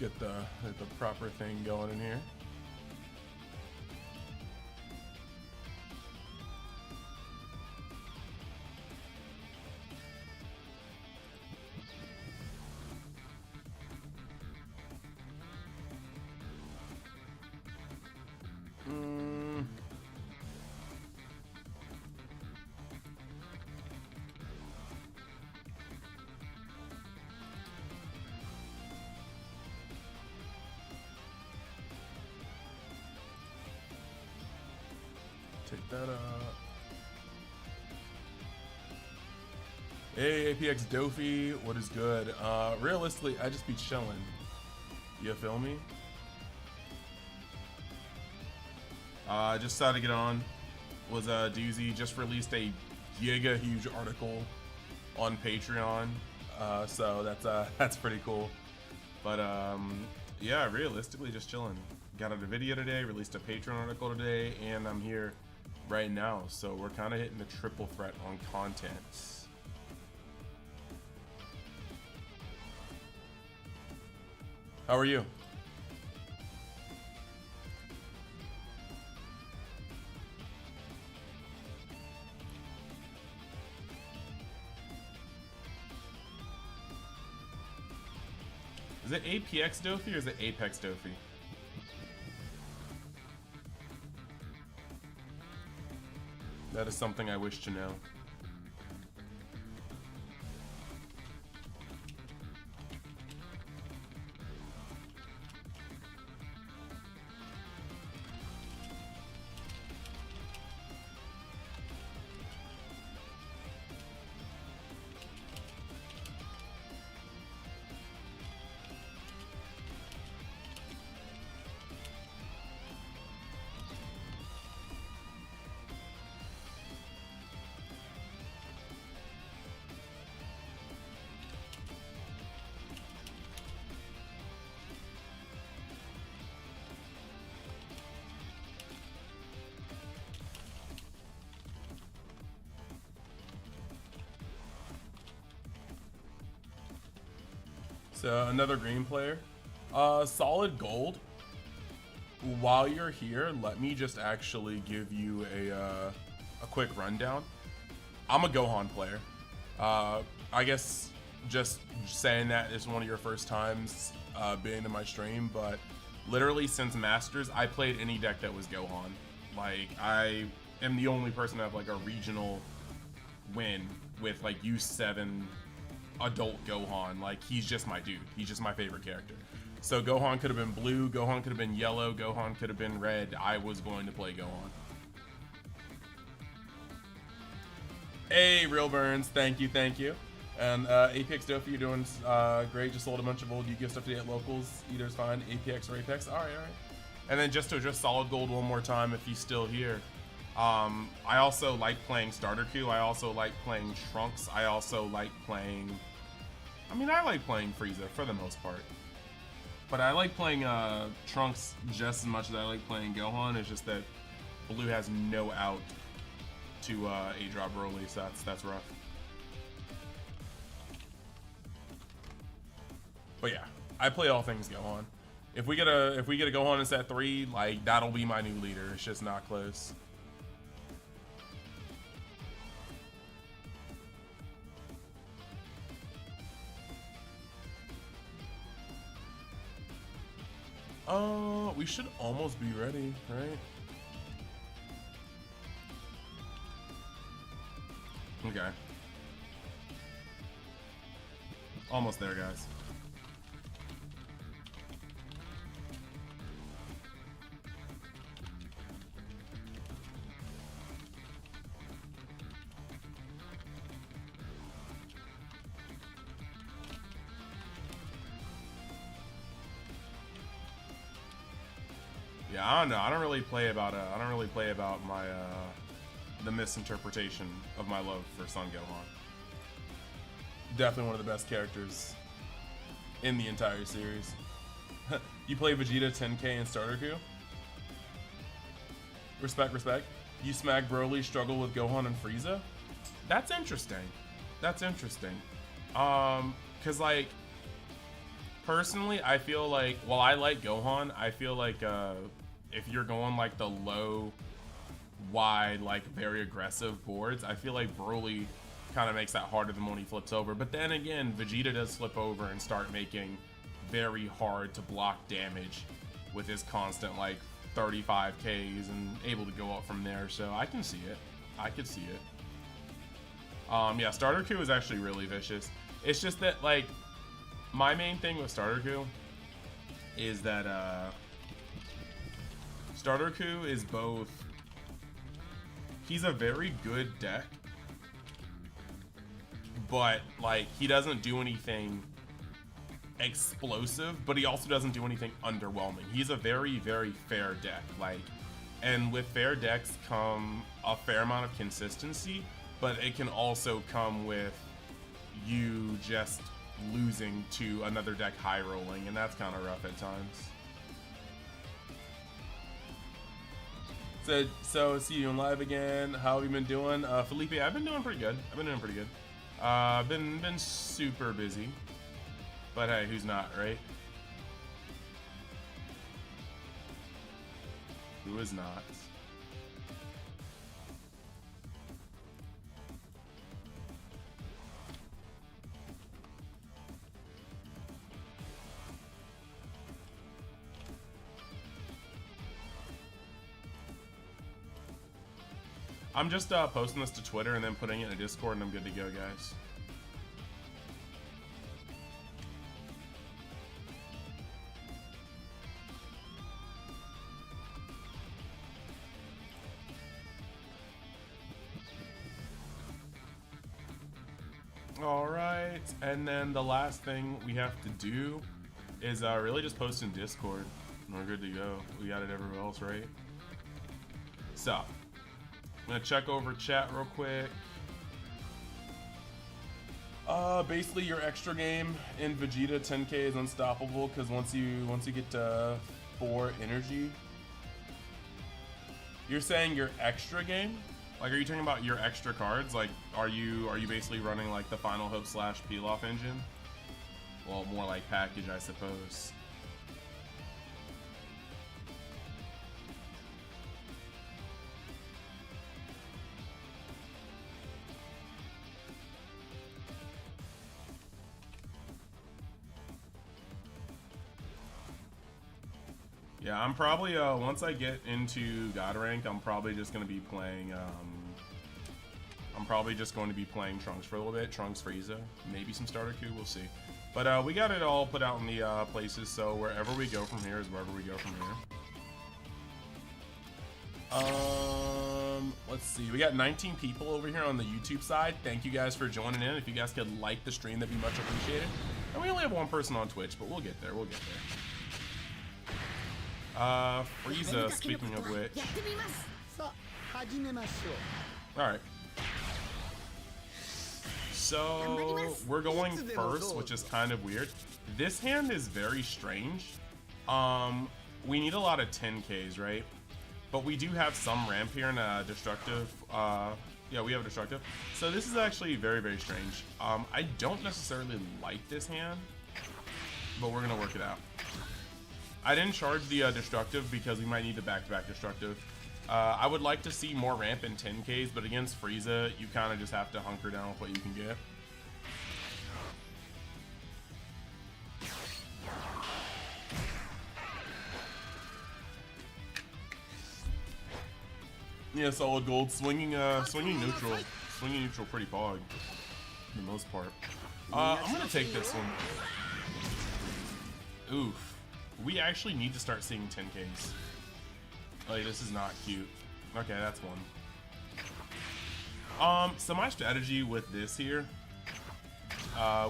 get the proper thing going in here. Take that up. Hey, APX Dofi, what is good? Realistically, I just be chilling. You feel me? Just decided to get on. Was a doozy. Just released a giga huge article on Patreon. So that's pretty cool. But yeah, realistically, just chilling. Got out a video today, released a Patreon article today, and I'm here right now. So we're kind of hitting the triple threat on content. How are you? Is it APX Dofi or is it Apex Dofi? That is something I wish to know. So another green player. Solid gold. While you're here, let me just actually give you a quick rundown. I'm a Gohan player. I guess just saying that is one of your first times being in my stream, but literally since Masters, I played any deck that was Gohan. Like, I am the only person to have like a regional win with like U7 adult Gohan. Like, he's just my dude. He's just my favorite character. So Gohan could have been blue, Gohan could have been yellow, Gohan could have been red. I was going to play Gohan. Hey, Real Burns, thank you, thank you. And Apex Dofi, you're doing great. Just sold a bunch of old Yu-Gi-Oh stuff today at locals. Either's fine, APX or Apex. All right, all right. And then just to address Solid Gold one more time, if he's still here. I also like playing Starter Q. I also like playing Trunks. I also like playing... I like playing Frieza for the most part. But I like playing Trunks just as much as I like playing Gohan. It's just that Blue has no out to A-drop Broly, so that's rough. But yeah, I play all things Gohan. If we get a Gohan in set 3, like, that'll be my new leader. It's just not close. We should almost be ready, right? Okay. Almost there, guys. Yeah, I don't know. I don't really play about my the misinterpretation of my love for Son Gohan. Definitely one of the best characters in the entire series. You play Vegeta 10K in Starter Q? Respect, respect. You smack Broly, struggle with Gohan and Frieza? That's interesting. That's interesting. Cause like, Personally, I feel like, while I like Gohan, I feel like if you're going like the low, wide, like very aggressive boards, I feel like Broly kind of makes that harder than when he flips over. But then again, Vegeta does flip over and start making very hard to block damage with his constant like 35 Ks and able to go up from there. So I can see it. I could see it. Yeah, Starter Coup is actually really vicious. It's just that like my main thing with Starter Coup is that Starter Coup is both, he's a very good deck, but like he doesn't do anything explosive, but he also doesn't do anything underwhelming. He's a very, very fair deck, like, and with fair decks come a fair amount of consistency, but it can also come with you just losing to another deck high rolling, and that's kind of rough at times. So see you in live again. How have you been doing? Felipe, I've been doing pretty good. I've been super busy. But hey, who's not, right? Who is not? I'm just posting this to Twitter and then putting it in a Discord, and I'm good to go, guys. Alright, and then the last thing we have to do is really just post in Discord. And we're good to go. We got it everywhere else, right? So, I'm gonna check over chat real quick. Basically your extra game in Vegeta 10k is unstoppable because once you get to 4 energy. You're saying your extra game? Like, are you talking about your extra cards? Like, are you basically running like the Final Hope / Peel-Off engine? Well, more like package, I suppose. Yeah, I'm probably once I get into God rank, I'm probably just gonna be playing. Trunks for a little bit. Trunks, Frieza, maybe some Starter Coup. We'll see. But we got it all put out in the places, so wherever we go from here is wherever we go from here. Let's see. We got 19 people over here on the YouTube side. Thank you guys for joining in. If you guys could like the stream, that'd be much appreciated. And we only have one person on Twitch, but we'll get there. We'll get there. Frieza, speaking of which. Alright. So, we're going first, which is kind of weird. This hand is very strange. We need a lot of 10Ks, right? But we do have some ramp here and destructive. Yeah, we have a destructive. So this is actually very, very strange. I don't necessarily like this hand, but we're gonna work it out. I didn't charge the destructive because we might need the back-to-back destructive. I would like to see more ramp in 10Ks, but against Frieza, you kind of just have to hunker down with what you can get. Yeah, solid gold. Swinging neutral pretty pog, for the most part. I'm gonna take this one. Oof. We actually need to start seeing 10Ks. Like, this is not cute. Okay, that's one. So my strategy with this here,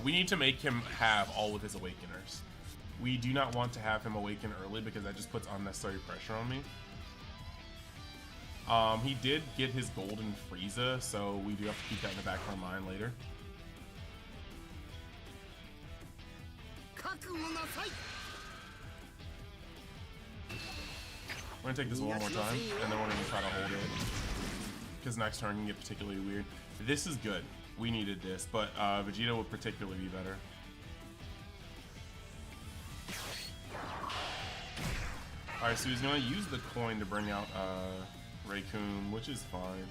we need to make him have all of his awakeners. We do not want to have him awaken early because that just puts unnecessary pressure on me. He did get his golden Frieza, so we do have to keep that in the back of our mind later. We're gonna take this one more time, and then we're gonna try to hold it. Because next turn can get particularly weird. This is good. We needed this, but Vegeta would particularly be better. Alright, so he's gonna use the coin to bring out Raccoon, which is fine.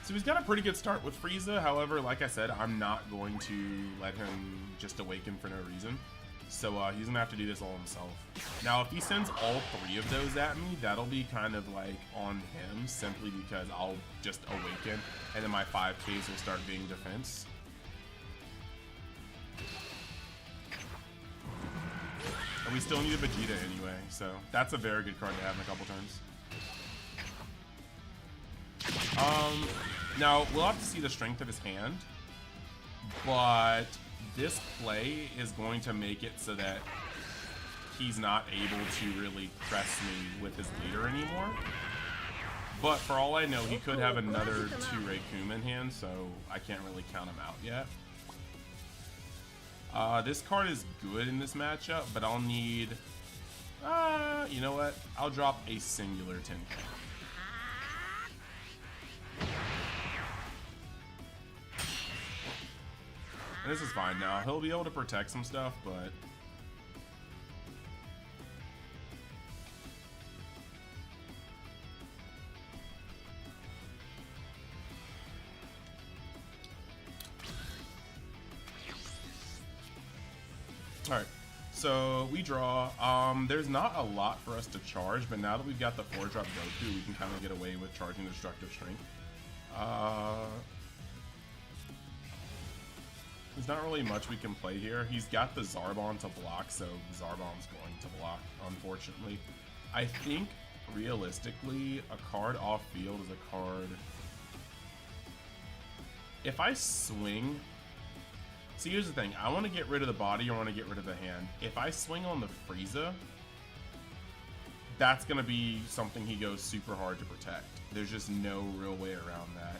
So he's got a pretty good start with Frieza. However, like I said, I'm not going to let him just awaken for no reason. So he's gonna have to do this all himself. Now, if he sends all 3 of those at me, that'll be kind of like on him, simply because I'll just awaken, and then my 5Ks will start being defense. And we still need a Vegeta anyway, so that's a very good card to have in a couple turns. Now, we'll have to see the strength of his hand, but this play is going to make it so that he's not able to really press me with his leader anymore. But for all I know, he could have another 2 Raccoon in hand, so I can't really count him out yet. This card is good in this matchup, but I'll need... you know what? I'll drop a singular 10K. And this is fine now. He'll be able to protect some stuff, but... Alright, so we draw. There's not a lot for us to charge, but now that we've got the 4-drop Goku, we can kind of get away with charging Destructive Strength. There's not really much we can play here. He's got the Zarbon to block, so Zarbon's going to block, unfortunately. I think, realistically, a card off field is a card... If I swing... See, here's the thing. I want to get rid of the body, or I want to get rid of the hand. If I swing on the Frieza, that's going to be something he goes super hard to protect. There's just no real way around that.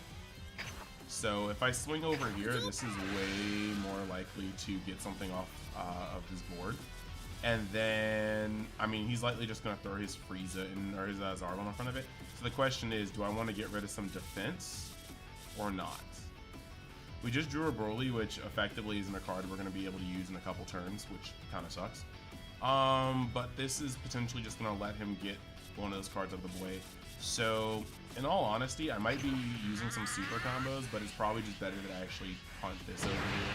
So if I swing over here, this is way more likely to get something off of his board. And then, I mean, he's likely just going to throw his Frieza or his Zarbon in front of it. So the question is, do I want to get rid of some defense or not? We just drew a Broly, which effectively isn't a card we're going to be able to use in a couple turns, which kind of sucks. But this is potentially just going to let him get one of those cards out of the way. So, in all honesty, I might be using some super combos, but it's probably just better that I actually punt this over here.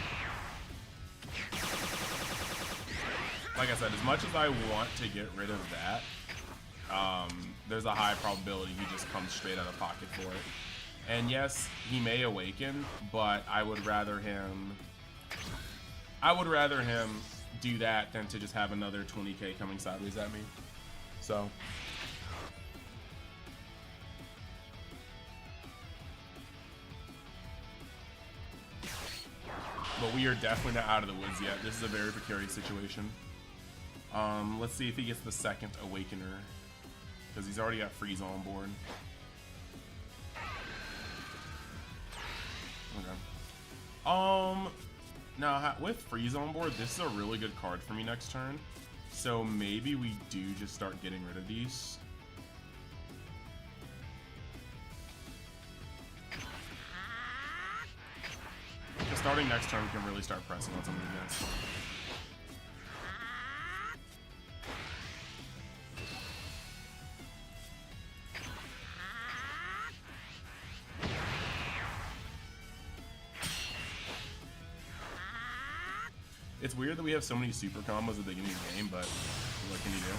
Like I said, as much as I want to get rid of that, there's a high probability he just comes straight out of pocket for it. And yes, he may awaken, but I would rather him do that than to just have another 20k coming sideways at me. So... But we are definitely not out of the woods yet. This is a very precarious situation. Let's see if he gets the second Awakener, because he's already got Frieza on board. Okay. Now with Frieza on board, this is a really good card for me next turn. So maybe we do just start getting rid of these. Starting next turn, we can really start pressing on some of these guys. It's weird that we have so many super combos at the beginning of the game, but what can you do?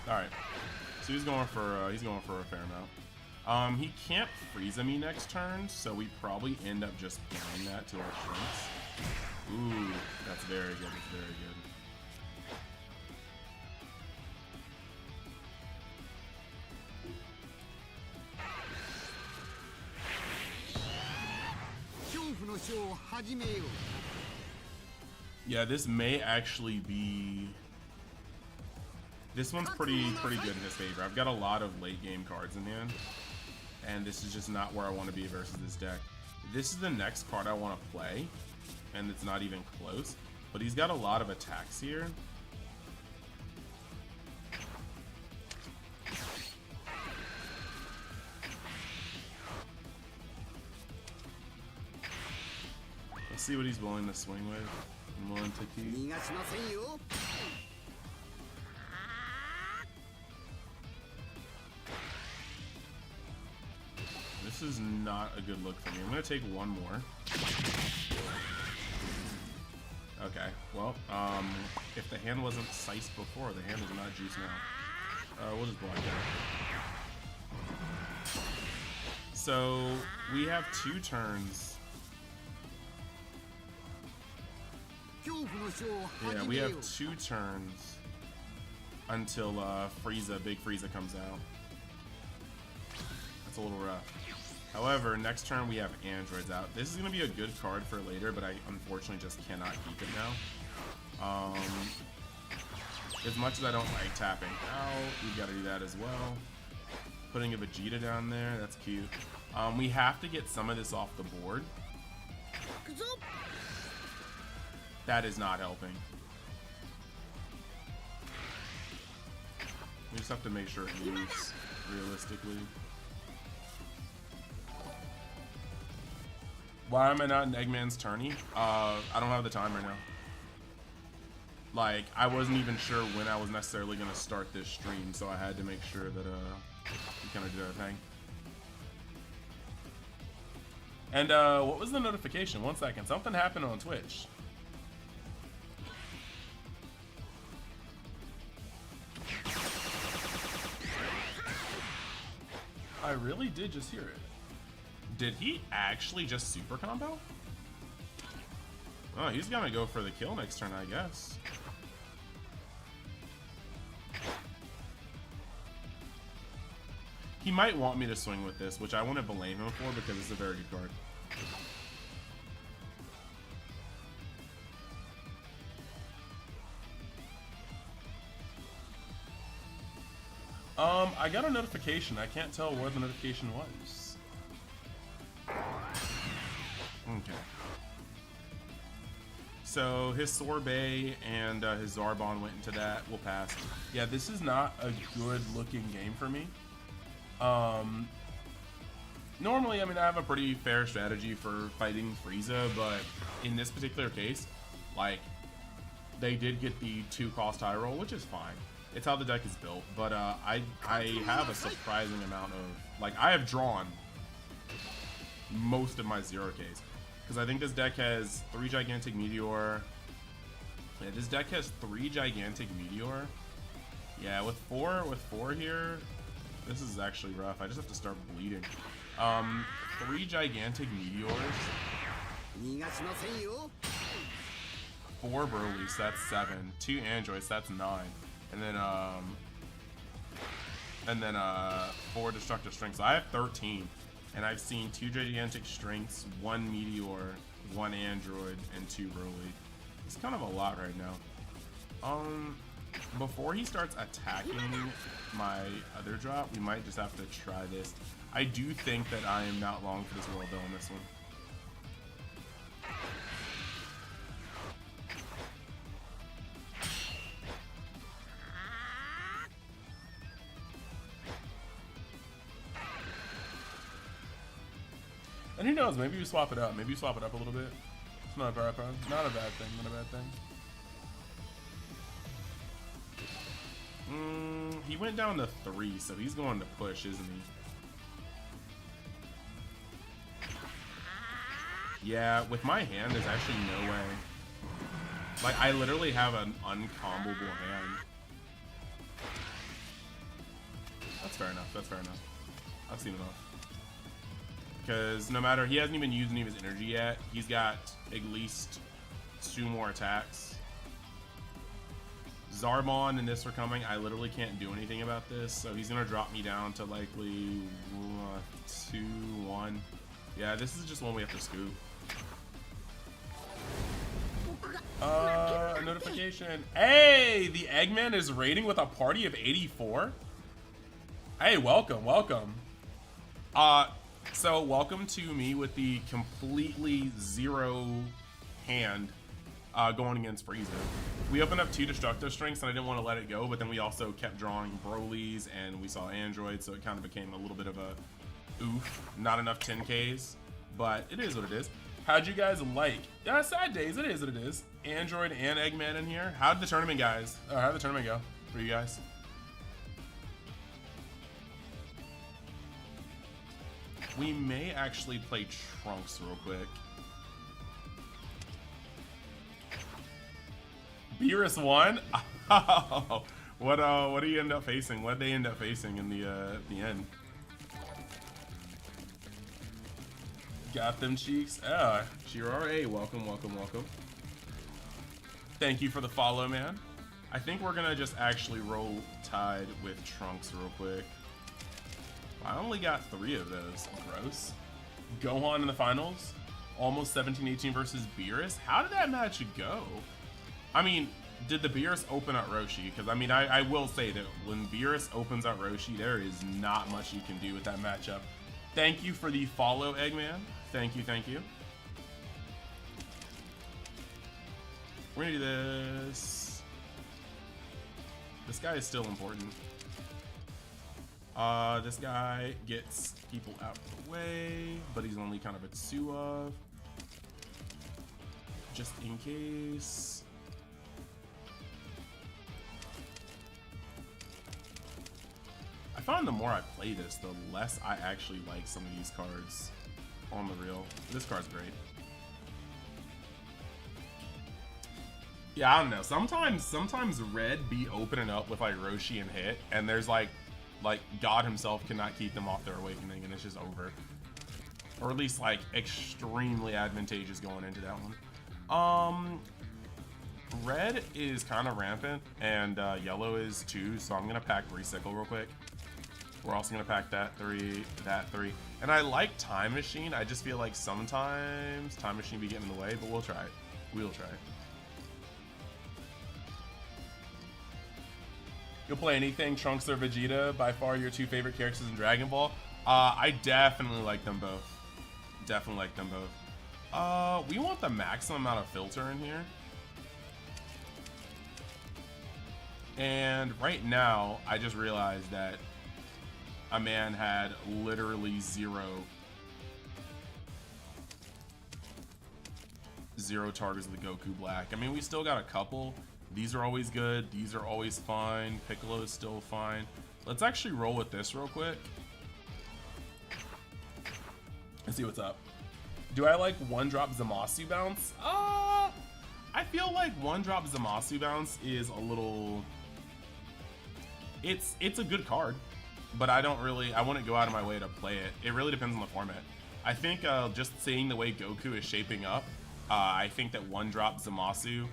All right, so he's going for a fair amount. He can't Frieza me next turn, so we probably end up just playing that to our strengths. Ooh, that's very good. That's very good. Yeah, this may actually be... This one's pretty good in his favor. I've got a lot of late game cards in hand, and this is just not where I want to be versus this deck. This is the next card I want to play, and it's not even close, but he's got a lot of attacks here. see what he's willing to swing with. I'm willing to keep. This is not a good look for me. I'm gonna take one more. Okay, well, if the hand wasn't sized before, the hand is not juiced now. We'll just block that. So, we have 2 turns. Yeah, we have 2 turns until Frieza, Big Frieza comes out. That's a little rough. However, next turn we have androids out. This is going to be a good card for later, but I unfortunately just cannot keep it now. As much as I don't like tapping out, we've got to do that as well. Putting a Vegeta down there, that's cute. We have to get some of this off the board. That is not helping. We just have to make sure it moves realistically. Why am I not in Eggman's tourney? I don't have the time right now. Like, I wasn't even sure when I was necessarily going to start this stream, so I had to make sure that we kind of did our thing. And what was the notification? 1 second. Something happened on Twitch. I really did just hear it. Did he actually just super combo? Oh, he's gonna go for the kill next turn, I guess. He might want me to swing with this, which I wouldn't blame him for because it's a very good card. I got a notification. I can't tell what the notification was. Okay. So his Sorbet and his Zarbon went into that. We'll pass. Yeah, this is not a good looking game for me. Normally, I mean, I have a pretty fair strategy for fighting Frieza, but in this particular case, like, they did get the 2-cost high roll, which is fine. It's how the deck is built, but I have a surprising amount of, like, I have drawn most of my 0Ks. Because I think this deck has 3 Gigantic Meteor. Yeah, this deck has 3 Gigantic Meteor. Yeah, with four here, this is actually rough. I just have to start bleeding. 3 Gigantic Meteors. 4 Broly's, that's 7. 2 Androids, that's 9. And then 4 Destructive Strengths. So I have 13. And I've seen 2 Gigantic Strengths, 1 Meteor, 1 Android, and 2 Broly. It's kind of a lot right now. Before he starts attacking my other drop, we might just have to try this. I do think that I am not long for this world though on this one. And who knows, maybe you swap it up. Maybe you swap it up a little bit. It's not a bad thing. Not a bad thing. Not a bad thing. He went down to 3, so he's going to push, isn't he? Yeah, with my hand, there's actually no way. Like, I literally have an uncombable hand. That's fair enough. That's fair enough. I've seen enough. Because no matter, he hasn't even used any of his energy yet. He's got at least 2 more attacks. Zarbon and this are coming. I literally can't do anything about this. So he's going to drop me down to likely 2, 1. Yeah, this is just one we have to scoop. A notification. Hey, the Eggman is raiding with a party of 84. Hey, welcome, welcome. So welcome to me with the completely 0 hand going against Frieza. We opened up 2 Destructive Strengths and I didn't want to let it go, but then we also kept drawing Broly's and we saw Android, so it kind of became a little bit of a oof. Not enough 10Ks, but it is what it is. How'd you guys like? Yeah, sad days. It is what it is. Android and Eggman in here. How'd the tournament guys? Or how'd the tournament go for you guys? We may actually play Trunks real quick. Beerus won. Oh, what do you end up facing? What did they end up facing in the end? Got them cheeks. Shirare, welcome, welcome, welcome. Thank you for the follow, man. I think we're gonna just actually roll Tide with Trunks real quick. I only got 3 of those. Gross. Gohan in the finals. Almost 17-18 versus Beerus. How did that match go? I mean, did the Beerus open out Roshi? Because, I mean, I will say that when Beerus opens out Roshi, there is not much you can do with that matchup. Thank you for the follow, Eggman. Thank you, thank you. We're gonna do this. This guy is still important. This guy gets people out of the way, but he's only kind of a 2 of. Just in case. I find the more I play this, the less I actually like some of these cards on the real. This card's great. Yeah, I don't know. Sometimes red be opening up with like Roshi and Hit, and there's like God himself cannot keep them off their awakening, and it's just over. Or at least like extremely advantageous going into that one. Red is kind of rampant, and yellow is too, so I'm gonna pack Recycle real quick. We're also gonna pack that 3, that 3. And I like Time Machine. I just feel like sometimes Time Machine be getting in the way, but we'll try it. We'll try it. You'll play anything, Trunks or Vegeta, by far your 2 favorite characters in Dragon Ball. I definitely like them both. Definitely like them both. We want the maximum amount of filter in here. And right now, I just realized that a man had literally zero targets of the Goku Black. I mean, we still got a couple. These are always good. These are always fine. Piccolo is still fine. Let's actually roll with this real quick. Let's see what's up. Do I like 1-drop Zamasu bounce? I feel like 1-drop Zamasu bounce is a little... It's a good card, but I wouldn't go out of my way to play it. It really depends on the format. I think just seeing the way Goku is shaping up, I think that 1-drop Zamasu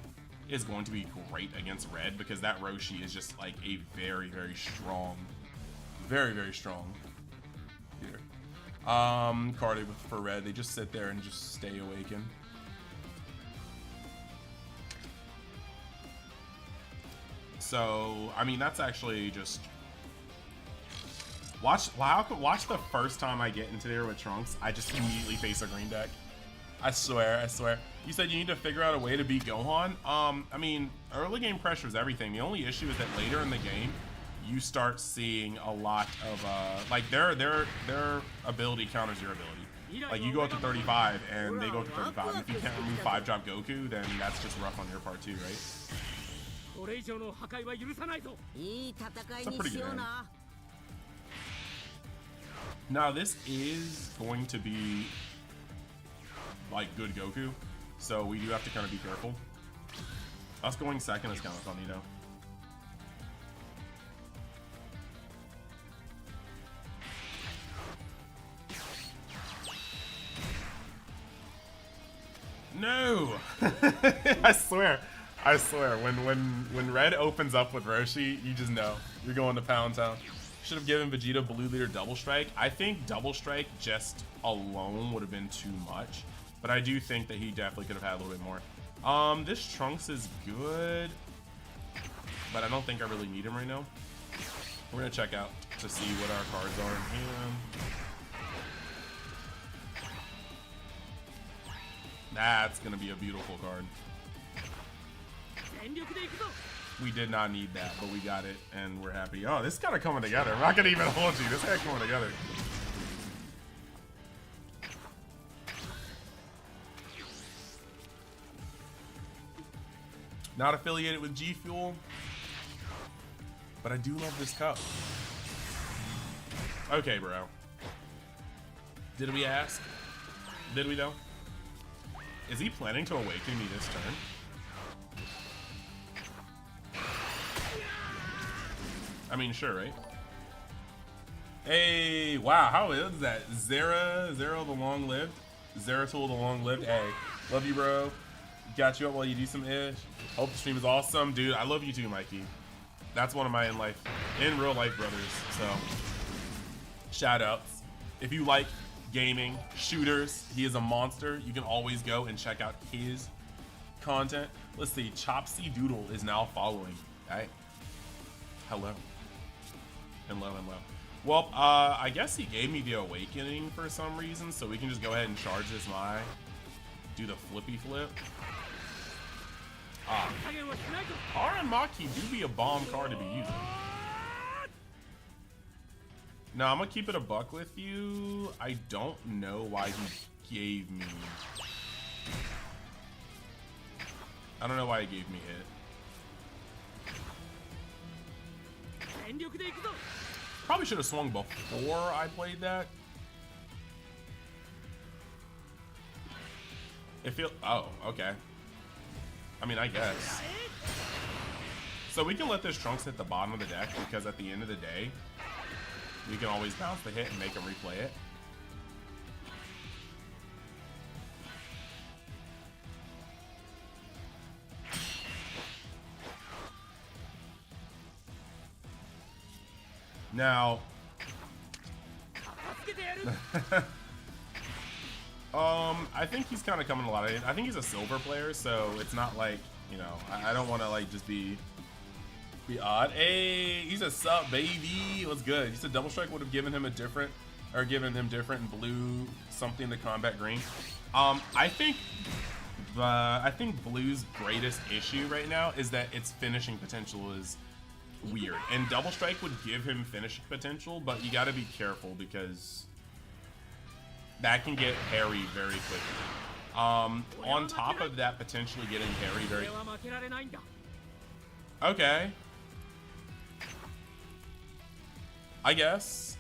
is going to be great against red, because that Roshi is just like a very, very strong here. Card for red, they just sit there and just stay awakened. So I mean, that's actually just watch the first time I get into there with Trunks, I just immediately face a green deck. I swear. You said you need to figure out a way to beat Gohan. I mean, early game pressure is everything. The only issue is that later in the game, you start seeing a lot of like their ability counters your ability. Like you go up to 35 and they go up to 35. If you can't remove 5-drop Goku, then that's just rough on your part too, right? It's a pretty good hand. Now this is going to be like good Goku, so we do have to kind of be careful. Us going second is kind of funny though. No! I swear, when red opens up with Roshi, you just know you're going to Pound Town. Should have given Vegeta Blue Leader Double Strike. I think Double Strike just alone would have been too much, but I do think that he definitely could have had a little bit more. This Trunks is good, but I don't think I really need him right now. We're gonna check out to see what our cards are in hand. That's gonna be a beautiful card. We did not need that, but we got it, and we're happy. Oh, this is kind of coming together. I'm not gonna even hold you. This is coming together. Not affiliated with G Fuel, but I do love this cup. Okay, bro. Did we ask? Did we though? Is he planning to awaken me this turn? I mean, sure, right? Hey, wow, how is that? Zero the long-lived? Zeratul the long-lived? Hey, love you, bro. Got you up while you do some ish. Hope the stream is awesome. Dude, I love you too, Mikey. That's one of my in real life brothers, so shout outs. If you like gaming, shooters, he is a monster. You can always go and check out his content. Let's see, Chopsy Doodle is now following. Hey, hello. Hello. Well, I guess he gave me the awakening for some reason, so we can just go ahead and charge this Mai. Do the flippy flip. RN Maki do be a bomb card to be using. No, I'm gonna keep it a buck with you. I don't know why he gave me. I don't know why he gave me it. Probably should have swung before I played that. It feels. Oh, okay. I mean, I guess. So we can let this Trunks hit the bottom of the deck because at the end of the day, we can always bounce the hit and make him replay it. Now, I think he's kind of coming a lot of. I think he's a silver player, so it's not like, you know, I don't want to like just be odd. Hey, he's a sub baby. What's good? He said double strike would have given him a different, or given him different and blue something to combat green. I think blue's greatest issue right now is that its finishing potential is weird, and double strike would give him finishing potential, but you got to be careful because that can get hairy very quickly. On top of that, potentially getting hairy very. Okay. I guess.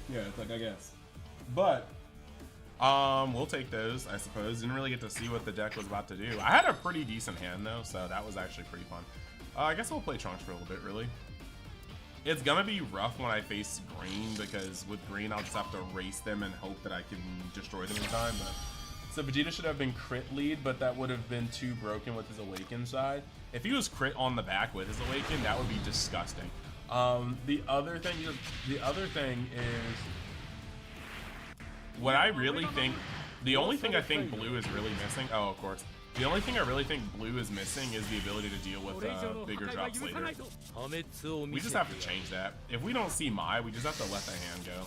Yeah, it's like, I guess. But, we'll take those, I suppose. Didn't really get to see what the deck was about to do. I had a pretty decent hand, though, so that was actually pretty fun. I guess we'll play Trunks for a little bit, really. It's gonna be rough when I face green, because with green, I'll just have to race them and hope that I can destroy them in time. But so Vegeta should have been crit lead, but that would have been too broken with his Awaken side. If he was crit on the back with his Awaken, that would be disgusting. The other thing is, what I really think, the only thing I think blue is really missing, oh, of course. The only thing I really think blue is missing is the ability to deal with bigger drops later. We just have to change that. If we don't see Mai, we just have to let the hand go.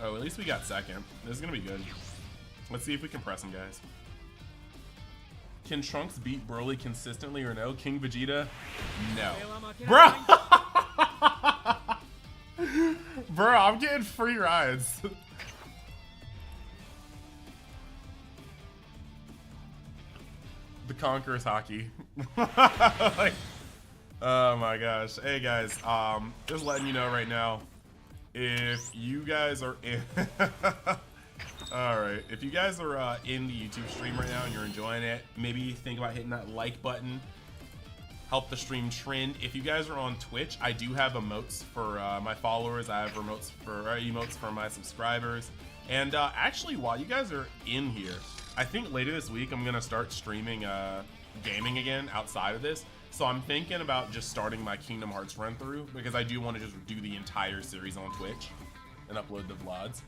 Oh, at least we got second. This is gonna be good. Let's see if we can press him, guys. Can Trunks beat Broly consistently or no? King Vegeta? No. Bro! Bro, I'm getting free rides. The Conqueror's hockey. Like, oh my gosh. Hey guys, just letting you know right now, if you guys are in alright, if you guys are in the YouTube stream right now and you're enjoying it, maybe think about hitting that like button. Help the stream trend. If you guys are on Twitch, I do have emotes for my followers. I have emotes for my subscribers. And actually, while you guys are in here, I think later this week I'm gonna start streaming gaming again outside of this. So I'm thinking about just starting my Kingdom Hearts run through, because I do want to just do the entire series on Twitch and upload the vlogs.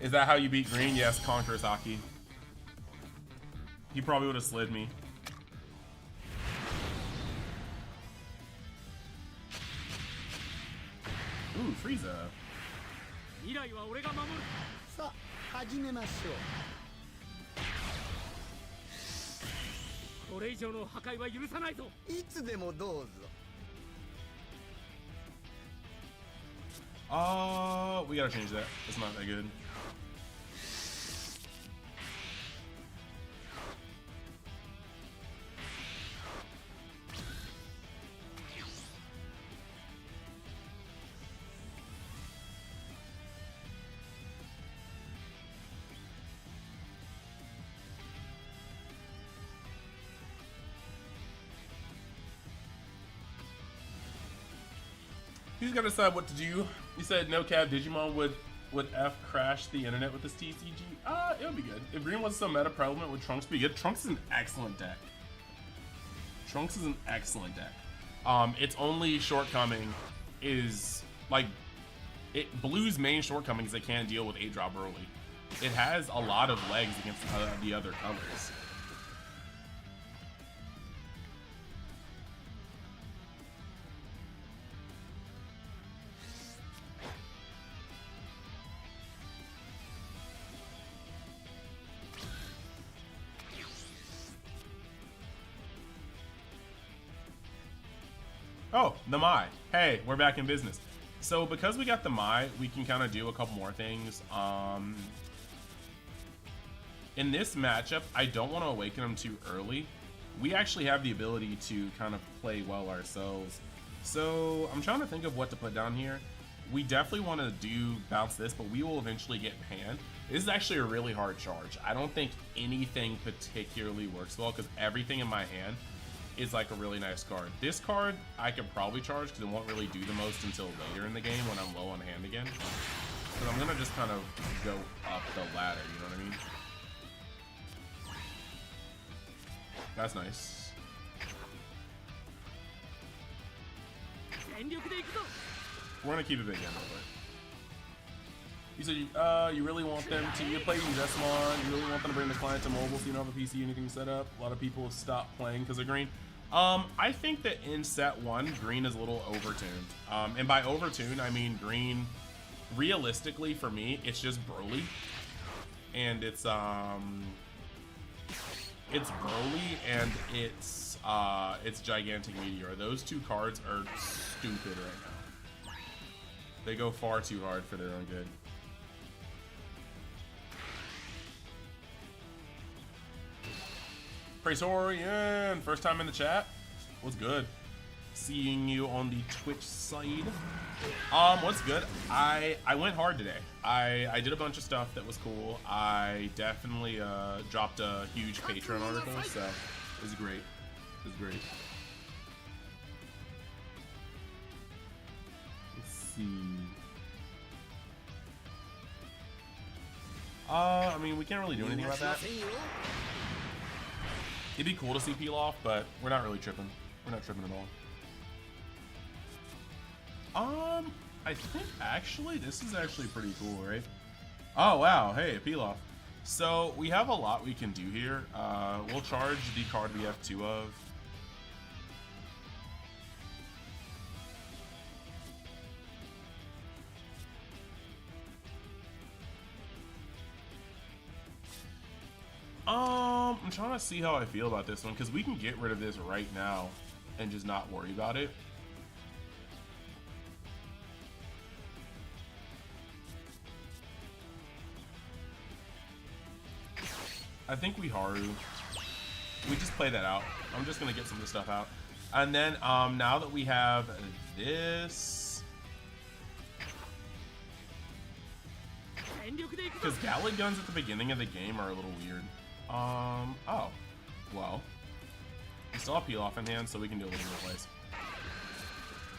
Is that how you beat green? Yes, Conqueror's hockey. He probably would have slid me. Ooh, Frieza. これ以上の破壊は許さないぞ。いつでもどうぞ。We gotta change that. It's not that good. He's gonna decide what to do. He said no cap Digimon would F crash the internet with this TCG. It would be good. If Green was some meta prevalent, would Trunks be good? Trunks is an excellent deck. Trunks is an excellent deck. Its only shortcoming is like Blue's main shortcoming is they can't deal with 8-drop early. It has a lot of legs against the other colors. Oh, the Mai. Hey, we're back in business. So because we got the Mai, we can kind of do a couple more things. In this matchup, I don't want to awaken him too early. We actually have the ability to kind of play well ourselves. So I'm trying to think of what to put down here. We definitely want to bounce this, but we will eventually get panned. This is actually a really hard charge. I don't think anything particularly works well because everything in my hand is like a really nice card. This card I could probably charge because it won't really do the most until later in the game when I'm low on hand again. But I'm gonna just kind of go up the ladder, you know what I mean? That's nice. We're gonna keep it big again, but you said you really want them to play Zesmon, you really want them to bring the client to mobile so you don't have a PC, anything set up. A lot of people have stopped playing because of Green. I think that in set 1, Green is a little overtuned. And by overtuned, I mean Green, realistically for me, it's just Broly. And it's Broly and it's Gigantic Meteor. Those two cards are stupid right now. They go far too hard for their own good. Praetorian, first time in the chat. What's good? Seeing you on the Twitch side. What's good? I went hard today. I did a bunch of stuff that was cool. I definitely dropped a huge Patreon article, so it was great. It was great. Let's see. I mean, we can't really do anything about that. It'd be cool to see peel off, but we're not really tripping. We're not tripping at all. I think actually this is actually pretty cool, right? Oh wow, hey, peel off. So we have a lot we can do here. We'll charge the card we have 2 of. I'm trying to see how I feel about this one because we can get rid of this right now and just not worry about it. I think we Haru. We just play that out. I'm just gonna get some of this stuff out. And then now that we have this, because Galley guns at the beginning of the game are a little weird. Oh, well, we still have peel off in hand, so we can do a little bit of plays.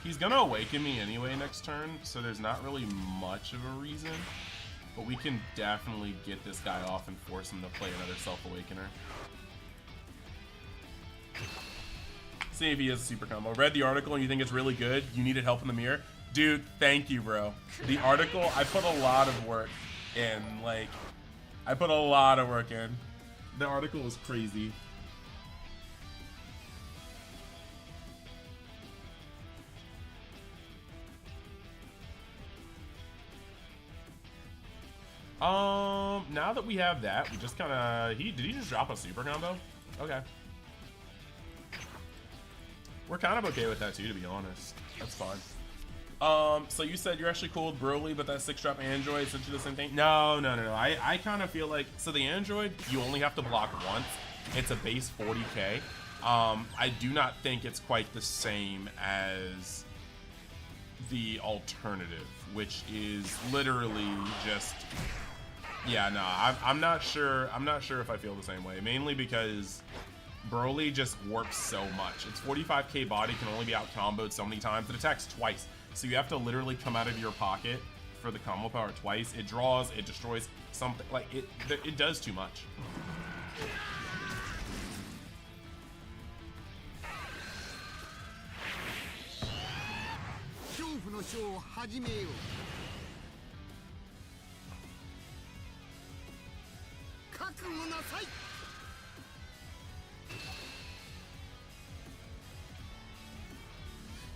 He's gonna awaken me anyway next turn, so there's not really much of a reason, but we can definitely get this guy off and force him to play another self-awakener. See if he has a super combo. Read the article and you think it's really good? You needed help in the mirror? Dude, thank you, bro. The article, I put a lot of work in, like, I put a lot of work in. The article was crazy. Now that we have that, we just kind of, did he just drop a super combo? Okay. We're kind of okay with that too, to be honest. That's fine. So you said you're actually cool with Broly, but that 6-drop Android essentially the same thing? No. I kind of feel like, so the Android, you only have to block once. It's a base 40k. I do not think it's quite the same as the alternative, which is literally just, yeah, no, I'm not sure if I feel the same way, mainly because Broly just warps so much. Its 45k body can only be out comboed so many times. It attacks twice, so you have to literally come out of your pocket for the combo power twice. It draws, it destroys something, like it does too much.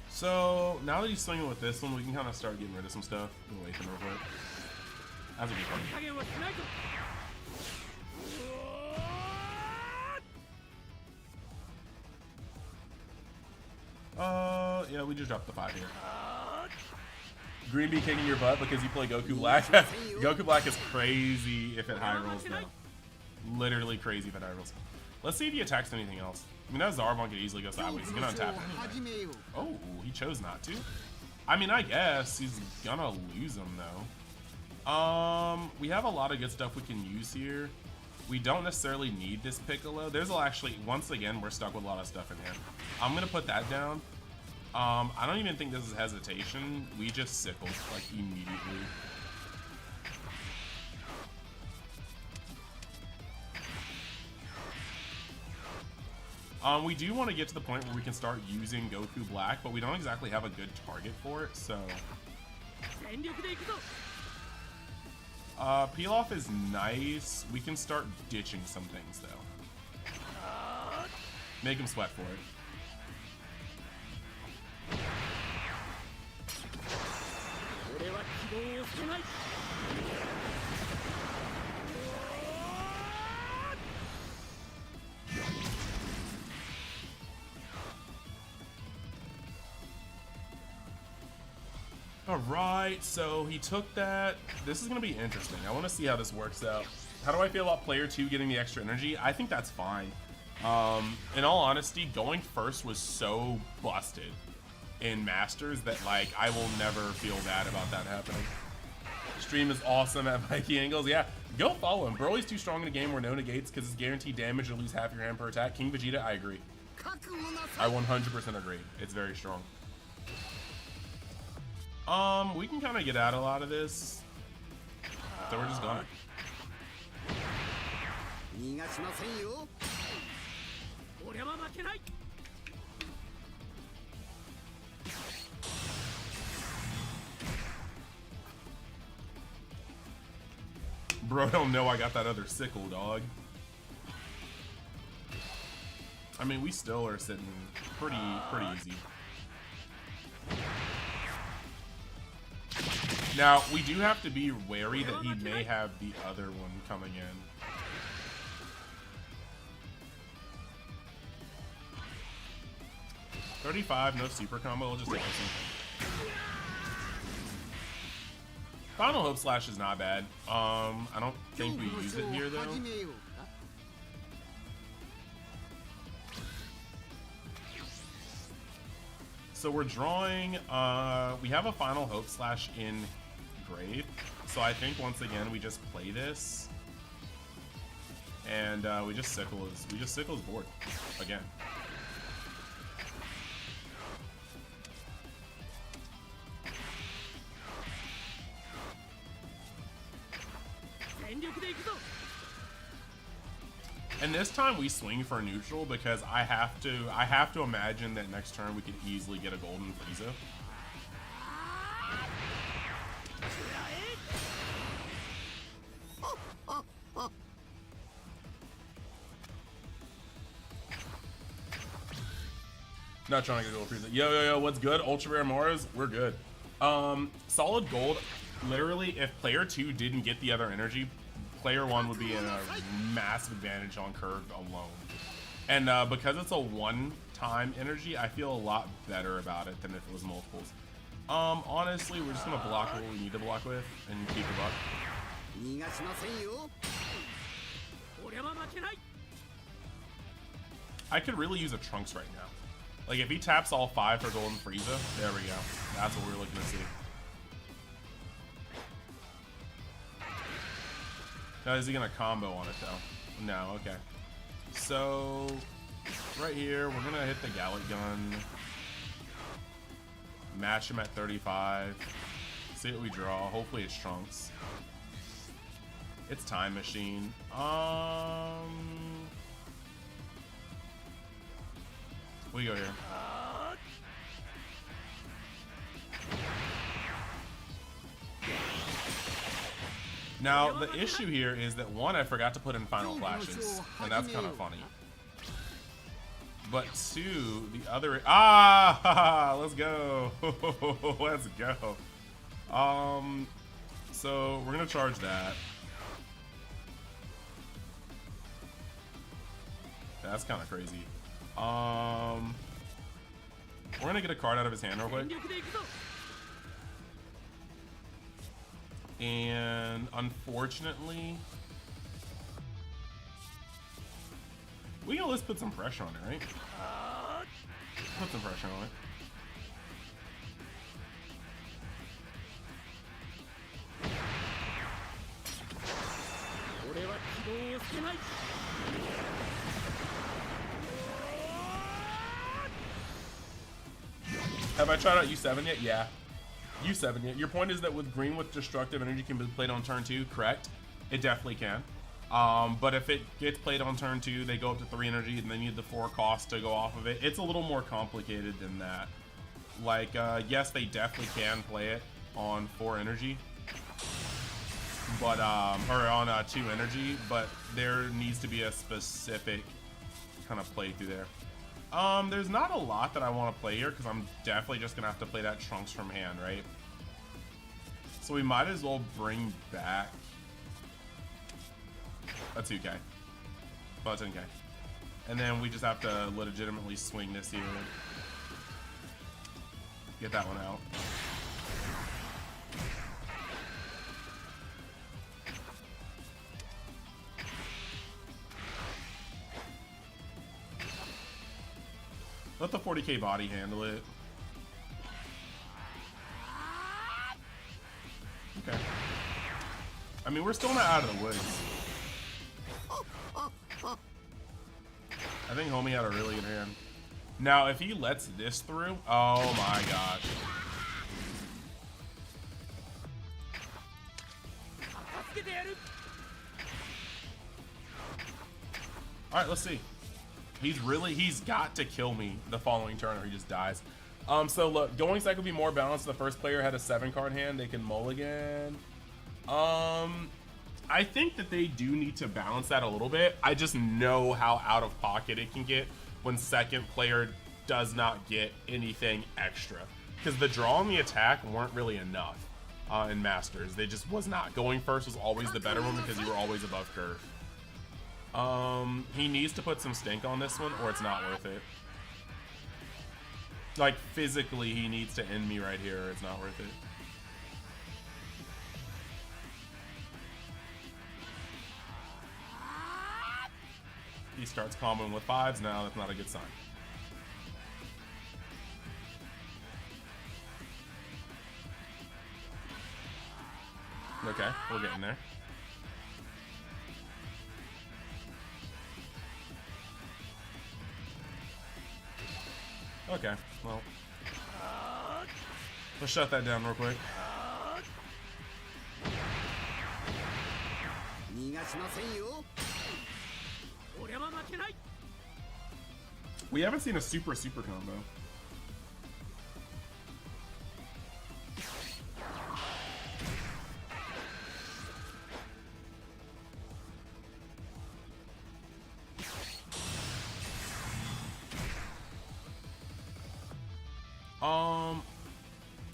So now that he's swinging with this one, we can kind of start getting rid of some stuff. Away from real quick. That's a good part. Yeah, we just dropped the 5 here. Green Bee kicking your butt because you play Goku Black. Goku Black is crazy if it high rolls though. Literally crazy if it high rolls. Let's see if he attacks anything else. I mean, that Zarbon could easily go sideways. He's gonna untap anyway. Oh, he chose not to. I mean, I guess he's gonna lose him though. We have a lot of good stuff we can use here. We don't necessarily need this Piccolo. There's actually, once again, we're stuck with a lot of stuff in here. I'm gonna put that down. I don't even think this is hesitation. We just sickled like immediately. We do want to get to the point where we can start using Goku Black, but we don't exactly have a good target for it, so... Peel off is nice. We can start ditching some things, though. Make him sweat for it. Alright, so he took that. This is going to be interesting. I want to see how this works out. How do I feel about player 2 getting the extra energy? I think that's fine. In all honesty, going first was so busted in Masters that, like, I will never feel bad about that happening. Stream is awesome at Mikey Angles. Yeah, go follow him. Broly's too strong in a game where no negates because it's guaranteed damage to lose half your hand per attack. King Vegeta, I agree. I 100% agree. It's very strong. We can kind of get out a lot of this. So we're just going. Bro, don't know I got that other sickle, dog. I mean, we still are sitting pretty easy. Now, we do have to be wary that he may have the other one coming in. $35, no super combo, we'll just take this one. Final Hope Slash is not bad. I don't think we use it here, though. So we're drawing, we have a Final Hope Slash in Grave. So I think once again we just play this. And we just sickle his board again. And this time we swing for neutral because I have to imagine that next turn we could easily get a golden Frieza. Not trying to get a gold Frieza. Yo, what's good? Ultra Rare Mars, we're good. Solid gold. Literally, if player 2 didn't get the other energy, player 1 would be in a massive advantage on curve alone. And because it's a 1 time energy, I feel a lot better about it than if it was multiples. Honestly, we're just gonna block what we need to block with and keep it up. I could really use a Trunks right now. Like, if he taps all 5 for Golden Frieza, there we go. That's what we're looking to see. Now, is he gonna combo on it, though? No, okay. So, right here, we're gonna hit the Gallic Gun. Match him at 35. See what we draw. Hopefully it's Trunks. It's Time Machine. We go here. Now, the issue here is that, one, I forgot to put in Final Flashes, and that's kind of funny. But two, the other... Ah! Let's go! Let's go. So, we're going to charge that. That's kind of crazy. We're going to get a card out of his hand real quick. And unfortunately, we can at least put some pressure on it, right? Put some pressure on it. Have I tried out U7 yet? Yeah. U7 yet. Your point is that with green with destructive energy can be played on turn 2, correct? It definitely can. But if it gets played on turn 2, they go up to 3 energy and they need the 4 cost to go off of it. It's a little more complicated than that. Like, yes, they definitely can play it on 4 energy. But, or on 2 energy, but there needs to be a specific kind of play through there. There's not a lot that I want to play here because I'm definitely just gonna have to play that Trunks from hand, right? So we might as well bring back a 2K. Well, 10K. And then we just have to legitimately swing this here. Get that one out. Let the 40k body handle it. Okay. I mean, we're still not out of the woods. I think homie had a really good hand. Now, if he lets this through, oh my gosh. All right, let's see. He's got to kill me the following turn or he just dies. So look, going cycle will be more balanced. The first player had a 7-card hand. They can mulligan. I think that they do need to balance that a little bit. I just know how out of pocket it can get when second player does not get anything extra. Because the draw and the attack weren't really enough in Masters. They just was not. Going first was always the better one because you were always above curve. He needs to put some stink on this one or it's not worth it. Like, physically, he needs to end me right here or it's not worth it. He starts comboing with 5s now. That's not a good sign. Okay, we're getting there. Okay, well, let's shut that down real quick. We haven't seen a super combo.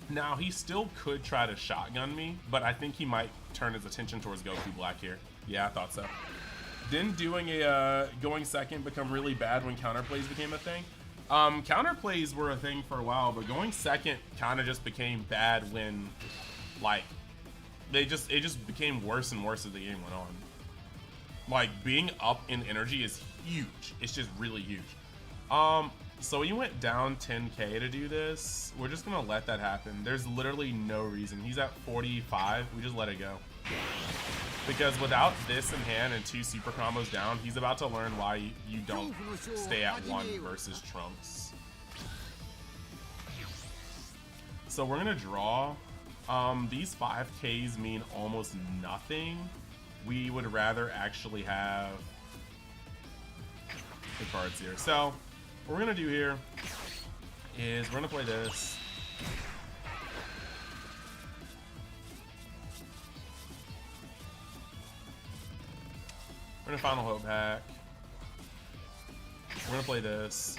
Now he still could try to shotgun me, but I think he might turn his attention towards Goku Black here. Yeah, I thought so. Didn't doing a going second become really bad when counterplays became a thing? Counter plays were a thing for a while, but going second kind of just became bad when, like, it just became worse and worse as the game went on. Like, being up in energy is huge. It's just really huge. So we went down 10k to do this. We're just gonna let that happen. There's literally no reason. He's at 45. We just let it go. Because without this in hand and 2 super combos down, he's about to learn why you don't stay at 1 versus Trunks. So we're gonna draw. These 5Ks mean almost nothing. We would rather actually have the cards here. So what we're gonna do here is we're gonna play this. We're gonna Final Hope hack. We're gonna play this.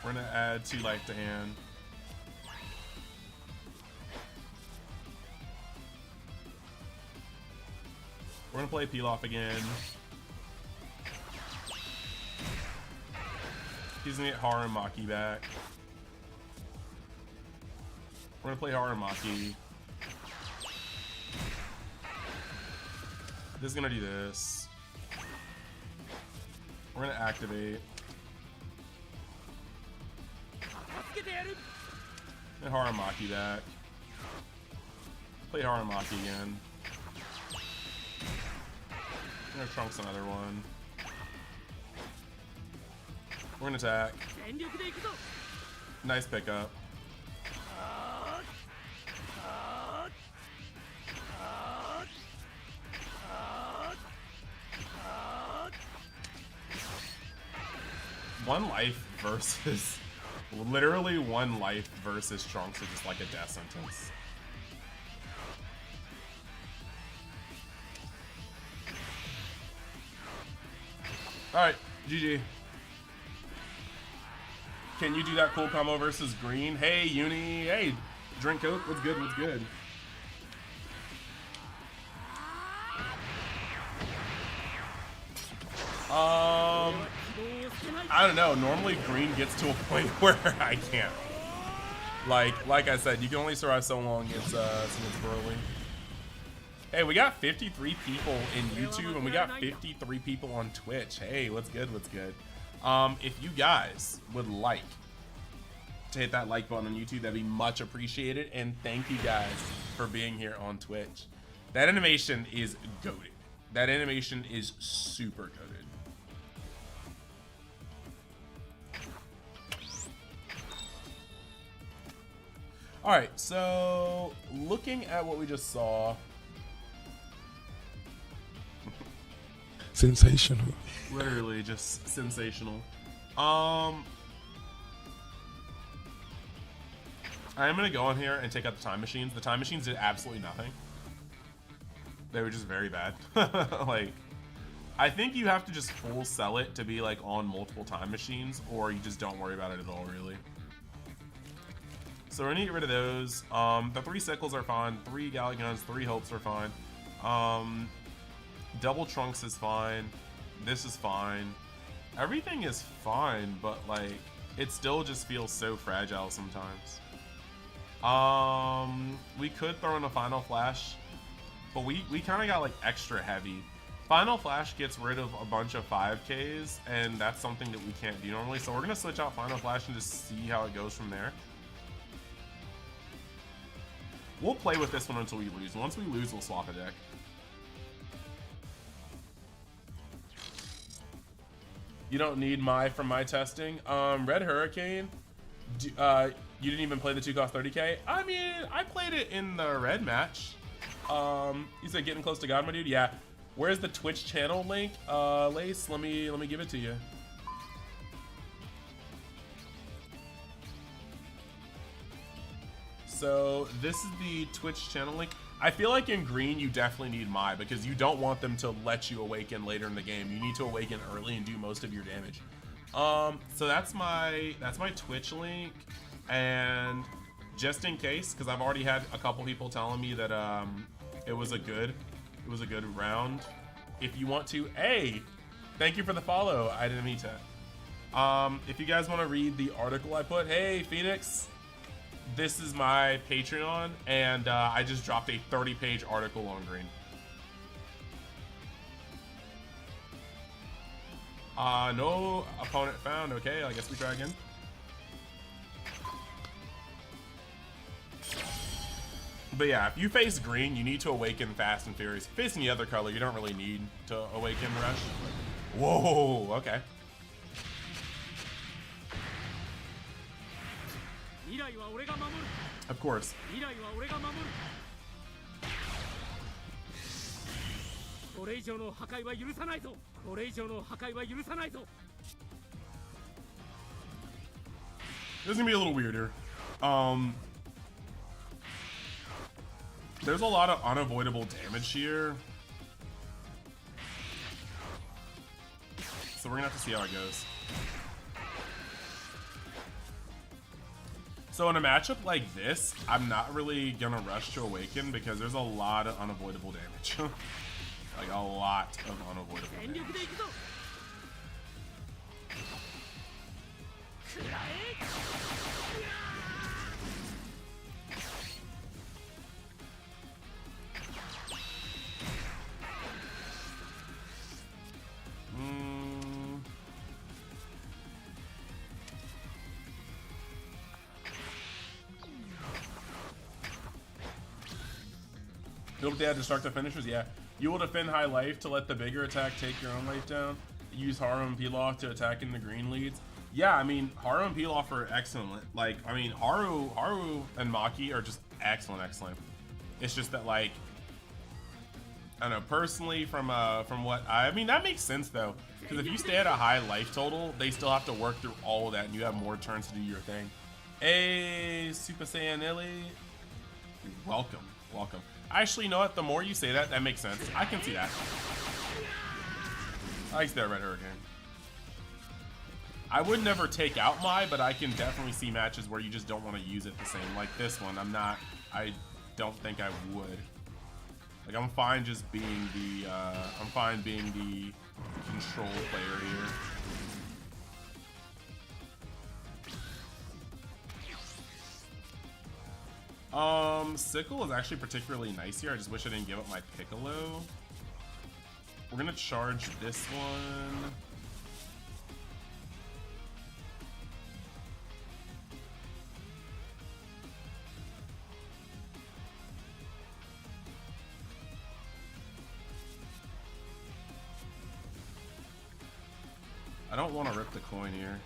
We're gonna add 2 life to hand. We're gonna play Peel Off again. He's gonna get Haramaki back. We're gonna play Haramaki. This is gonna do this. We're gonna activate. And Haramaki back. Play Haramaki again. I'm gonna Trunks another one. We're gonna attack. Nice pickup. One life versus literally 1 life versus Trunks is just like a death sentence. Alright, GG. Can you do that cool combo versus green? Hey, Uni. Hey, Drink Coke. What's good? What's good? I don't know. Normally green gets to a point where I can't. Like I said, you can only survive so long against Broly. Hey, we got 53 people in YouTube and we got 53 people on Twitch. Hey, what's good? What's good? If you guys would like to hit that like button on YouTube, that'd be much appreciated. And thank you guys for being here on Twitch. That animation is goated. That animation is super goated. All right, so looking at what we just saw. Sensational. Literally just sensational. I am gonna go on here and take out the time machines. The time machines did absolutely nothing. They were just very bad. Like, I think you have to just full sell it to be like on multiple time machines, or you just don't worry about it at all, really. So we're gonna get rid of those. The 3 sickles are fine. 3 Galley Guns, 3 Hopes are fine. Double Trunks is fine. This is fine. Everything is fine, but like it still just feels so fragile sometimes. We could throw in a Final Flash, but we kind of got like extra heavy. Final Flash gets rid of a bunch of 5Ks, and that's something that we can't do normally. So we're gonna switch out Final Flash and just see how it goes from there. We'll play with this one until we lose. Once we lose, we'll swap a deck. You don't need from my testing. Red Hurricane, you didn't even play the 2-cost 30k? I mean, I played it in the red match. You said getting close to God, my dude? Yeah. Where's the Twitch channel link? Lace, let me give it to you. So this is the Twitch channel link. I feel like in green you definitely need Mai because you don't want them to let you awaken later in the game. You need to awaken early and do most of your damage. So that's my Twitch link, and just in case, because I've already had a couple people telling me that it was a good round. If you want to, Thank you for the follow, Idenamita. If you guys want to read the article I put, hey Phoenix, this is my Patreon, and I just dropped a 30-page article on green. No opponent found. Okay, I guess we try again. But yeah, if you face green, you need to awaken fast and furious. If you're facing the other color, you don't really need to awaken rush. Whoa, okay. Of course. This is gonna be a little weirder. There's a lot of unavoidable damage here. So we're gonna have to see how it goes. So in a matchup like this, I'm not really gonna rush to awaken because there's a lot of unavoidable damage. Like a lot of unavoidable damage. Build dad destructive finishers, yeah. You will defend high life to let the bigger attack take your own life down. Use Haru and Pilaf to attack in the green leads. Yeah, I mean, Haru and Pilaf are excellent. Like, I mean, Haru and Maki are just excellent. It's just that, like, I don't know, personally, from what I mean, that makes sense though, because if you stay at a high life total, they still have to work through all of that, and you have more turns to do your thing. Hey, Super Saiyan Illy, welcome. Actually, you know what? The more you say that, that makes sense. I can see that. I like that Red Hurricane. I would never take out Mai, but I can definitely see matches where you just don't want to use it the same. Like this one, I don't think I would. Like, I'm fine just being the, I'm fine being the control player here. Sickle is actually particularly nice here. I just wish I didn't give up my Piccolo. We're gonna charge this one. I don't want to rip the coin here.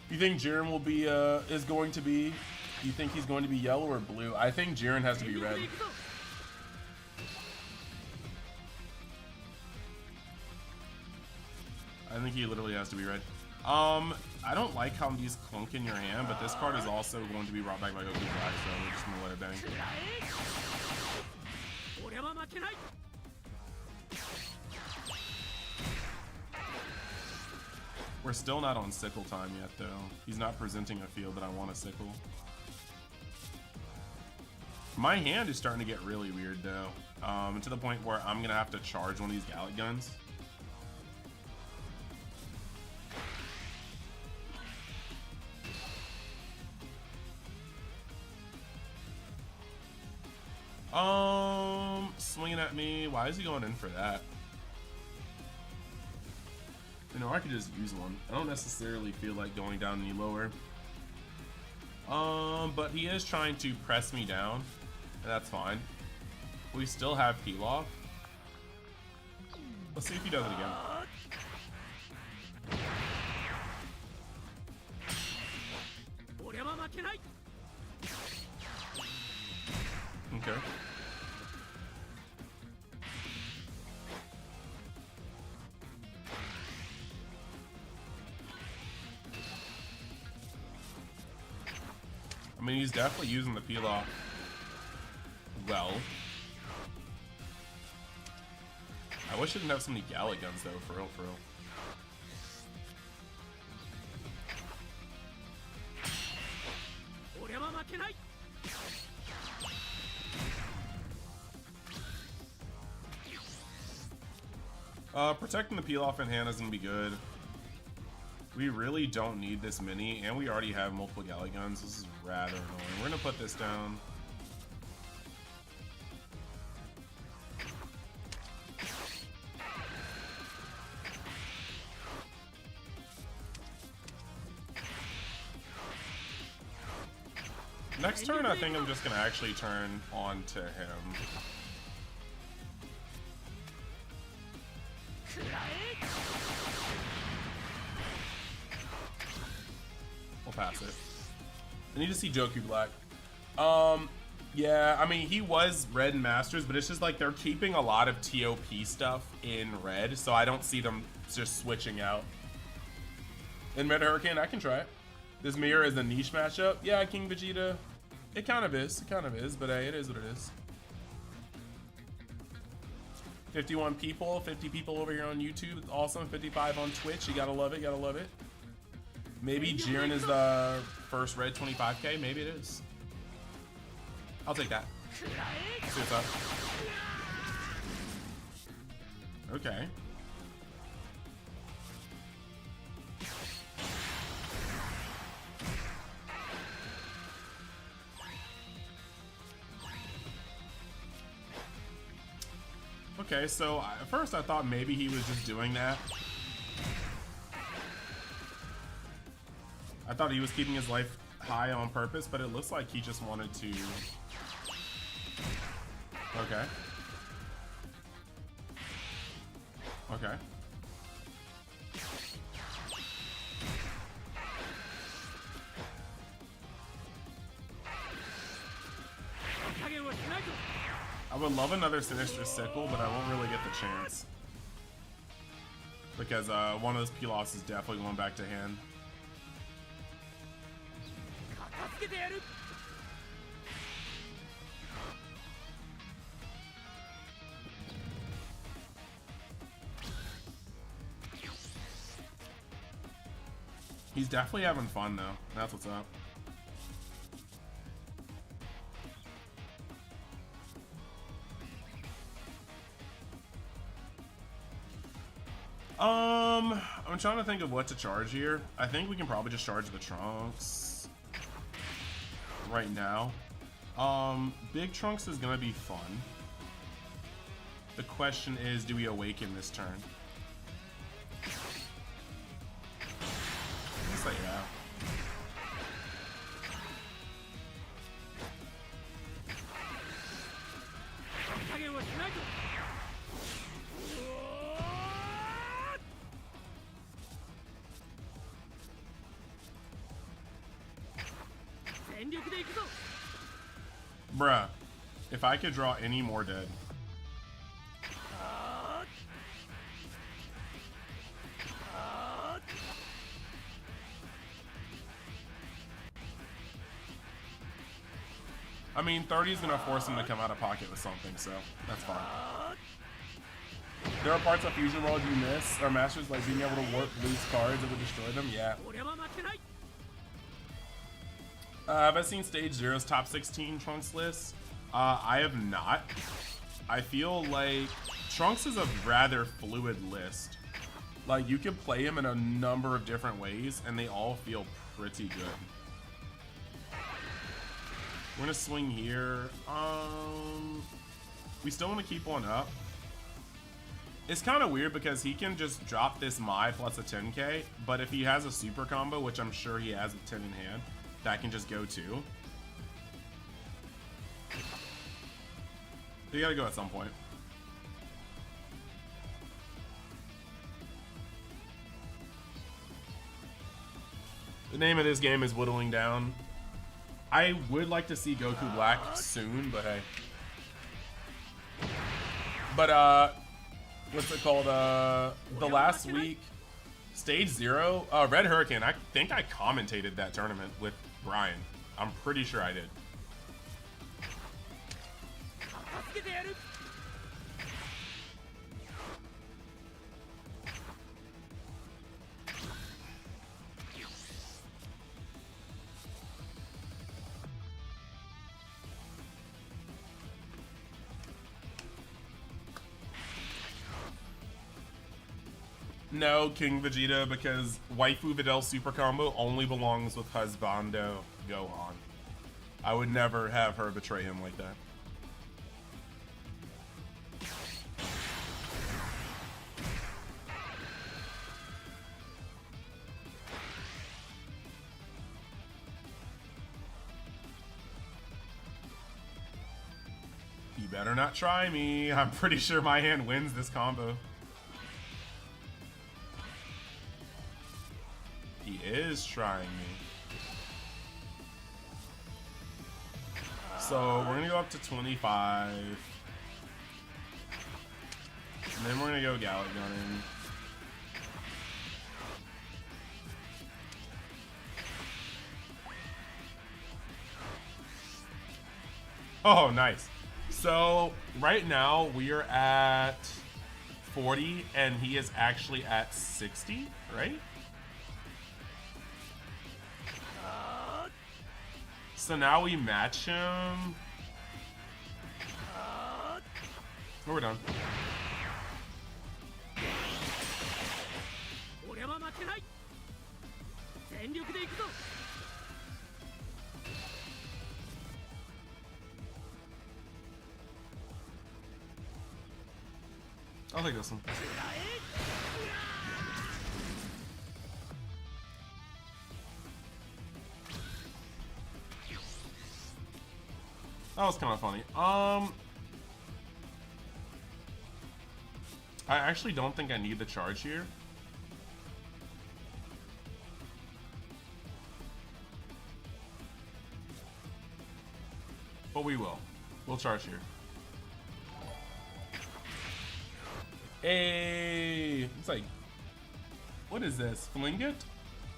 You think Jiren will be, is going to be, you think he's going to be yellow or blue? I think Jiren has to be red. I think he literally has to be red. I don't like how these clunk in your hand, but this card is also going to be brought back by Goku Black, so we're just gonna let it bang. We're still not on sickle time yet, though. He's not presenting a field that I want to sickle. My hand is starting to get really weird, though. To the point where I'm going to have to charge one of these Gallic guns. Swinging at me. Why is he going in for that? You know, I could just use one. I don't necessarily feel like going down any lower. But he is trying to press me down, and that's fine. We still have Pilaf. Let's see if he does it again. Okay. I mean, he's definitely using the peel off well. I wish it didn't have so many Galley guns though, for real, for real. Protecting the peel off in hand is gonna be good. We really don't need this many, and we already have multiple Galley guns. This is rather annoying. We're gonna put this down. Next turn, I think I'm just gonna actually turn on to him. We'll pass it. I need to see Goku Black. Yeah, I mean, he was red in Masters, but it's just like they're keeping a lot of TOP stuff in red, so I don't see them just switching out. In Red Hurricane, I can try it. This mirror is a niche matchup. Yeah, King Vegeta. It kind of is. It kind of is, but hey, it is what it is. 51 people, 50 people over here on YouTube. It's awesome. 55 on Twitch. You gotta love it. You gotta love it. Maybe Jiren is the first red 25k. Maybe it is. I'll take that. Let's see what's up. Okay. Okay, so at first I thought maybe he was just doing that. I thought he was keeping his life high on purpose, but it looks like he just wanted to... Okay. Okay. I would love another Sinister Sickle, but I won't really get the chance. Because one of those peel-offs is definitely going back to hand. He's definitely having fun though. That's what's up. I'm trying to think of what to charge here. I think we can probably just charge the Trunks right now. Big Trunks is gonna be fun. The question is, do we awaken this turn? Let's say yeah. Bruh, if I could draw any more dead. I mean, 30 is gonna force him to come out of pocket with something, so that's fine. There are parts of Fusion World you miss, or Masters, like being able to warp loose cards that would destroy them, yeah. Have I seen Stage Zero's top 16 Trunks list? I have not. I feel like Trunks is a rather fluid list. Like, you can play him in a number of different ways, and they all feel pretty good. We're gonna swing here. We still want to keep one up. It's kind of weird because he can just drop this Mai plus a 10k, but if he has a super combo, which I'm sure he has with 10 in hand, that can just go too. You gotta go at some point. The name of this game is Whittling Down. I would like to see Goku Black soon, but hey. But what's it called? The last week, Stage 0, Red Hurricane. I think I commentated that tournament with Brian. I'm pretty sure I did. No, King Vegeta, because Waifu Videl super combo only belongs with Husbando Gohan. I would never have her betray him like that. You better not try me. I'm pretty sure my hand wins this combo. He is trying me. So we're gonna go up to 25. And then we're gonna go Gallic Gunning. Oh, nice. So right now we are at 40 and he is actually at 60, right? So now we match him. Oh, we're done. I'll take this one. That was kind of funny. I actually don't think I need the charge here. But we will. We'll charge here. Hey, it's like, what is this? Flingit?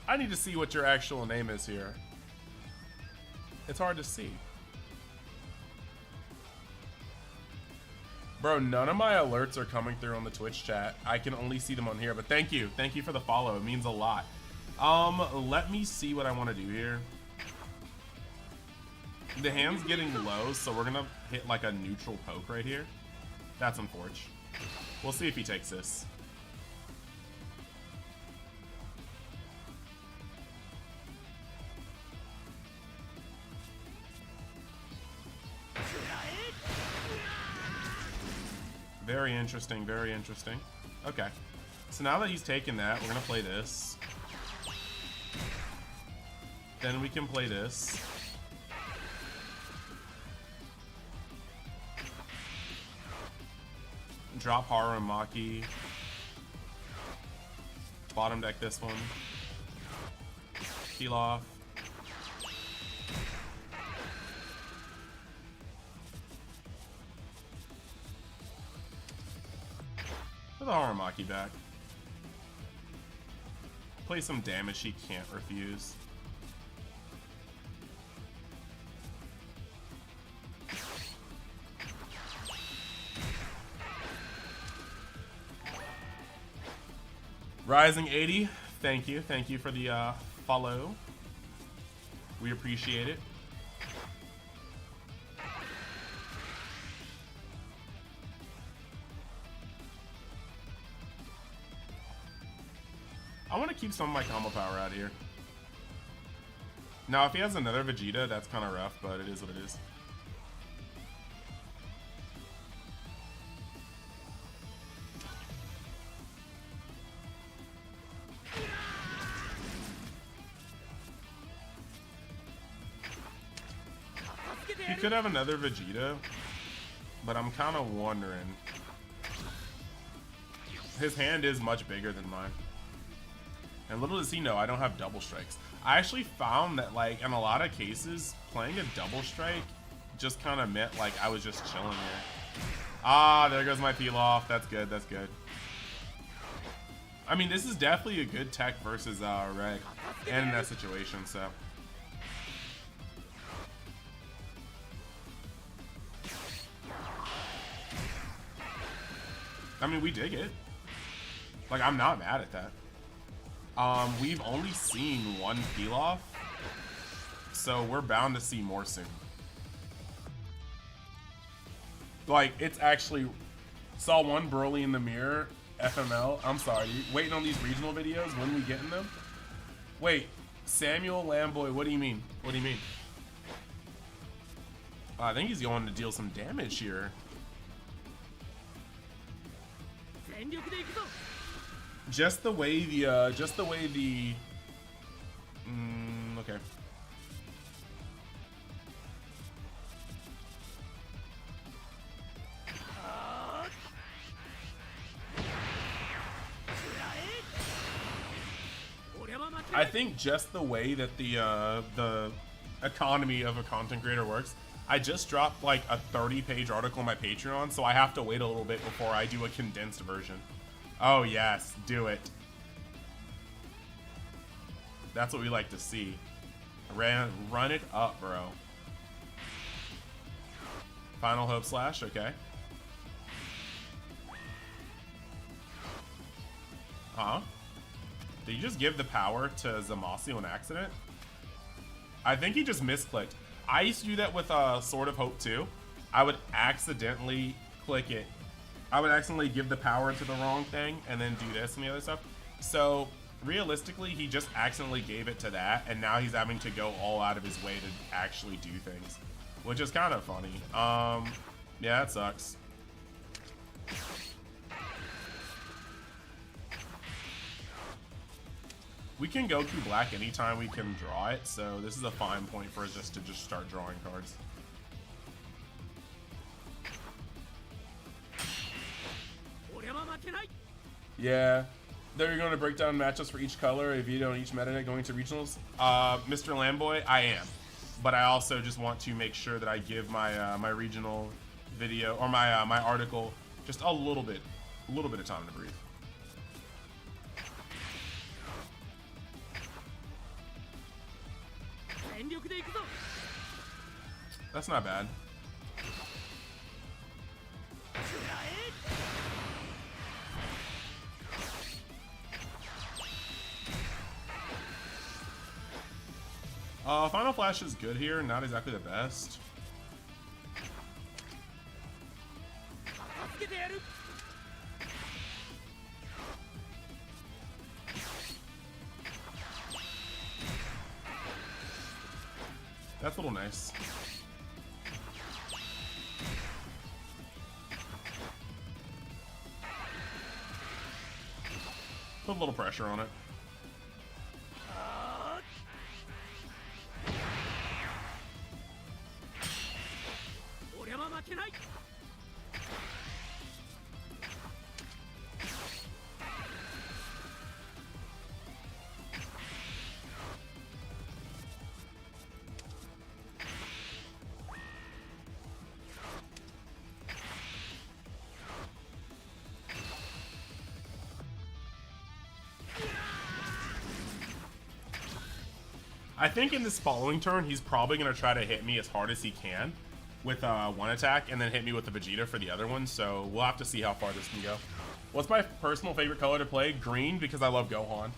I need to see what your actual name is here. It's hard to see. Bro, none of my alerts are coming through on the Twitch chat. I can only see them on here, but thank you. Thank you for the follow. It means a lot. Let me see what I want to do here. The hand's getting low, so we're gonna hit like a neutral poke right here. That's unfortunate. We'll see if he takes this. Very interesting, very interesting. Okay. So now that he's taken that, we're gonna play this. Then we can play this. Drop Haru and Maki. Bottom deck this one. Peel off. Put the Haramaki back. Play some damage he can't refuse. Rising 80, thank you. Thank you for the follow. We appreciate it. I want to keep some of my combo power out here. Now, if he has another Vegeta, that's kind of rough, but it is what it is. He could have another Vegeta, but I'm kind of wondering. His hand is much bigger than mine. And little does he know, I don't have double strikes. I actually found that, like, in a lot of cases, playing a double strike just kind of meant, like, I was just chilling here. Ah, there goes my peel off. That's good, that's good. I mean, this is definitely a good tech versus Reg, and in that situation, so. I mean, we dig it. Like, I'm not mad at that. We've only seen one peel off, so we're bound to see more soon. Like, it's actually saw one Broly in the mirror, FML. I'm sorry, waiting on these regional videos. When we getting them? Wait, Samuel Lamboy, what do you mean? What do you mean? I think he's going to deal some damage here. Just the way the, okay. I think just the way that the economy of a content creator works, I just dropped like a 30-page article on my Patreon, so I have to wait a little bit before I do a condensed version. Oh yes, do it. That's what we like to see. Run it up, bro. Final Hope Slash, okay. Huh? Did you just give the power to Zamasu on accident? I think he just misclicked. I used to do that with Sword of Hope too. I would accidentally click it. I would accidentally give the power to the wrong thing and then do this and the other stuff. So realistically, he just accidentally gave it to that, and now he's having to go all out of his way to actually do things, which is kind of funny. Yeah, that sucks. We can go to black anytime we can draw it, so this is a fine point for us just to start drawing cards. Yeah, they're going to break down matchups for each color, a video on each meta going to regionals. Mr. Lamboy, I am, but I also just want to make sure that I give my my regional video or my my article just a little bit of time to breathe. That's not bad. Final Flash is good here, not exactly the best. That's a little nice. Put a little pressure on it. I think in this following turn, he's probably going to try to hit me as hard as he can with one attack and then hit me with the Vegeta for the other one. So we'll have to see how far this can go. What's my personal favorite color to play? Green, because I love Gohan.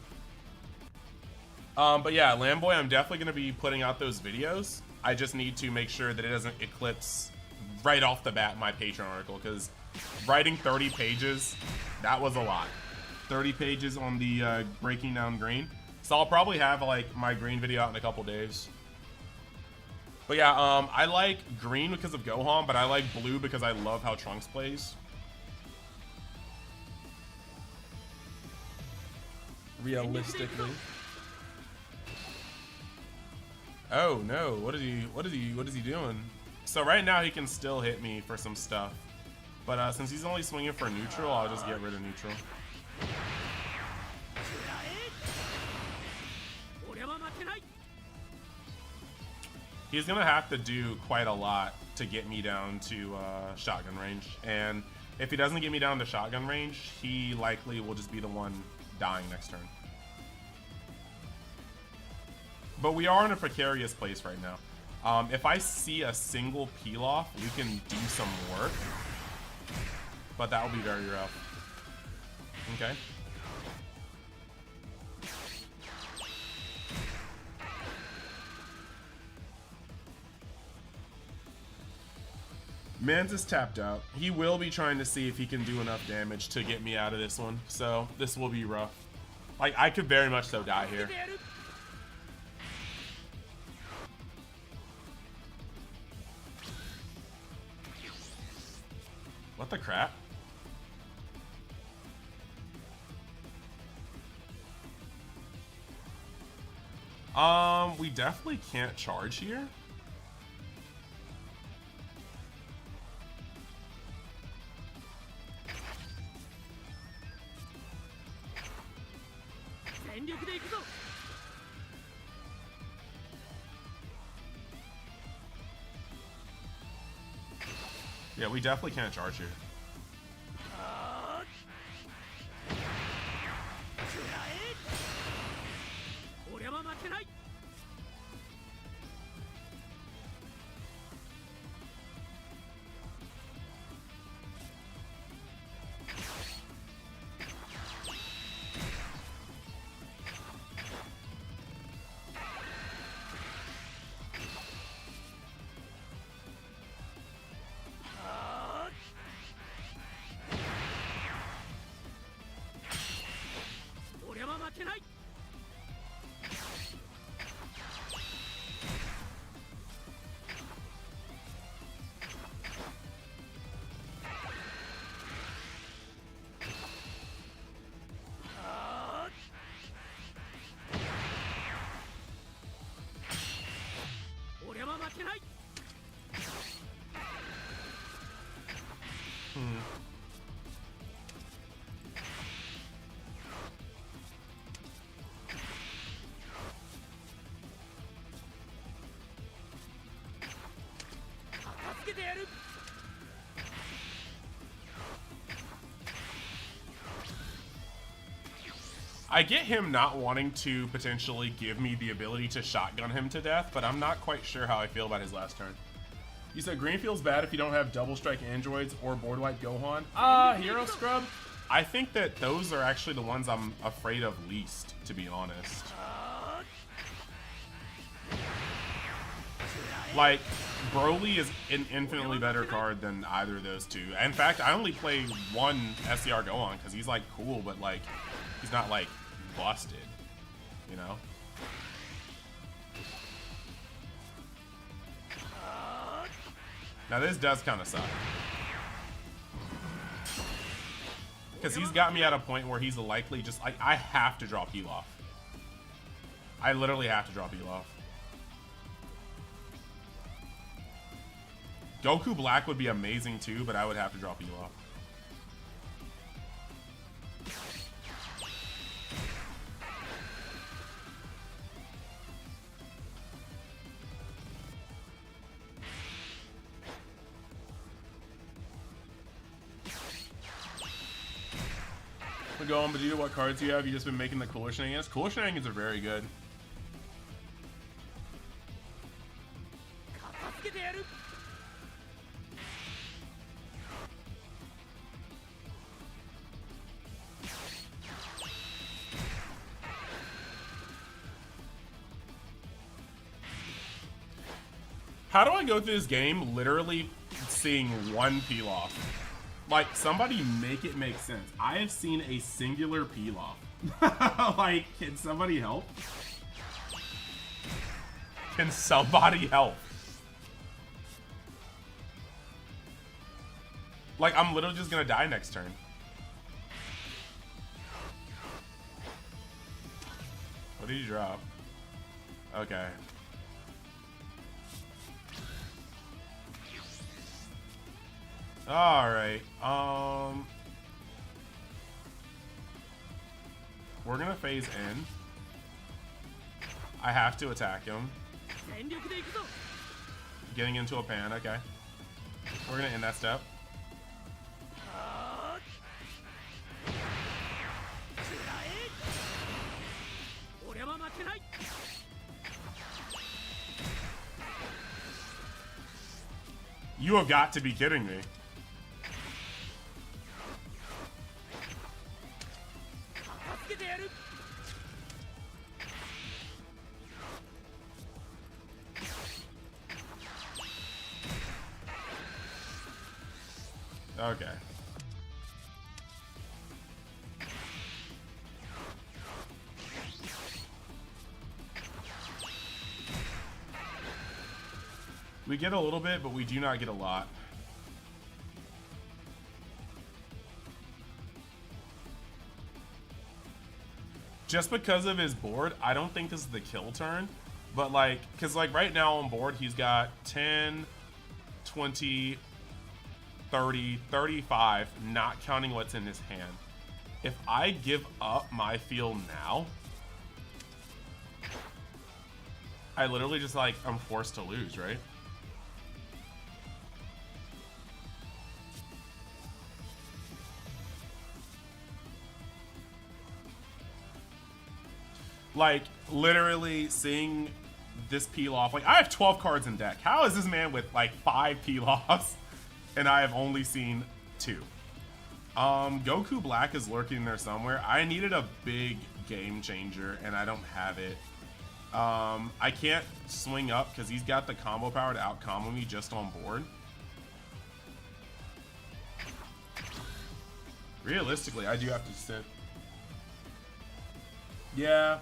But yeah, Lamboy, I'm definitely going to be putting out those videos. I just need to make sure that it doesn't eclipse right off the bat my Patreon article, because writing 30 pages, that was a lot. 30 pages on the breaking down green. So I'll probably have like my green video out in a couple days. But yeah, I like green because of Gohan, but I like blue because I love how Trunks plays. Realistically. Oh no, what is he doing? So right now he can still hit me for some stuff. But since he's only swinging for neutral, I'll just get rid of neutral. He's gonna have to do quite a lot to get me down to shotgun range, and if he doesn't get me down to shotgun range, he likely will just be the one dying next turn. But we are in a precarious place right now. If I see a single peel off, we can do some work, but that will be very rough. Okay. Mantis tapped out. He will be trying to see if he can do enough damage to get me out of this one. So this will be rough. Like, I could very much so die here. What the crap? We definitely can't charge here. Yeah, we definitely can't charge here. I get him not wanting to potentially give me the ability to shotgun him to death, but I'm not quite sure how I feel about his last turn. You said green feels bad if you don't have double strike androids or board wipe Gohan. Hero Scrub, I think that those are actually the ones I'm afraid of least, to be honest. Like, Broly is an infinitely better card than either of those two. In fact, I only play one SCR Gohan because he's like cool, but like, he's not like busted, you know? Now this does kind of suck. Because he's got me at a point where he's likely just like, I have to drop heal off. I literally have to drop heal off. Goku Black would be amazing too, but I would have to drop heal off. Go on, Vegeta, what cards do you have? You just been making the cooler shenanigans? Cooler shenanigans are very good. How do I go through this game literally seeing one peel off? Like, somebody make it make sense. I have seen a singular peel off. Like, can somebody help? Can somebody help? Like, I'm literally just gonna die next turn. What did you drop? Okay. Alright, we're gonna phase in. I have to attack him. Getting into a pan, okay. We're gonna end that step. You have got to be kidding me. Okay. We get a little bit, but we do not get a lot. Just because of his board, I don't think this is the kill turn. But like, because like right now on board, he's got 10, 20, 30, 35, not counting what's in his hand. If I give up my field now, I literally just like, I'm forced to lose, right? Like, literally seeing this peel off. Like, I have 12 cards in deck. How is this man with, like, 5 peel offs? And I have only seen 2. Goku Black is lurking there somewhere. I needed a big game changer, and I don't have it. I can't swing up because he's got the combo power to out-combo me just on board. Realistically, I do have to sit. Yeah.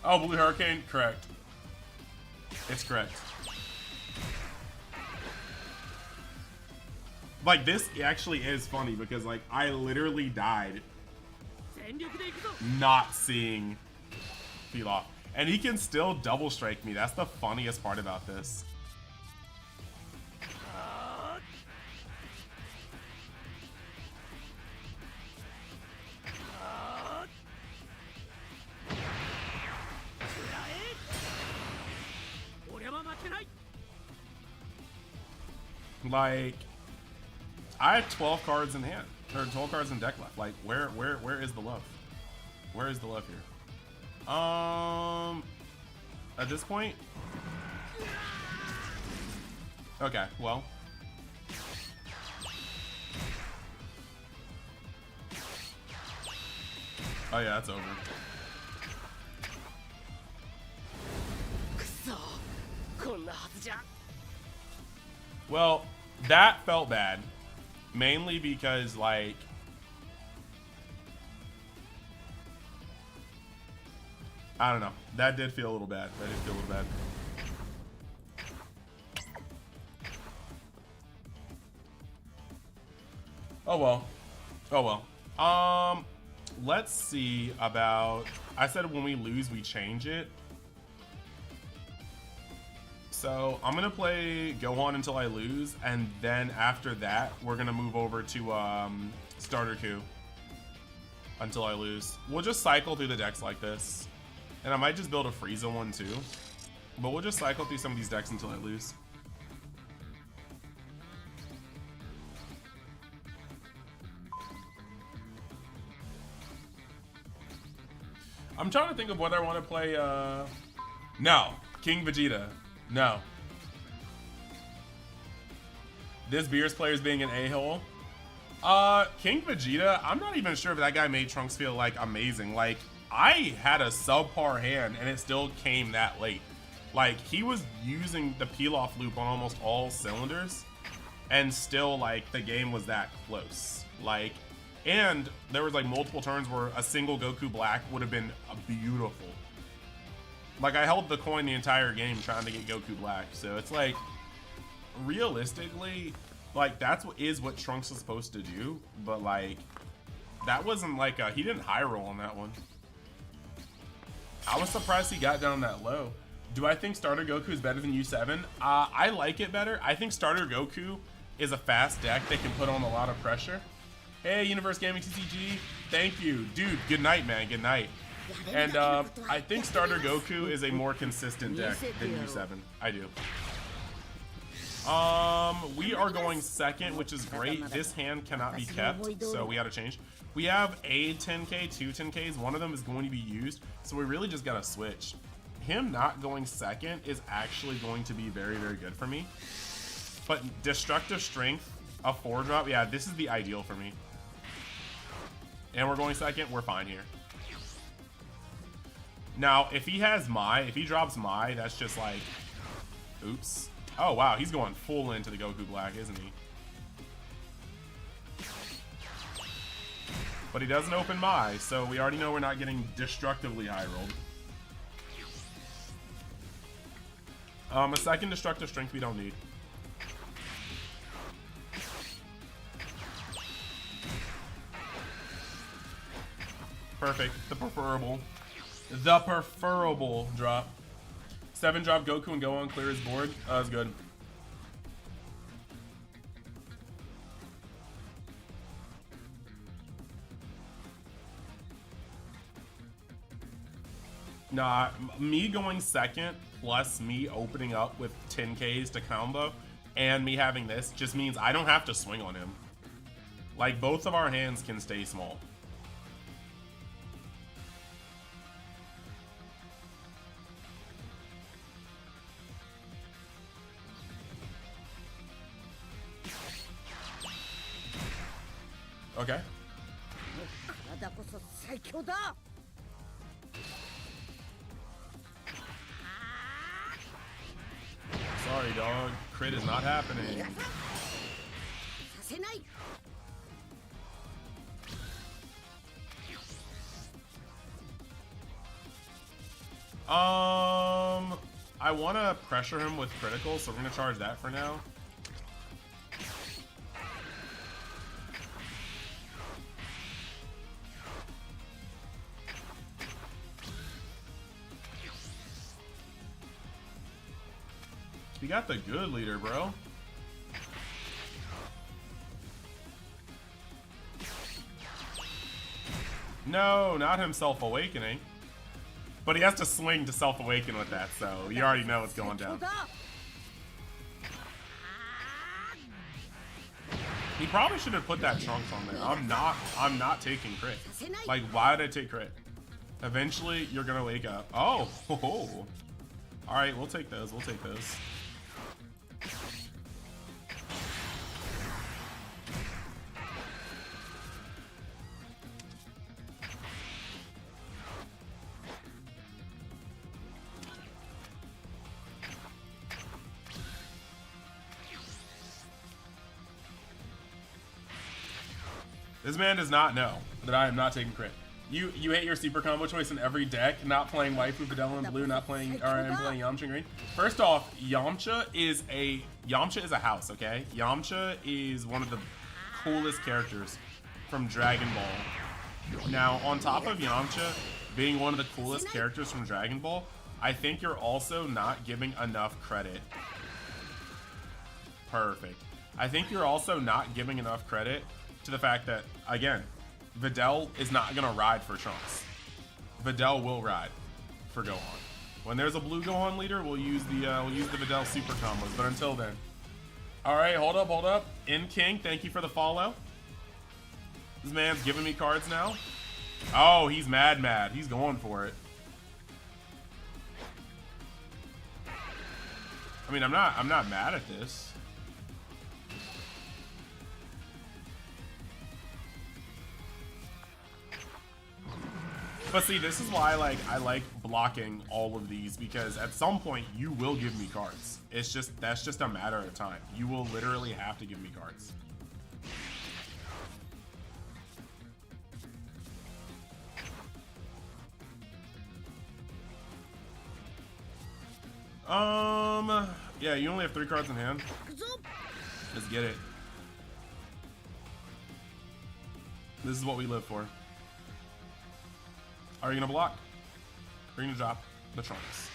Oh, Blue Hurricane? Correct. It's correct. Like, this actually is funny because, like, I literally died not seeing Peel Off. And he can still double strike me. That's the funniest part about this. Like, I have 12 cards in hand, or 12 cards in deck left. Like, where is the love? Where is the love here? At this point, okay, well, oh yeah, that's over. Well, that felt bad. Mainly because, like, I don't know. That did feel a little bad. That did feel a little bad. Oh well. Oh well. Let's see about, I said when we lose, we change it. So I'm gonna play Gohan until I lose, and then after that, we're gonna move over to Starter Coup until I lose. We'll just cycle through the decks like this, and I might just build a Frieza one too. But we'll just cycle through some of these decks until I lose. I'm trying to think of whether I want to play. No, King Vegeta. No. This Beerus player is being an a-hole. King Vegeta, I'm not even sure if that guy made Trunks feel, like, amazing. Like, I had a subpar hand, and it still came that late. Like, he was using the peel-off loop on almost all cylinders, and still, like, the game was that close. Like, and there was, like, multiple turns where a single Goku Black would have been beautiful. Like, I held the coin the entire game trying to get Goku Black. So it's like, realistically, like, that's what Trunks is supposed to do. But, like, that wasn't like he didn't high roll on that one. I was surprised he got down that low. Do I think Starter Goku is better than U7? I like it better. I think Starter Goku is a fast deck that can put on a lot of pressure. Hey, Universe Gaming TCG, thank you. Dude, good night, man, good night. And I think Starter Goku is a more consistent deck than U7. I do. We are going second, which is great. This hand cannot be kept, so we got to change. We have a 10k, 2 10ks. One of them is going to be used, so we really just got to switch. Him not going second is actually going to be very, very good for me. But Destructive Strength, a 4-drop, yeah, this is the ideal for me. And we're going second, we're fine here. Now, if he drops Mai, that's just like, oops. Oh, wow, he's going full into the Goku Black, isn't he? But he doesn't open my, so we already know we're not getting destructively high rolled. A second destructive strength we don't need. Perfect. The preferable. The preferable drop. 7 drop Goku and Gohan clear his board. That's good. Nah, me going second plus me opening up with 10Ks to combo and me having this just means I don't have to swing on him. Like, both of our hands can stay small. Okay. Sorry, dog. Crit is not happening. I want to pressure him with critical, so we're going to charge that for now. You got the good leader, bro. No, not him self-awakening. But he has to swing to self-awaken with that, so you already know what's going down. He probably should have put that Trunks on there. I'm not taking crit. Like, why did I take crit? Eventually, you're gonna wake up. Oh, ho, ho. All right, we'll take those. We'll take those. This man does not know that I am not taking crit. You hate your super combo choice in every deck, not playing Waifu Videl in blue, not playing I'm playing Yamcha in green. First off, Yamcha is a house, okay? Yamcha is one of the coolest characters from Dragon Ball. Now, on top of Yamcha being one of the coolest characters from Dragon Ball, I think you're also not giving enough credit. Perfect. I think you're also not giving enough credit to the fact that, again, Videl is not gonna ride for Trunks. Videl will ride for Gohan. When there's a blue Gohan leader, we'll use the Videl super combos. But until then, all right, hold up. In King, thank you for the follow. This man's giving me cards now. Oh, he's mad. He's going for it. I mean, I'm not mad at this. But see, this is why I like blocking all of these, because at some point you will give me cards. That's just a matter of time. You will literally have to give me cards. Yeah, you only have 3 cards in hand. Let's get it. This is what we live for. Are you gonna block? Are you gonna drop the Trunks?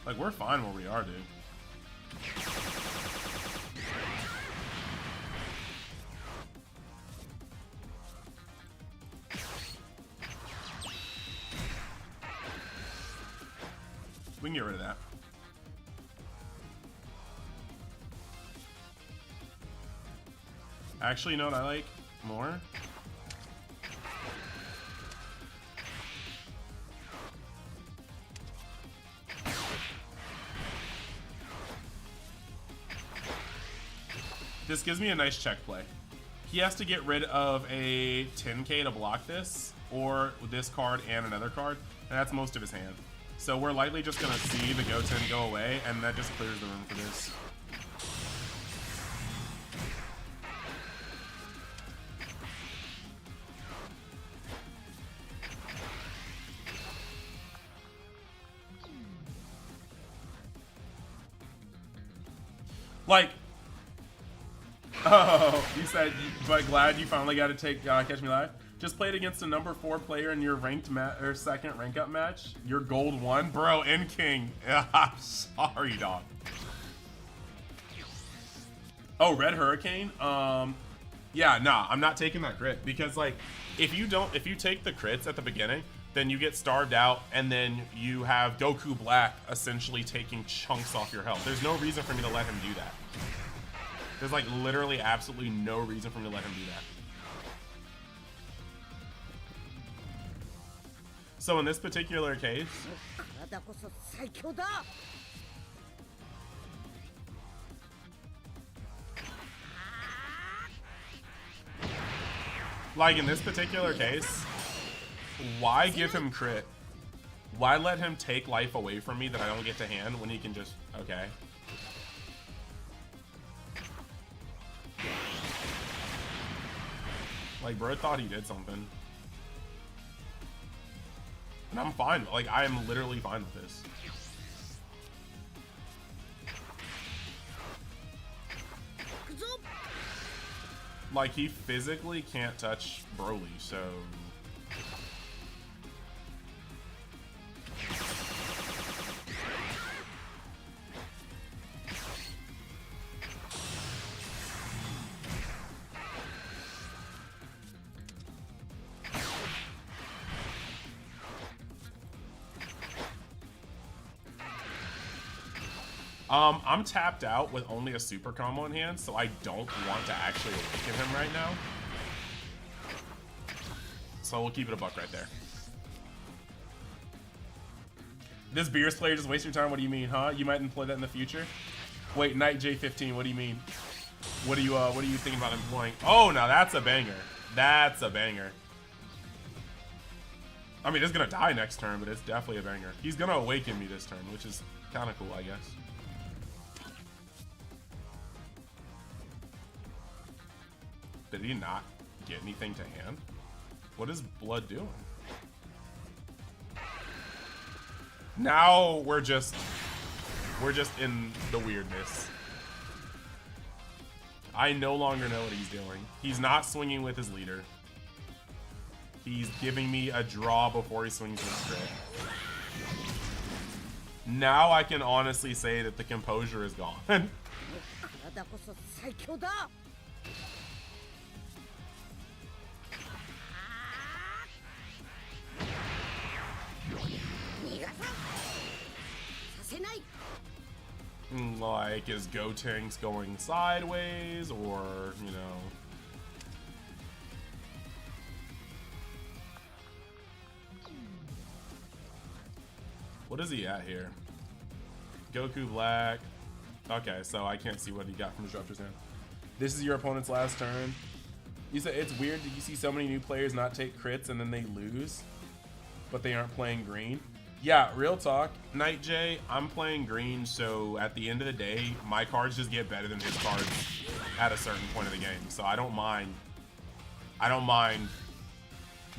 Like, we're fine where we are, dude. We can get rid of that. Actually, you know what I like more? This gives me a nice check play. He has to get rid of a 10K to block this, or this card and another card, and that's most of his hand. So we're likely just gonna see the Goten go away, and that just clears the room for this. Like, oh, you said, but glad you finally got to take Catch Me Live. Just played against a number 4 player in your ranked or second rank up match. You're gold 1, bro, and king. I'm sorry, dog. Oh, Red Hurricane. Yeah, nah, I'm not taking that crit because like, if you take the crits at the beginning, then you get starved out, and then you have Goku Black essentially taking chunks off your health. There's no reason for me to let him do that. There's like literally absolutely no reason for me to let him do that. So in this particular case, like in this particular case, why give him crit? Why let him take life away from me that I don't get to hand when he can just, okay. Like, bro thought he did something. And I'm fine, like, I am literally fine with this. Like, he physically can't touch Broly, so... I'm tapped out with only a super combo in hand, so I don't want to actually awaken him right now. So we'll keep it a buck right there. This Beerus player just waste your time? What do you mean, huh? You might employ that in the future? Wait, Knight J15, what do you mean? What are you thinking about employing? Oh, now that's a banger. That's a banger. I mean, it's gonna die next turn, but it's definitely a banger. He's gonna awaken me this turn, which is kind of cool, I guess. Did he not get anything to hand? What is Blood doing? Now we're just in the weirdness. I no longer know what he's doing. He's not swinging with his leader. He's giving me a draw before he swings his crit. Now I can honestly say that the composure is gone. Like, is Gotenks going sideways, or, you know... What is he at here? Goku Black. Okay, so I can't see what he got from Disruptor's hand. This is your opponent's last turn. You said it's weird that you see so many new players not take crits and then they lose, but they aren't playing green. Yeah, real talk. Night J, I'm playing green, so at the end of the day, my cards just get better than his cards at a certain point of the game. So I don't mind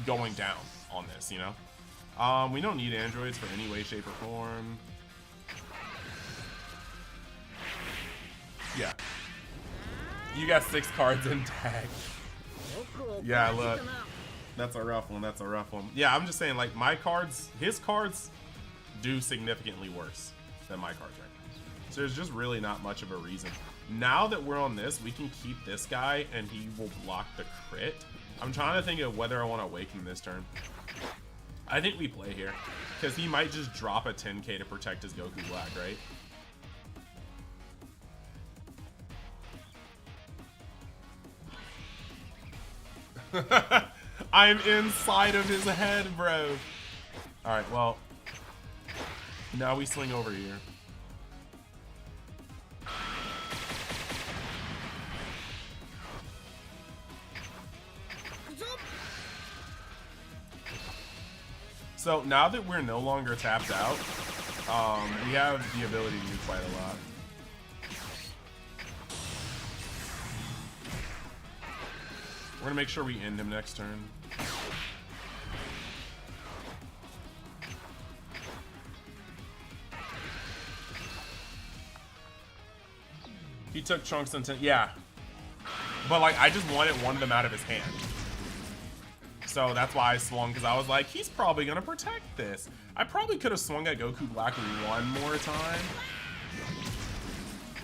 going down on this, you know? We don't need androids for any way, shape, or form. Yeah. You got 6 cards in tag. Yeah, look. That's a rough one. That's a rough one. Yeah, I'm just saying, like, my cards, his cards do significantly worse than my cards right now. So there's just really not much of a reason. Now that we're on this, we can keep this guy and he will block the crit. I'm trying to think of whether I want to awaken this turn. I think we play here because he might just drop a 10k to protect his Goku Black, right? I'm inside of his head, bro. Alright, well. Now we swing over here. So now that we're no longer tapped out, we have the ability to do quite a lot. We're gonna make sure we end him next turn. He took Trunks and yeah. But like, I just wanted one of them out of his hand. So that's why I swung, because I was like, he's probably gonna protect this. I probably could have swung at Goku Black one more time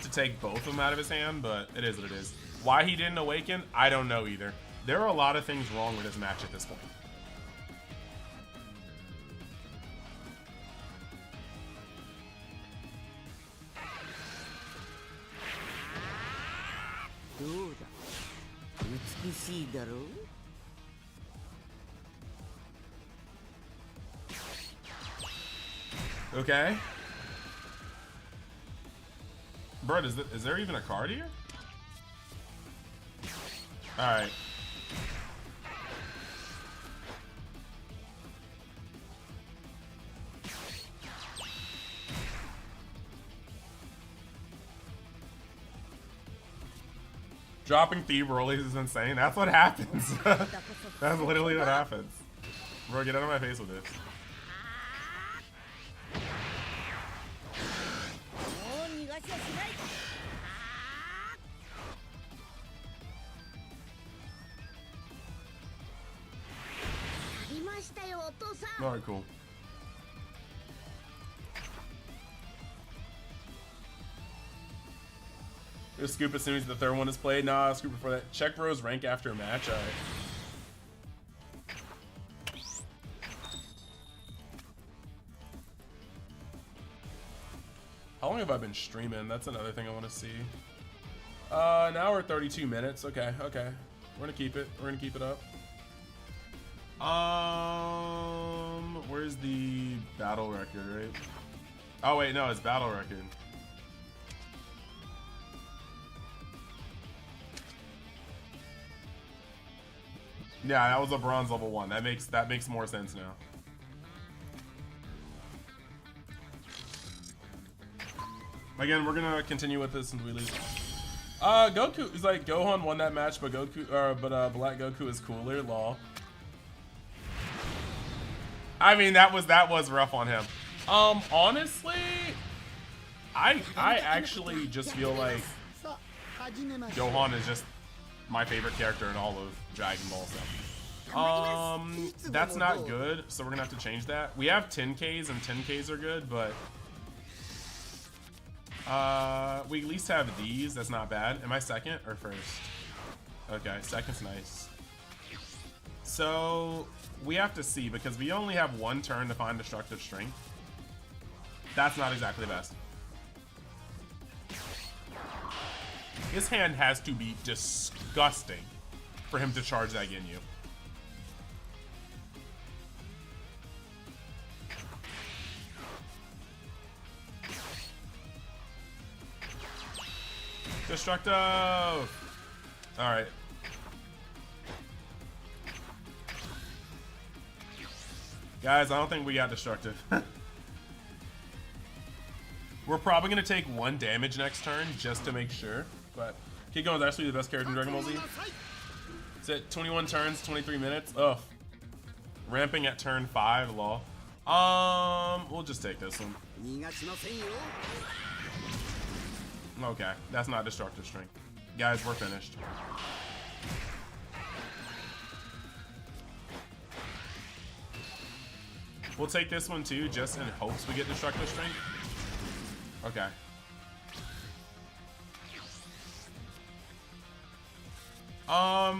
to take both of them out of his hand, but it is what it is. Why he didn't awaken, I don't know either. There are a lot of things wrong with this match at this point. Okay. Bro, is there even a card here? Alright. Dropping Thebe rollies is insane. That's what happens. That's literally what happens. Bro, get out of my face with this. Alright, cool. There's scoop as soon as the third one is played. Nah, scoop before that. Check bro's rank after a match. Alright. How long have I been streaming? That's another thing I want to see. Now we're 32 minutes. Okay, okay. We're gonna keep it. We're gonna keep it up. Where's the battle record, right? Oh wait, no, it's battle record. Yeah, that was a bronze level 1. That makes more sense now. Again, we're gonna continue with this until we leave. Goku is like Gohan won that match, but Black Goku is cooler. Lol. I mean, that was rough on him. Honestly, I actually just feel like Gohan is just my favorite character in all of Dragon Ball stuff. That's not good, so we're gonna have to change that. We have 10Ks and 10Ks are good, but we at least have these. That's not bad. Am I second or first? Okay, second's nice. So we have to see, because we only have one turn to find destructive strength. That's not exactly the best. His hand has to be disgusting for him to charge that Ginyu. Destructive! Alright. Guys, I don't think we got destructive. We're probably going to take 1 damage next turn just to make sure. But Kid Gohan is actually the best character in Dragon Ball Z. It's at 21 turns, 23 minutes. Ugh. Ramping at turn 5, lol. We'll just take this one. Okay, that's not destructive strength. Guys, we're finished. We'll take this one too, just in hopes we get destructive strength. Okay.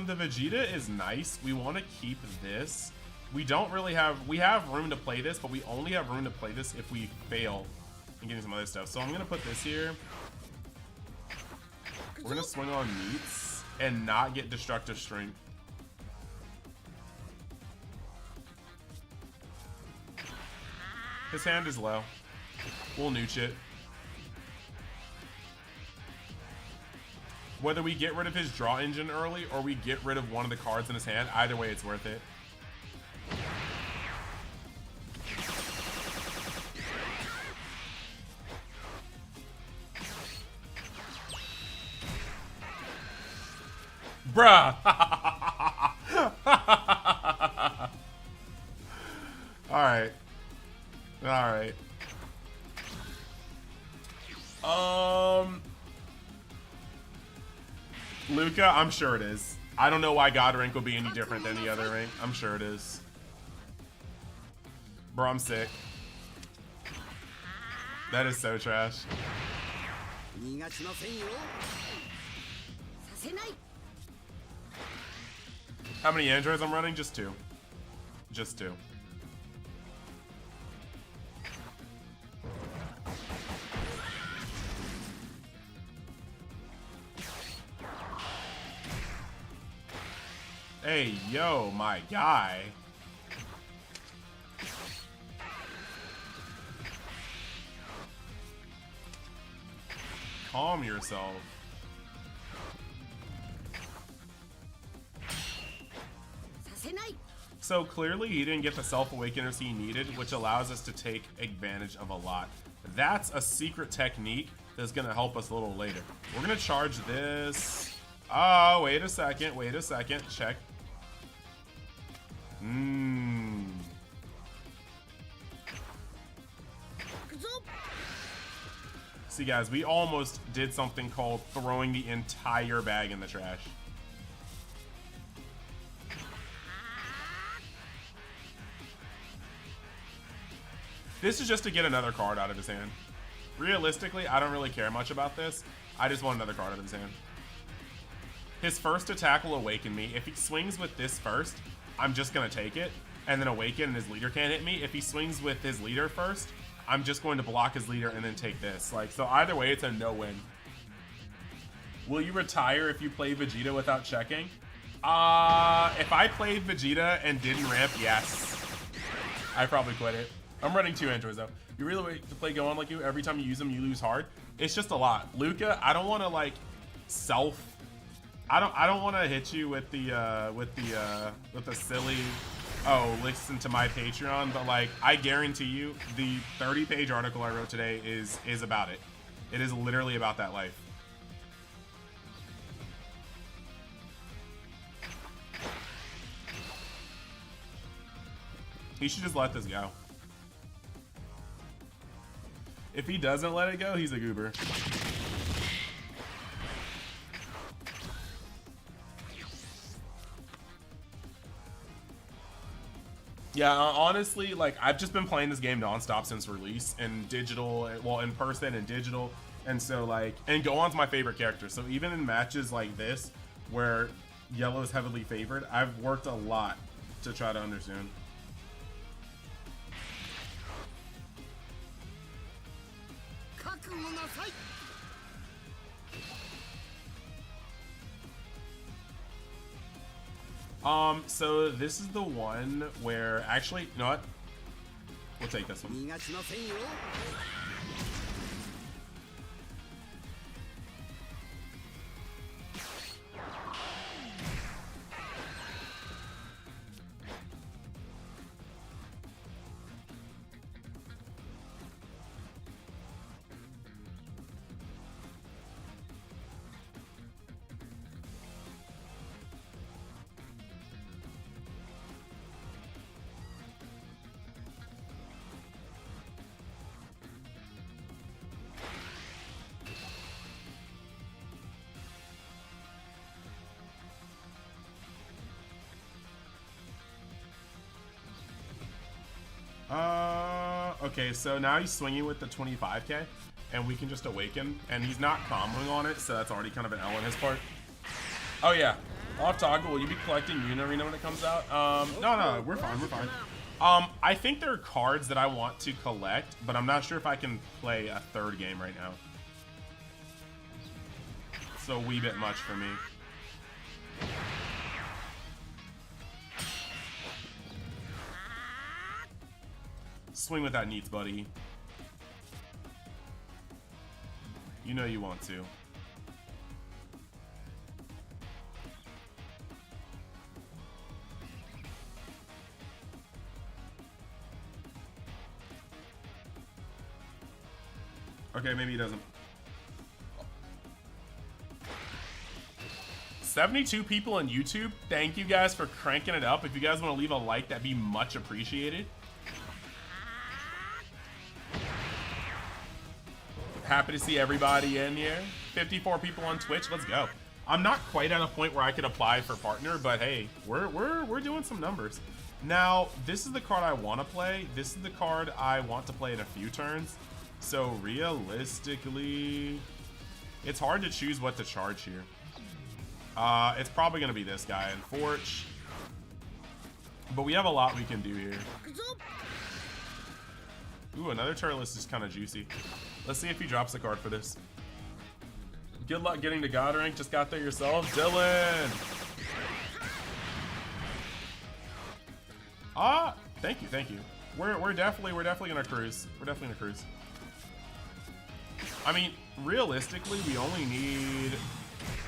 The Vegeta is nice. We want to keep this. We don't really have, we have room to play this, but we only have room to play this if we fail in getting some other stuff. So I'm gonna put this here. We're gonna swing on meats and not get destructive strength. His hand is low. We'll nooch it. Whether we get rid of his draw engine early or we get rid of one of the cards in his hand, either way it's worth it. Bruh! Alright. Alright. Luca, I'm sure it is. I don't know why God rank will be any different than the other rank. I'm sure it is. Bro, I'm sick. That is so trash. How many androids I'm running? Just 2. Just 2. Hey, yo, my guy. Calm yourself. So clearly he didn't get the self-awakeners he needed, which allows us to take advantage of a lot. That's a secret technique that's gonna help us a little later. We're gonna charge this. Oh, wait a second, check. See guys, we almost did something called throwing the entire bag in the trash. This is just to get another card out of his hand. Realistically, I don't really care much about this. I just want another card out of his hand. His first attack will awaken me. If he swings with this first, I'm just gonna take it and then awaken and his leader can't hit me. If he swings with his leader first, I'm just going to block his leader and then take this. Like, so either way, it's a no-win. Will you retire if you play Vegeta without checking? If I played Vegeta and didn't ramp, yes. I probably quit it. I'm running 2 androids though. You really wait to play Gohan like you? Every time you use them, you lose hard. It's just a lot. Luca, I don't want to like I don't want to hit you with the silly. Oh, listen to my Patreon, but like I guarantee you, the 30-page article I wrote today is about it. It is literally about that life. He should just let this go. If he doesn't let it go, he's a goober. Yeah, honestly, like I've just been playing this game nonstop since release in digital, well, in person and digital, and so like, and Gohan's my favorite character. So even in matches like this, where yellow is heavily favored, I've worked a lot to try to understand. So this is the one where actually, you know what? We'll take this one. Okay, so now he's swinging with the 25k, and we can just awaken, and he's not comboing on it, so that's already kind of an L on his part. Oh yeah, off toggle, will you be collecting Yuna Arena when it comes out? No, we're fine. I think there are cards that I want to collect, but I'm not sure if I can play a third game right now. It's a wee bit much for me. Swing with that needs, buddy. You know you want to. Okay, maybe he doesn't. 72 people on YouTube. Thank you guys for cranking it up. If you guys want to leave a like, that'd be much appreciated. Happy to see everybody in here. 54 people on Twitch. Let's go. I'm not quite at a point where I could apply for partner, but hey, we're doing some numbers. Now, this is the card I want to play. This is the card I want to play in a few turns. So realistically, it's hard to choose what to charge here. It's probably going to be this guy, Unforge. But we have a lot we can do here. Ooh, another Turles is kind of juicy. Let's see if he drops a card for this. Good luck getting to God rank. Just got there yourself, Dylan. Thank you, thank you. We're definitely gonna cruise. We're definitely gonna cruise. I mean, realistically, we only need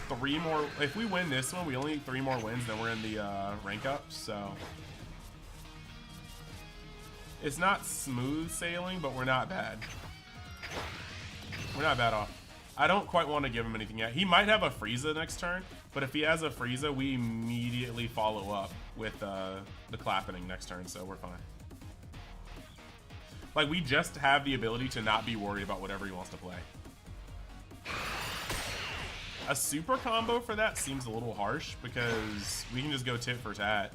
3 more. If we win this one, we only need 3 more wins, then we're in the rank up. So it's not smooth sailing, but we're not bad. We're not bad off. I don't quite want to give him anything yet. He might have a Frieza next turn, but if he has a Frieza, we immediately follow up with the Clapping next turn, so we're fine. Like, we just have the ability to not be worried about whatever he wants to play. A super combo for that seems a little harsh because we can just go tit for tat.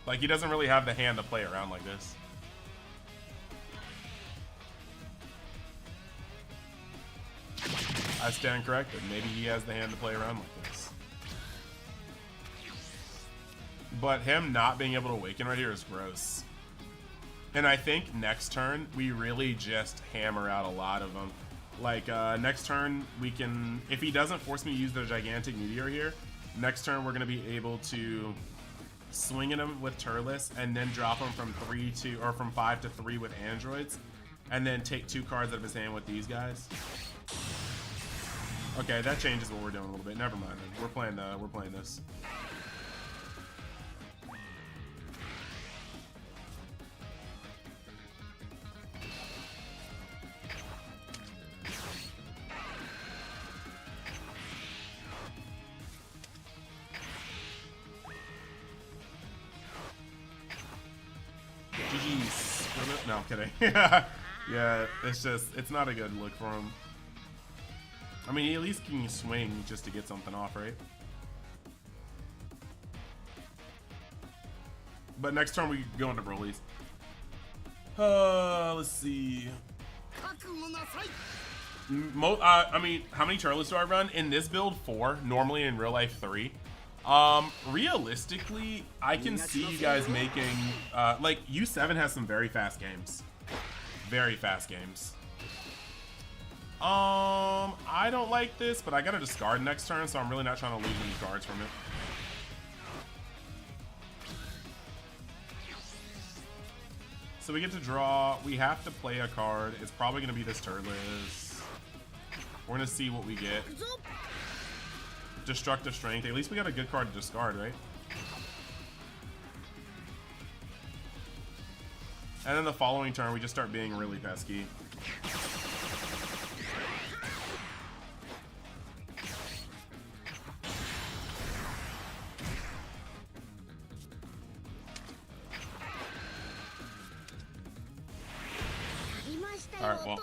Like, he doesn't really have the hand to play around like this. I stand corrected. Maybe he has the hand to play around like this. But him not being able to awaken right here is gross. And I think next turn, we really just hammer out a lot of them. Like, next turn, we can... If he doesn't force me to use the Gigantic Meteor here, next turn we're going to be able to swing at him with Turles and then drop him from 3 to... Or from 5 to 3 with Androids. And then take 2 cards out of his hand with these guys. Okay, that changes what we're doing a little bit. Never mind. We're playing this. GG's. No, I'm kidding. Yeah, it's not a good look for him. I mean, he at least can swing just to get something off, right? But next turn we go into Broly's. Let's see. I mean, how many Turles do I run? In this build, 4. Normally in real life, 3. Realistically, I can see you guys making... like, U7 has some very fast games. Very fast games. I don't like this, but I gotta discard next turn, so I'm really not trying to lose any cards from it. So we get to draw. We have to play a card. It's probably gonna be this Turles. We're gonna see what we get. Destructive Strength. At least we got a good card to discard, right? And then the following turn, we just start being really pesky. Alright, well.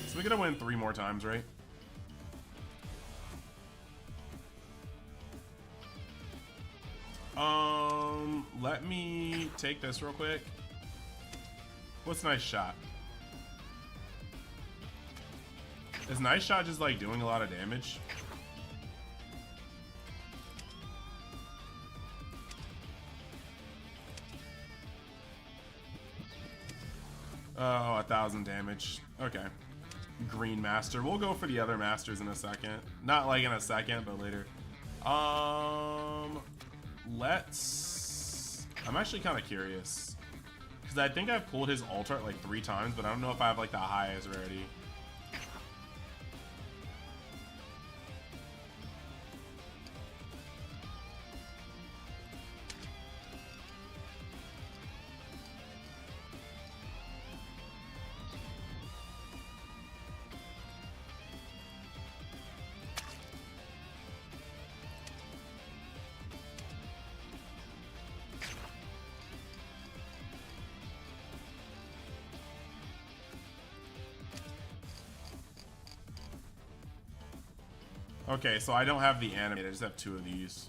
So we're gonna win 3 more times, right? Let me take this real quick. What's Nice Shot? Is Nice Shot just like doing a lot of damage? Oh, 1,000 damage. Okay. Green Master. We'll go for the other Masters in a second. Not like in a second, but later. Let's... I'm actually kind of curious. Because I think I've pulled his Alt Art like 3 times, but I don't know if I have like the highest rarity. Okay, so I don't have the animated. I just have 2 of these.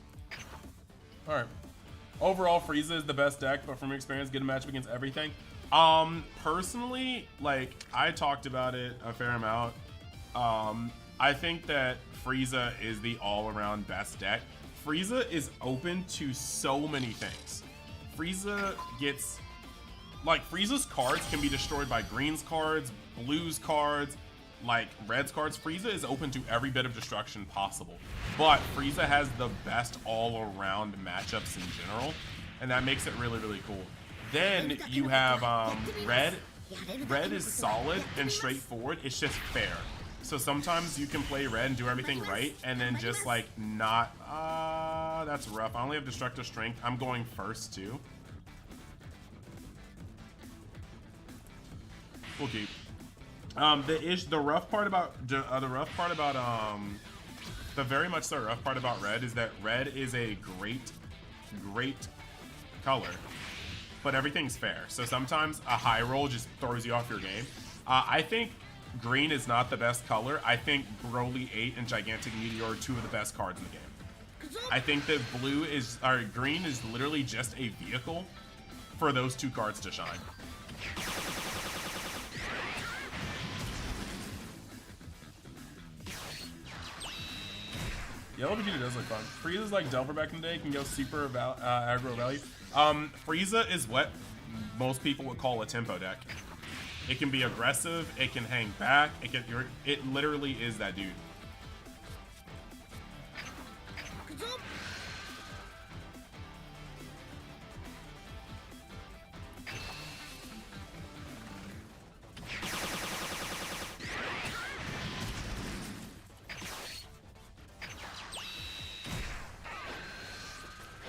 All right. Overall, Frieza is the best deck, but from experience, get a matchup against everything. Personally, like, I talked about it a fair amount. I think that Frieza is the all-around best deck. Frieza is open to so many things. Frieza gets... Like, Frieza's cards can be destroyed by Green's cards, Blue's cards, like Red's cards. Frieza is open to every bit of destruction possible. But Frieza has the best all-around matchups in general, and that makes it really, really cool. Then you have Red. Red is solid and straightforward. It's just fair. So sometimes you can play Red and do everything right, and then just like not. That's rough. I only have Destructive Strength. I'm going first too. We'll keep. The rough part about the very much so rough part about Red is that Red is a great color, but everything's fair. So sometimes a high roll just throws you off your game. I think Green is not the best color. I think Broly 8 and Gigantic Meteor are 2 of the best cards in the game. I think that Green is literally just a vehicle for those 2 cards to shine. Yellow Vegeta does look fun. Frieza's like Delver back in the day, can go super aggro value. Frieza is what most people would call a tempo deck. It can be aggressive, it can hang back, it literally is that dude.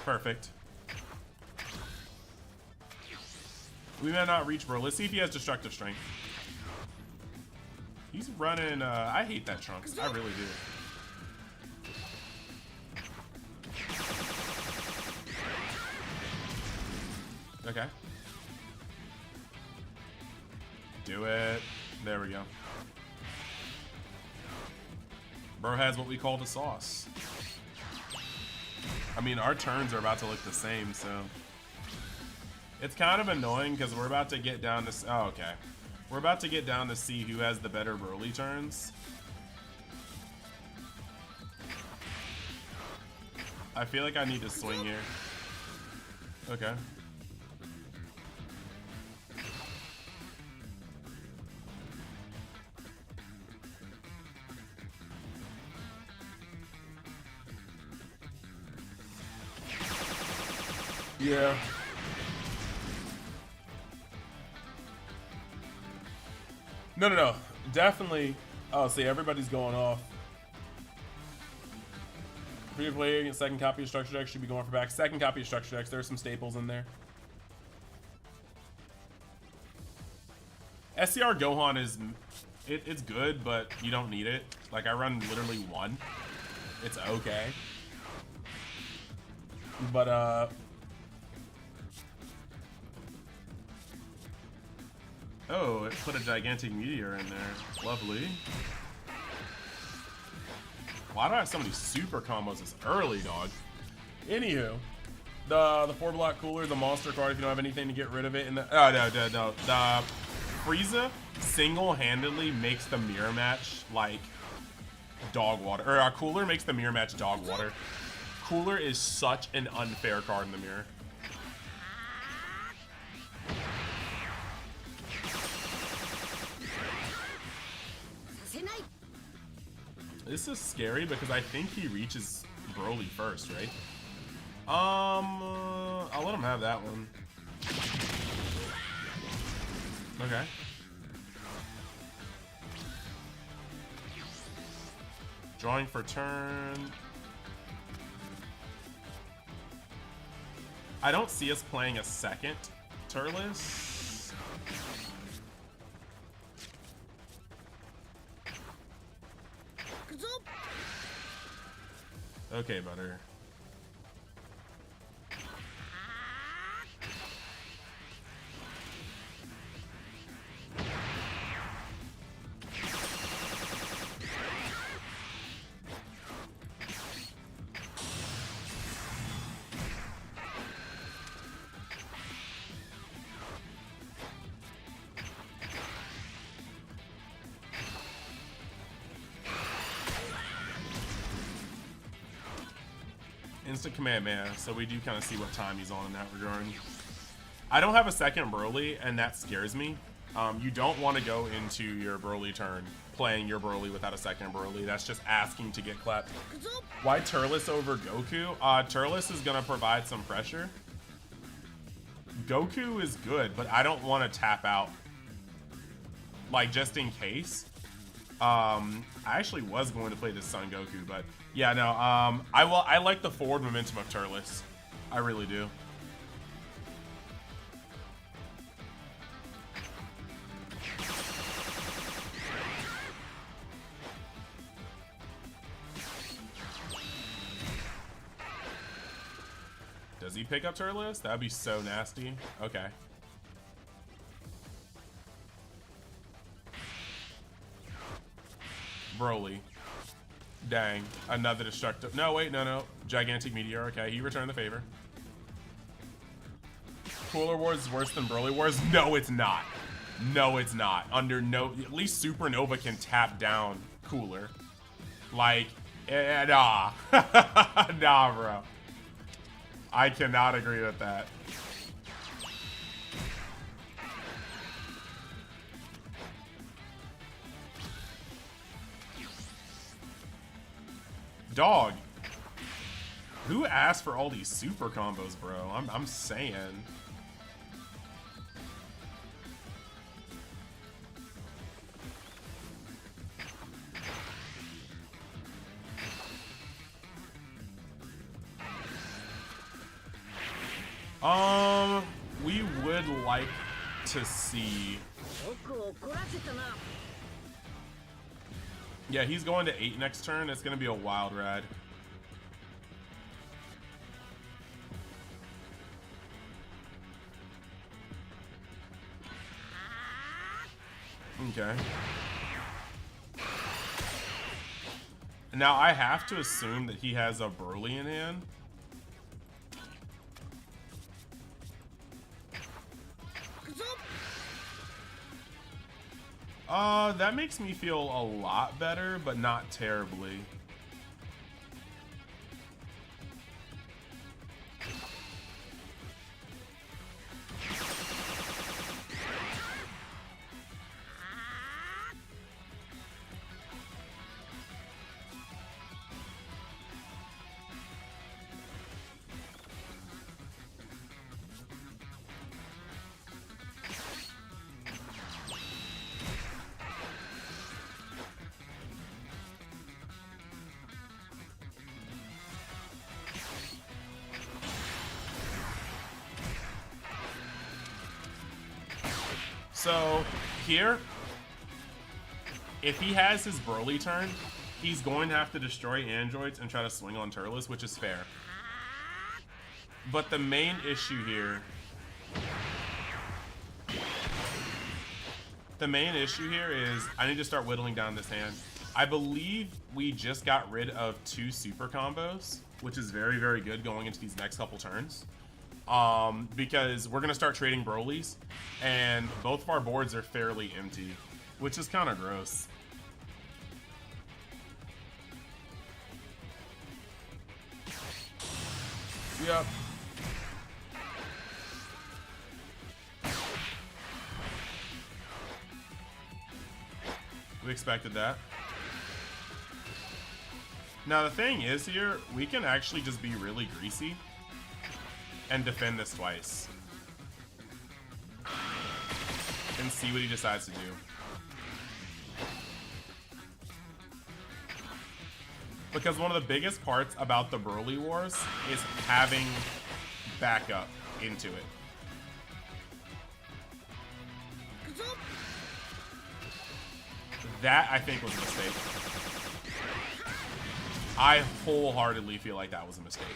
Perfect. We may not reach bro. Let's see if he has Destructive Strength. He's running, I hate that Trunks. I really do. Okay. Do it. There we go. Bro has what we call the sauce. I mean, our turns are about to look the same, so... It's kind of annoying because we're about to get down to... Oh, okay. We're about to get down to see who has the better Broly turns. I feel like I need to swing here. Okay. Yeah. No. Definitely. Oh, see, everybody's going off. Free to play against second copy of Structure Decks should be going for back. Second copy of Structure Decks. There's some staples in there. SCR Gohan is... It's good, but you don't need it. Like, I run literally 1. It's okay. But, oh, it put a Gigantic Meteor in there. Lovely. Why do I have so many super combos this early, dog? Anywho, the 4-block cooler is a monster card if you don't have anything to get rid of it. In the no. The Frieza single-handedly makes the mirror match like dog water. Or our cooler makes the mirror match dog water. Cooler is such an unfair card in the mirror. This is scary because I think he reaches Broly first, right? I'll let him have that one. Okay. Drawing for turn. I don't see us playing a second Turles. Okay, butter. instant Kamehameha, so we do kind of see what time he's on in that regard. I don't have a second Broly, and that scares me. You don't want to go into your Broly turn playing your Broly without a second Broly. That's just asking to get clapped. Why Turles over Goku? Turles is going to provide some pressure. Goku is good, but I don't want to tap out. Like, just in case. I actually was going to play this Son Goku, but yeah, no. I like the forward momentum of Turles. I really do. Does he pick up Turles? That'd be so nasty. Okay. Broly. Dang. Another destructive. No, wait, no. Gigantic Meteor. Okay, he returned the favor. Cooler Wars is worse than Broly Wars? No, it's not. No, it's not. At least Supernova can tap down Cooler. Like, nah. Nah, bro. I cannot agree with that. Dog. Who asked for all these super combos, bro? I'm saying. We would like to see. Yeah, he's going to 8 next turn. It's going to be a wild ride. Okay. Now, I have to assume that he has a Broly in hand. That makes me feel a lot better, but not terribly. So, here, if he has his Broly turn, he's going to have to destroy androids and try to swing on Turles, which is fair. But the main issue here... is I need to start whittling down this hand. I believe we just got rid of 2 super combos, which is very, very good going into these next couple turns. Because we're going to start trading Brolys, and both of our boards are fairly empty, which is kind of gross. Yep. We expected that. Now the thing is here, we can actually just be really greasy and defend this twice. And see what he decides to do. Because one of the biggest parts about the Broly Wars is having backup into it. That, I think, was a mistake. I wholeheartedly feel like that was a mistake.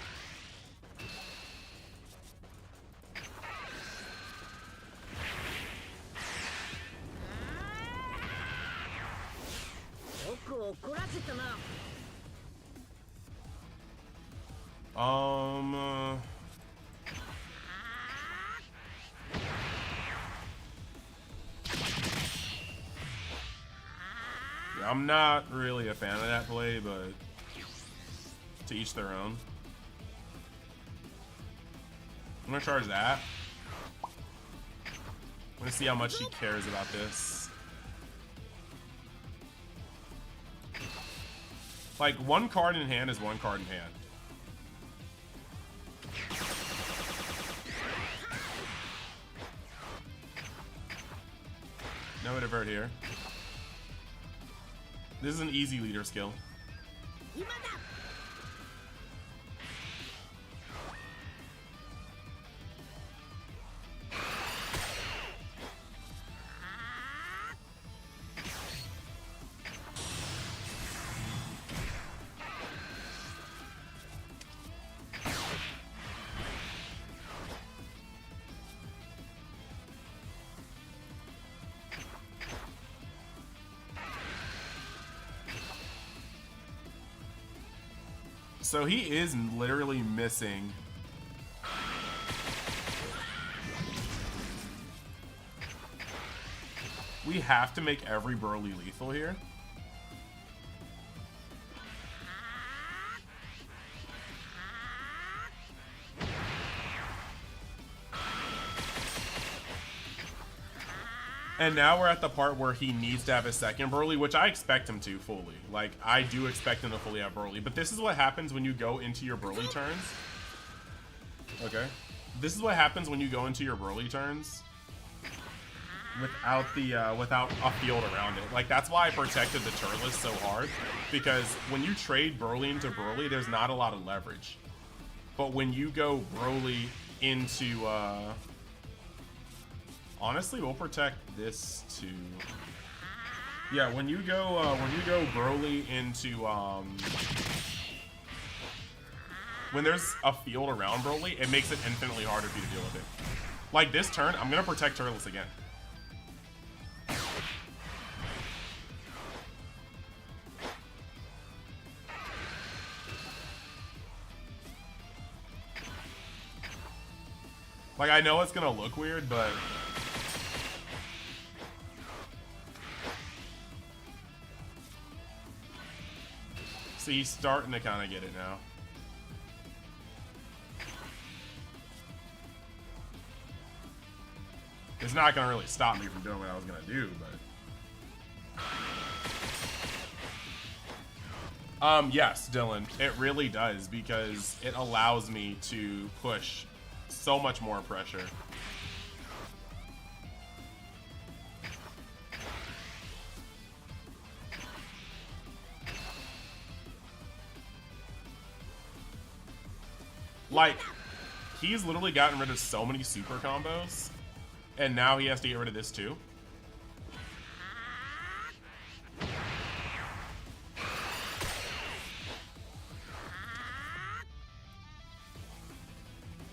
Yeah, I'm not really a fan of that play, but to each their own. I'm gonna charge that. I'm gonna see how much he cares about this. Like, one card in hand is one card in hand. No divert here. This is an easy leader skill. So he is literally missing. We have to make every Broly lethal here. And now we're at the part where he needs to have his second Broly, which I expect him to fully. Like, I do expect him to fully have Broly. But this is what happens when you go into your Broly turns. Okay. This is what happens when you go into your Broly turns without the without a field around it. Like, that's why I protected the Turles so hard. Because when you trade Broly into Broly, there's not a lot of leverage. But when you go Broly into honestly, we'll protect this too. Yeah, when you go Broly into when there's a field around Broly, it makes it infinitely harder for you to deal with it. Like this turn, I'm gonna protect Turles again. Like, I know it's gonna look weird, but see, he's starting to kind of get it now. It's not gonna really stop me from doing what I was gonna do, but yes, Dylan, it really does, because it allows me to push so much more pressure. Like, he's literally gotten rid of so many super combos, and now he has to get rid of this too.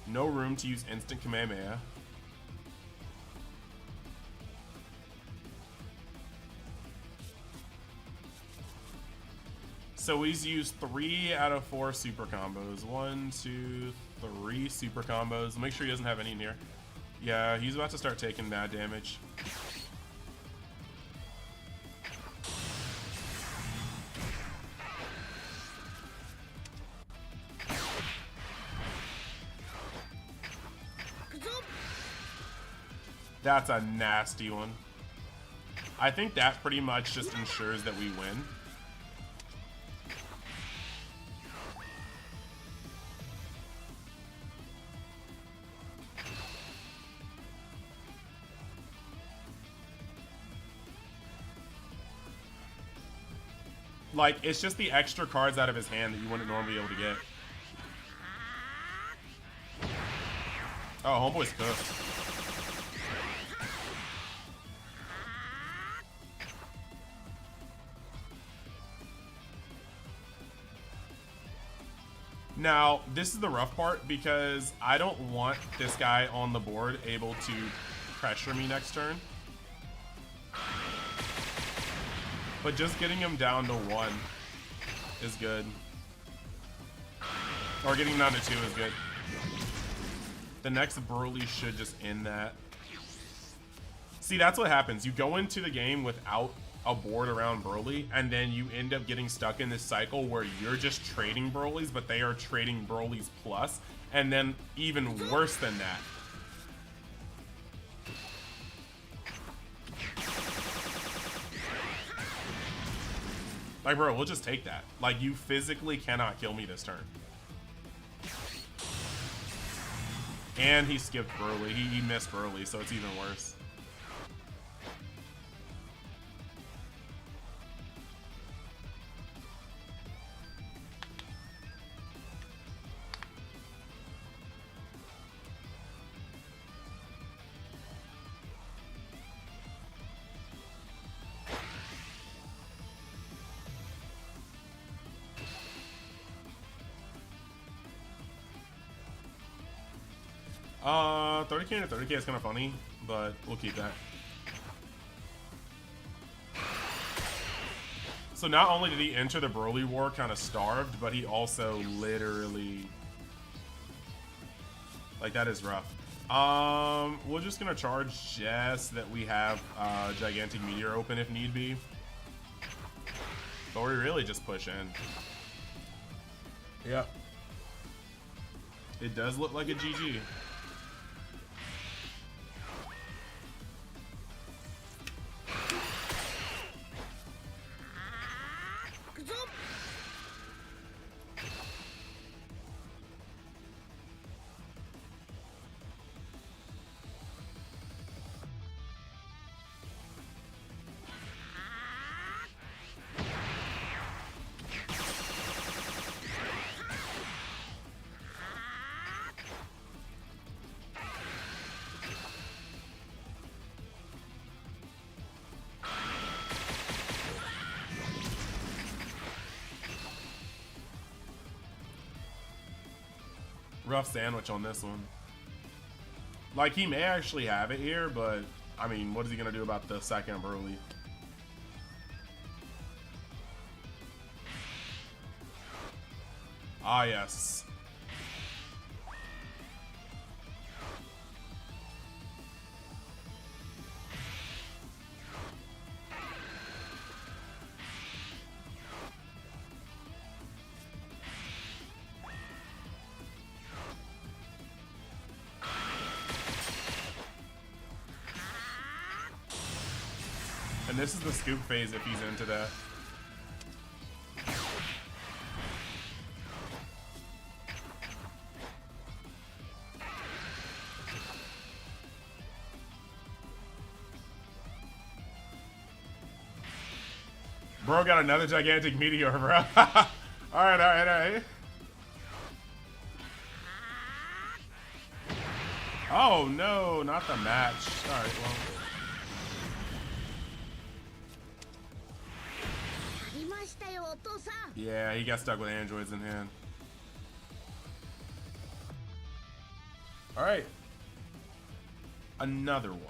No room to use instant Kamehameha. So he's used 3 out of 4 super combos. 1, 2, 3 super combos. Make sure he doesn't have any in here. Yeah, he's about to start taking bad damage. That's a nasty one. I think that pretty much just ensures that we win. Like, it's just the extra cards out of his hand that you wouldn't normally be able to get. Oh, homeboy's cooked. Now, this is the rough part, because I don't want this guy on the board able to pressure me next turn. But just getting him down to 1 is good. Or getting him down to 2 is good. The next Broly should just end that. See, that's what happens. You go into the game without a board around Broly, and then you end up getting stuck in this cycle where you're just trading Brolys, but they are trading Brolys plus, and then even worse than that. Like, bro, we'll just take that. Like, you physically cannot kill me this turn. And he skipped Broly. He missed Broly, so it's even worse. Uh, 30k to 30k is kind of funny, but we'll keep that. So not only did he enter the Broly War kind of starved, but he also literally... Like, that is rough. We're just gonna charge just that we have Gigantic Meteor open if need be. But we really just push in. Yep. It does look like a GG. Rough sandwich on this one. Like, he may actually have it here, but I mean, what is he gonna do about the second Broly? Ah, yes. And this is the scoop phase if he's into that. Bro got another gigantic meteor, bro. Alright. Oh no, not the match. Alright, well. Yeah, he got stuck with androids in hand. Alright. Another one.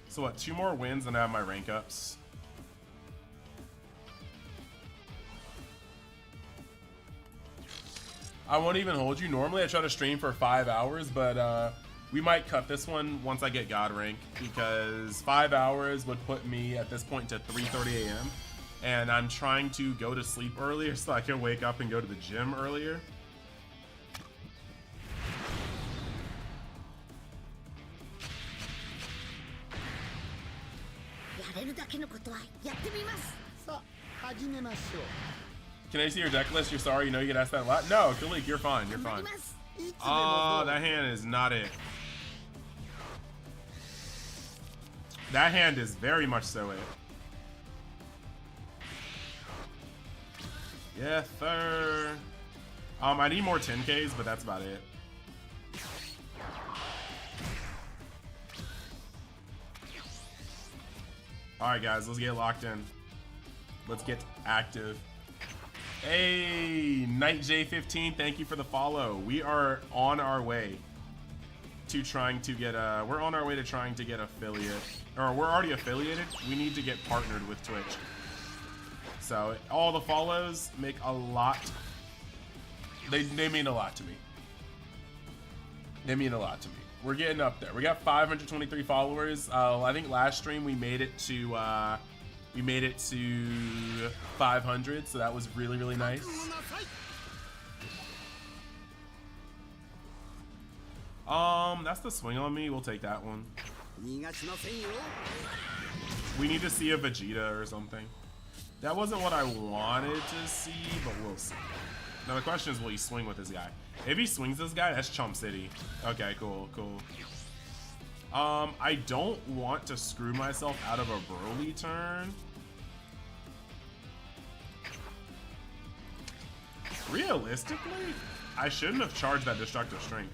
So what, 2 more wins and I have my rank ups. I won't even hold you. Normally I try to stream for 5 hours, but we might cut this one once I get God rank, because 5 hours would put me at this point to 3:30 a.m. and I'm trying to go to sleep earlier so I can wake up and go to the gym earlier. Can I see your deck list? You're sorry, you know you get asked that a lot. No, Khalik, you're fine, you're fine. Oh, that hand is not it. That hand is very much so it. Yeah, sir. I need more 10Ks, but that's about it. Alright guys, let's get locked in. Let's get active. Hey, Night J15, thank you for the follow. We are on our way to trying to get affiliate. Or we're already affiliated. We need to get partnered with Twitch. So all the follows make a lot. They mean a lot to me. They mean a lot to me. We're getting up there. We got 523 followers. I think last stream we made it to 500, so that was really, really nice. That's the swing on me. We'll take that one. We need to see a Vegeta or something. That wasn't what I wanted to see, but we'll see. Now the question is, will he swing with this guy? If he swings this guy, that's Chump City. Okay, cool, cool. I don't want to screw myself out of a Broly turn. Realistically, I shouldn't have charged that Destructive Strength.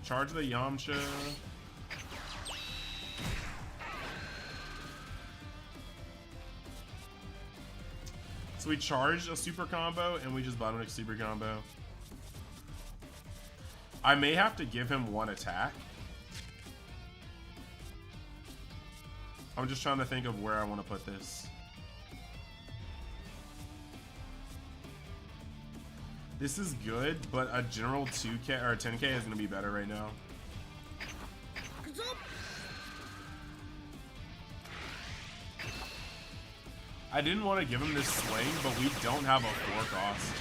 Charge the Yamcha. So we charged a super combo and we just bottom a super combo. I may have to give him one attack. I'm just trying to think of where I want to put this. This is good, but a general 2K or 10K is going to be better right now. I didn't want to give him this swing, but we don't have a 4 cost.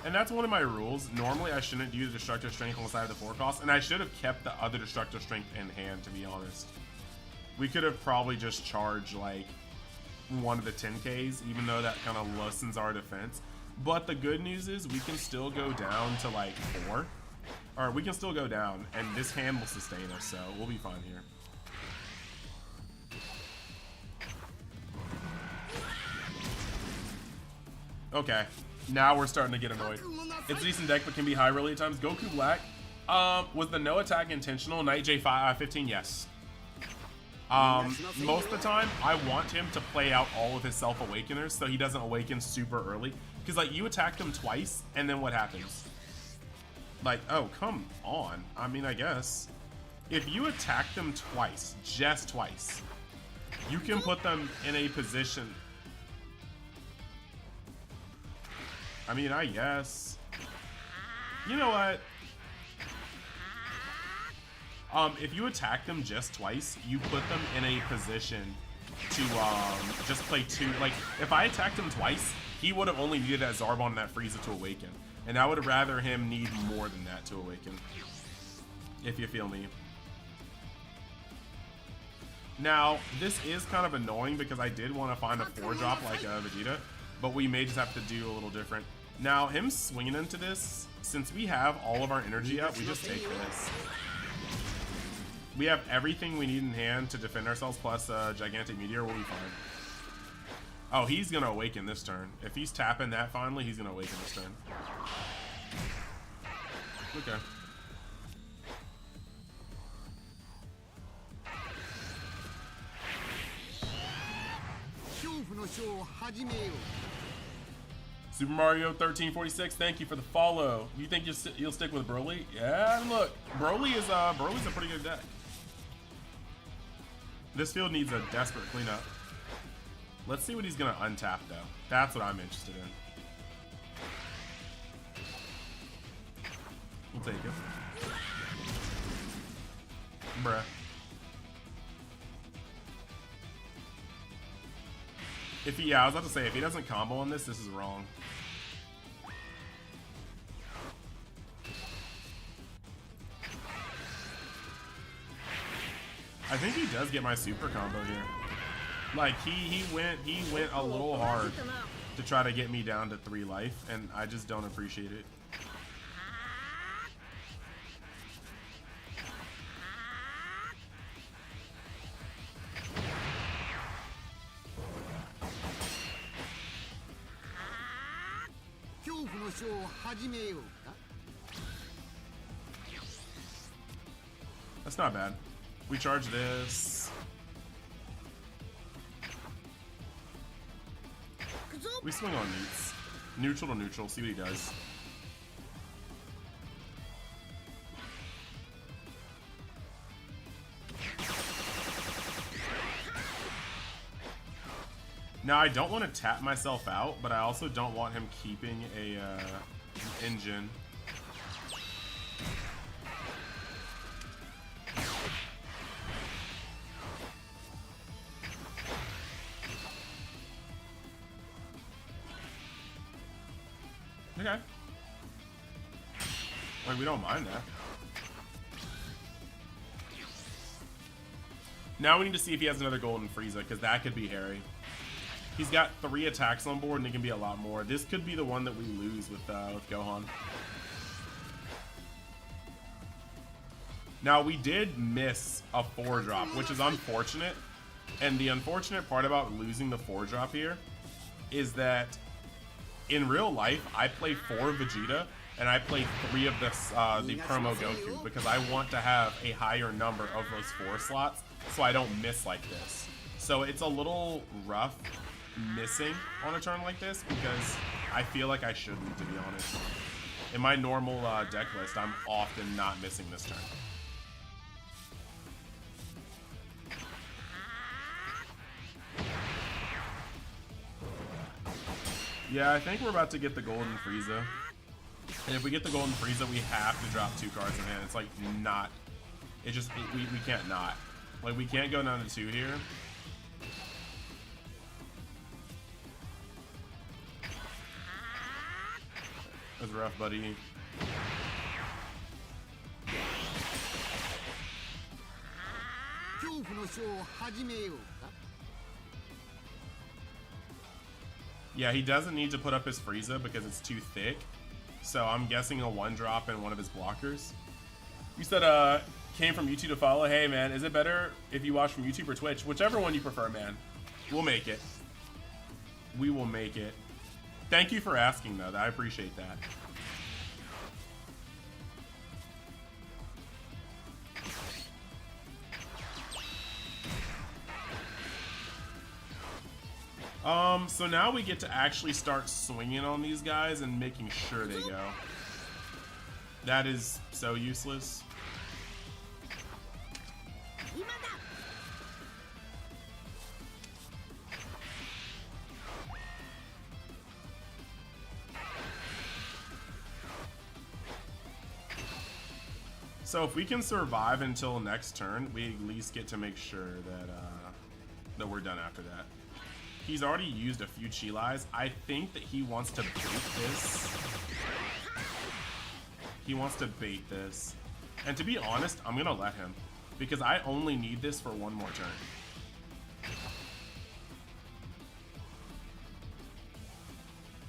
And that's one of my rules. Normally, I shouldn't use Destructive Strength unless I have the 4 cost, and I should have kept the other Destructive Strength in hand, to be honest. We could have probably just charged, like, one of the 10Ks, even though that kind of lessens our defense. But the good news is we can still go down to, like, 4. Or we can still go down, and this hand will sustain us, so we'll be fine here. Okay, now we're starting to get annoyed. It's a decent deck, but can be high really at times. Goku Black. Was the no attack intentional? Knight J5 15, yes. Most of the time, I want him to play out all of his self-awakeners so he doesn't awaken super early. Because, like, you attack him twice, and then what happens? Like, oh, come on. I mean, I guess. If you attack them twice, just twice, you can put them in a position... I mean, I guess. You know what? If you attack them just twice, you put them in a position to just play 2. Like, if I attacked him twice, he would have only needed that Zarbon and that Frieza to awaken. And I would rather him need more than that to awaken. If you feel me. Now, this is kind of annoying because I did want to find a 4-drop like Vegeta, but we may just have to do a little different. Now, him swinging into this, since we have all of our energy up, we just take this. We have everything we need in hand to defend ourselves, plus Gigantic Meteor, we'll be fine. Oh, he's going to awaken this turn. If he's tapping that finally, he's going to awaken this turn. Okay. Super Mario 1346, thank you for the follow. You think you'll stick with Broly? Yeah, look, Broly's a pretty good deck. This field needs a desperate cleanup. Let's see what he's gonna untap though. That's what I'm interested in. We'll take it. Bruh. If he, yeah, I was about to say, if he doesn't combo on this, this is wrong. I think he does get my super combo here. Like, he went a little hard to try to get me down to 3 life, and I just don't appreciate it. That's not bad. We charge this. We swing on meats. Neutral to neutral, see what he does. Now I don't want to tap myself out, but I also don't want him keeping a an engine. Okay. Like, we don't mind that. Now we need to see if he has another golden Frieza, because that could be hairy. He's got 3 attacks on board, and it can be a lot more. This could be the one that we lose with Gohan. Now, we did miss a 4-drop, which is unfortunate. And the unfortunate part about losing the 4-drop here is that in real life, I play 4 Vegeta, and I play 3 of this, the promo Goku, because I want to have a higher number of those 4 slots, so I don't miss like this. So it's a little rough missing on a turn like this, because I feel like I shouldn't, to be honest. In my normal deck list, I'm often not missing this turn. Yeah, I think we're about to get the golden Frieza. And if we get the golden Frieza, we have to drop 2 cards in hand. It's like not... It just... We can't not. Like, we can't go down to 2 here. That's rough, buddy. Yeah, he doesn't need to put up his Frieza because it's too thick. So I'm guessing a 1-drop in one of his blockers. You said, came from YouTube to follow. Hey, man, is it better if you watch from YouTube or Twitch? Whichever one you prefer, man. We'll make it. We will make it. Thank you for asking, though. I appreciate that. So now we get to actually start swinging on these guys and making sure they go. That is so useless. So if we can survive until next turn, we at least get to make sure that that we're done after that. He's already used a few Chillais. I think that he wants to bait this. He wants to bait this. And to be honest, I'm gonna let him, because I only need this for 1 more turn.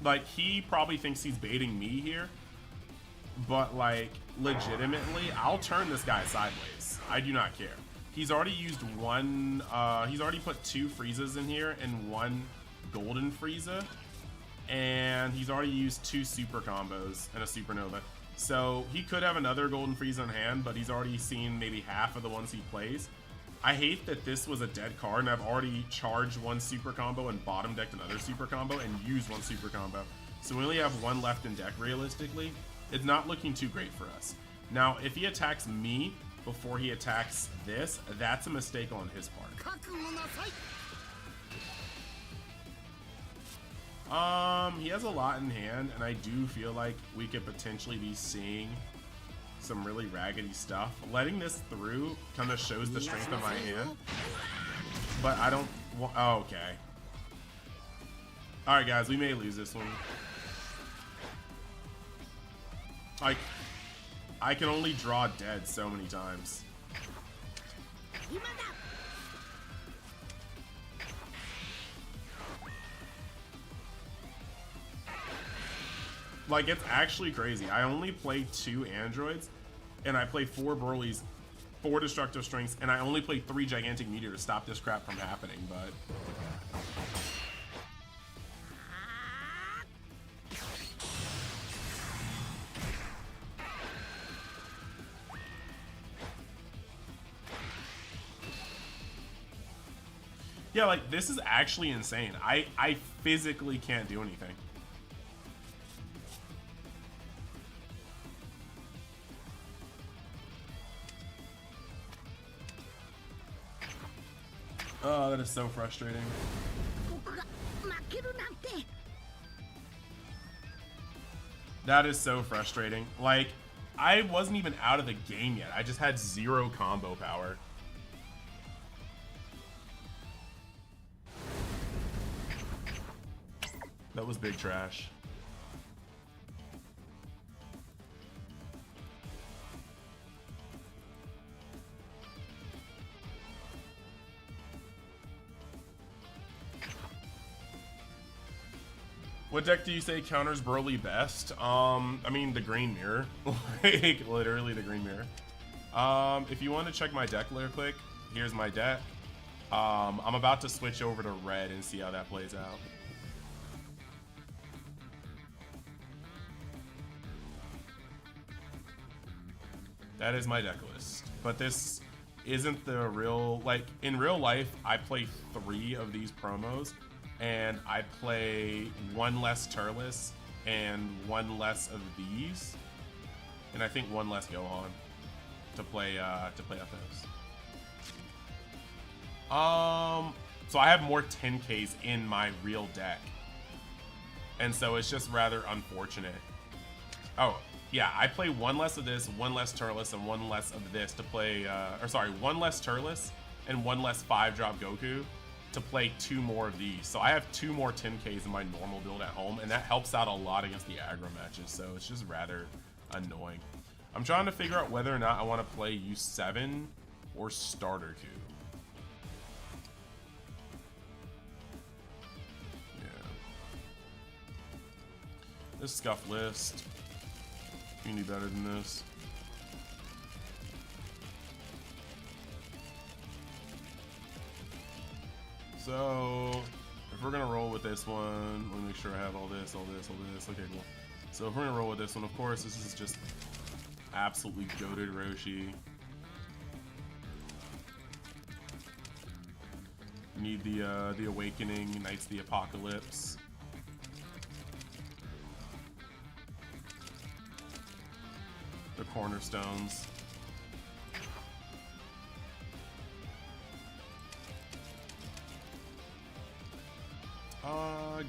Like, he probably thinks he's baiting me here, but like, legitimately, I'll turn this guy sideways. I do not care. He's already used 1, he's already put 2 Friezas in here and 1 golden Frieza. And he's already used 2 super combos and a supernova. So he could have another golden Frieza in hand, but he's already seen maybe half of the ones he plays. I hate that this was a dead card, and I've already charged 1 super combo and bottom decked another super combo and used 1 super combo. So we only have 1 left in deck realistically. It's not looking too great for us. Now, if he attacks me before he attacks this, that's a mistake on his part. He has a lot in hand, and I do feel like we could potentially be seeing some really raggedy stuff. Letting this through kind of shows the strength of my hand, but I don't want... Oh, okay. Alright, guys, we may lose this one. Like, I can only draw dead so many times. Like, it's actually crazy. I only play 2 androids, and I play 4 Broly's, 4 destructive strengths, and I only play 3 gigantic meteor to stop this crap from happening, but... Yeah, like, this is actually insane. I physically can't do anything. Oh, that is so frustrating. That is so frustrating. Like, I wasn't even out of the game yet. I just had 0 combo power. That was big trash. What deck do you say counters Broly best? I mean the green mirror. Like literally the green mirror. If you want to check my deck real quick, here's my deck. I'm about to switch over to red and see how that plays out. That is my deck list. But this isn't the real, like in real life, I play 3 of these promos. And I play 1 less Turles and 1 less of these, and I think 1 less Gohan to play off those. So I have more 10Ks in my real deck, and so it's just rather unfortunate. Oh yeah, I play 1 less of this, 1 less Turles, and 1 less of this to play. Or sorry, 1 less Turles and 1 less 5-drop Goku to play 2 more of these. So I have 2 more 10Ks in my normal build at home, and that helps out a lot against the aggro matches, so it's just rather annoying. I'm trying to figure out whether or not I want to play U7 or Starter Coup. Yeah. This scuff list. You need better than this. So, if we're gonna roll with this one, let me make sure I have all this. Okay, cool. So if we're gonna roll with this one, of course, this is just absolutely goated Roshi. Need the Awakening, Knights of the Apocalypse. The Cornerstones.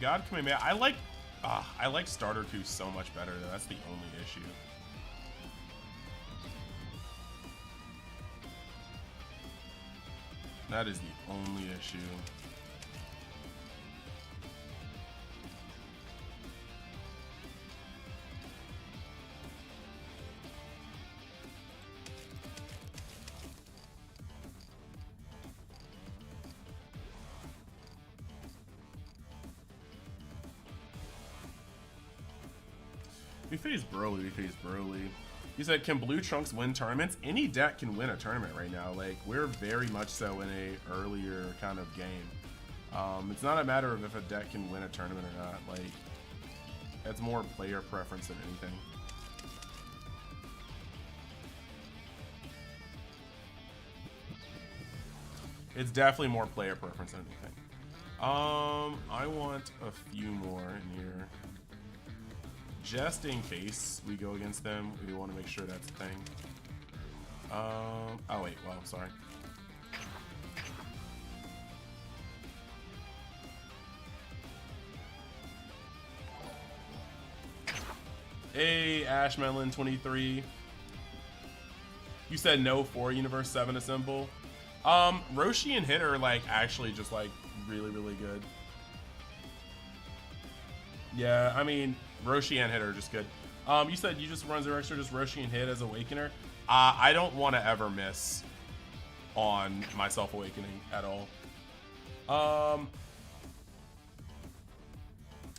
God Kamehameha. I like Starter Coup so much better though. That's the only issue. That is the only issue. We face Broly, You said, can Blue Trunks win tournaments? Any deck can win a tournament right now. Like, we're very much so in a earlier kind of game. It's not a matter of if a deck can win a tournament or not. Like, it's more player preference than anything. It's definitely more player preference than anything. I want a few more in here. Just in case we go against them, we want to make sure that's the thing. Oh wait, well, sorry. Hey, Ashmelon23. You said no for Universe 7 Assemble. Roshi and Hit are like actually just like really, really good. Yeah, I mean, Roshi and Hit are just good. You said you just run 0 extra, just Roshi and Hit as Awakener. I don't want to ever miss on myself Awakening at all.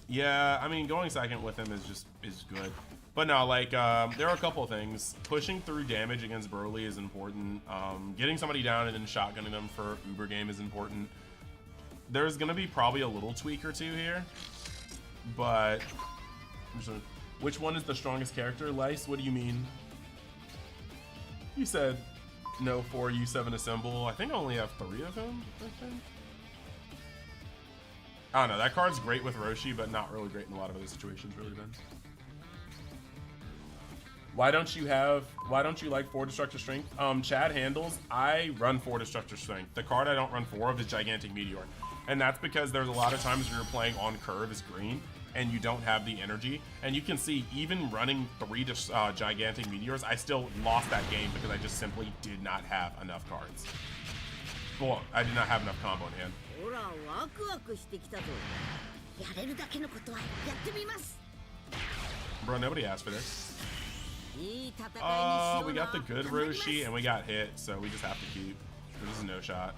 Yeah, I mean, going second with him is good. But no, like, there are a couple of things. Pushing through damage against Broly is important. Getting somebody down and then shotgunning them for Uber game is important. There's gonna be probably a little tweak or two here. But which one is the strongest character? Lice, what do you mean? You said no for U7 Assemble. I think I only have 3 of them, I think. I don't know, that card's great with Roshi, but not really great in a lot of other situations, really, Ben. Why don't you like 4 Destructive Strength? Chad handles, I run 4 Destructive Strength. The card I don't run 4 of is Gigantic Meteor. And that's because there's a lot of times when you're playing on curve as green and you don't have the energy. And you can see even running 3 gigantic meteors, I still lost that game because I just simply did not have enough cards. Well, I did not have enough combo in hand. Bro, nobody asked for this. We got the good Roshi and we got hit, so we just have to keep. This is no shot.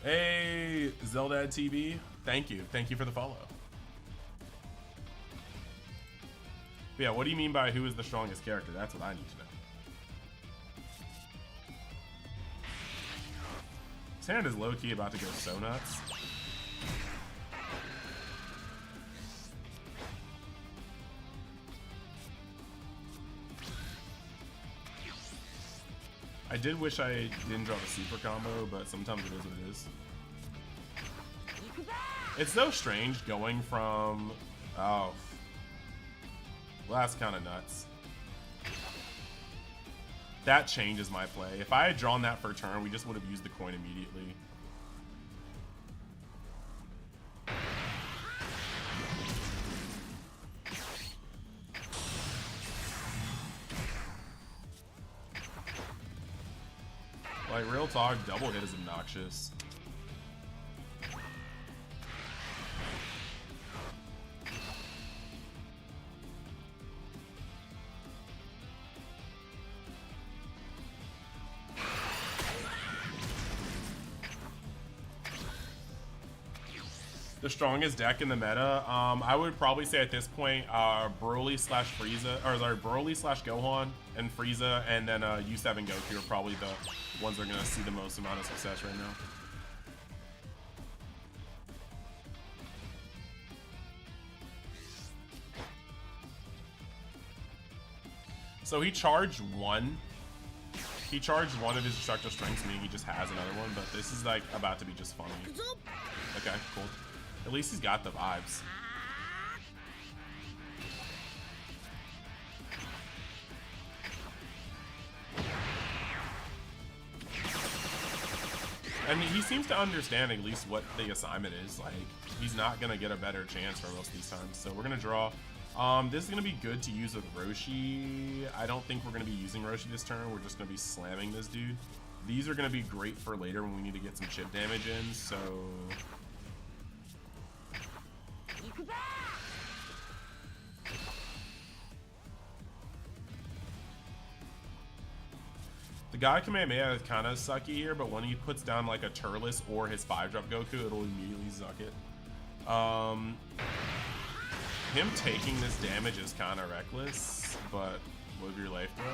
Hey, Zeldad TV, thank you for the follow. But yeah, what do you mean by who is the strongest character? That's what I need to know. His hand is low-key about to go so nuts. I did wish I didn't draw the super combo, but sometimes it is what it is. It's so strange going from... Oh. Well, that's kind of nuts. That changes my play. If I had drawn that for a turn, we just would have used the coin immediately. Like, real talk, double hit is obnoxious. The strongest deck in the meta, I would probably say at this point, Broly slash Frieza, or sorry, Broly slash Gohan and Frieza, and then U7 Goku are probably the ones that are going to see the most amount of success right now. So he charged one. He charged one of his destructive strengths, meaning he just has another one, but this is like about to be just funny. Okay, cool. At least he's got the vibes. I mean, he seems to understand at least what the assignment is. Like, he's not going to get a better chance for most of these times. So we're going to draw. This is going to be good to use with Roshi. I don't think we're going to be using Roshi this turn. We're just going to be slamming this dude. These are going to be great for later when we need to get some chip damage in. So... The Guy Kamehameha is kind of sucky here, but when he puts down like a Turles or his 5-drop Goku, it'll immediately suck it. Him taking this damage is kind of reckless, but live your life, bro.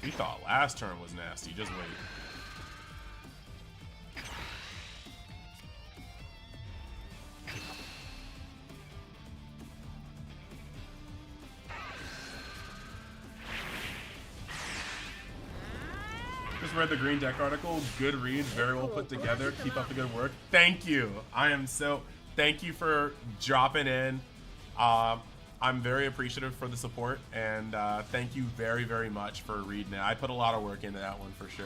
We thought last turn was nasty, just wait. Just read the Green Deck article. Good read, very well put together. Keep up the good work. Thank you. Thank you for dropping in. I'm very appreciative for the support, and thank you very, very much for reading it. I put a lot of work into that one for sure.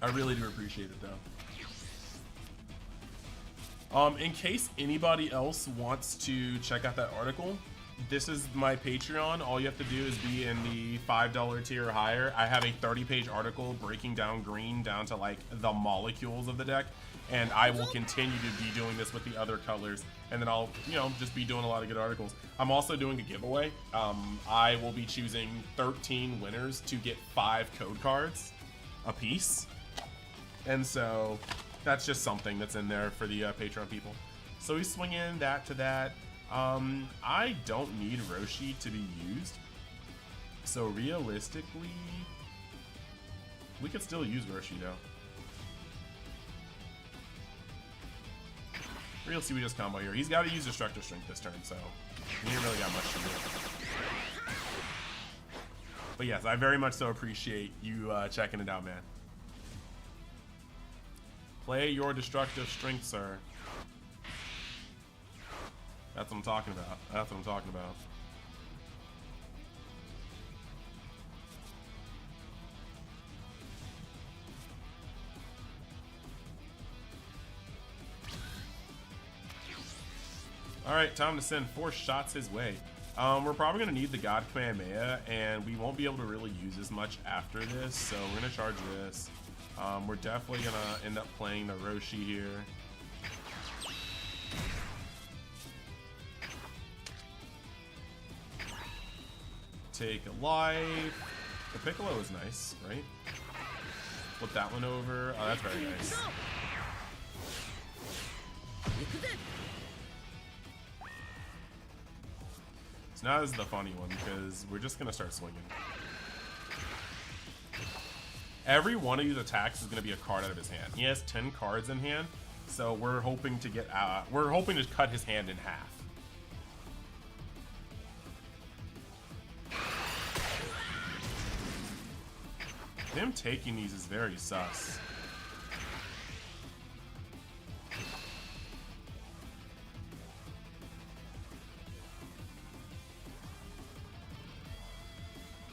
I really do appreciate it, though. In case anybody else wants to check out that article, this is my Patreon. All you have to do is be in the $5 tier or higher. I have a 30-page article breaking down green down to like the molecules of the deck, and I will continue to be doing this with the other colors, and then I'll, just be doing a lot of good articles. I'm also doing a giveaway. I will be choosing 13 winners to get 5 code cards a piece, and so that's just something that's in there for the Patreon people. So we swing in that to that. I don't need Roshi to be used. So realistically, we could still use Roshi though. Real see we just combo here. He's got to use Destructive Strength this turn, so he ain't really got much to do. But yes, I very much so appreciate you checking it out, man. Play your Destructive Strength, sir. That's what I'm talking about. That's what I'm talking about. Alright, time to send 4 shots his way. We're probably going to need the God Kamehameha, and we won't be able to really use as much after this, so we're going to charge this. We're definitely going to end up playing the Roshi here. Take a life. The Piccolo is nice, right? Flip that one over. Oh, that's very nice. So now this is the funny one because we're just gonna start swinging. Every one of these attacks is gonna be a card out of his hand. He has 10 cards in hand, so we're hoping to get we're hoping to cut his hand in half. Him taking these is very sus.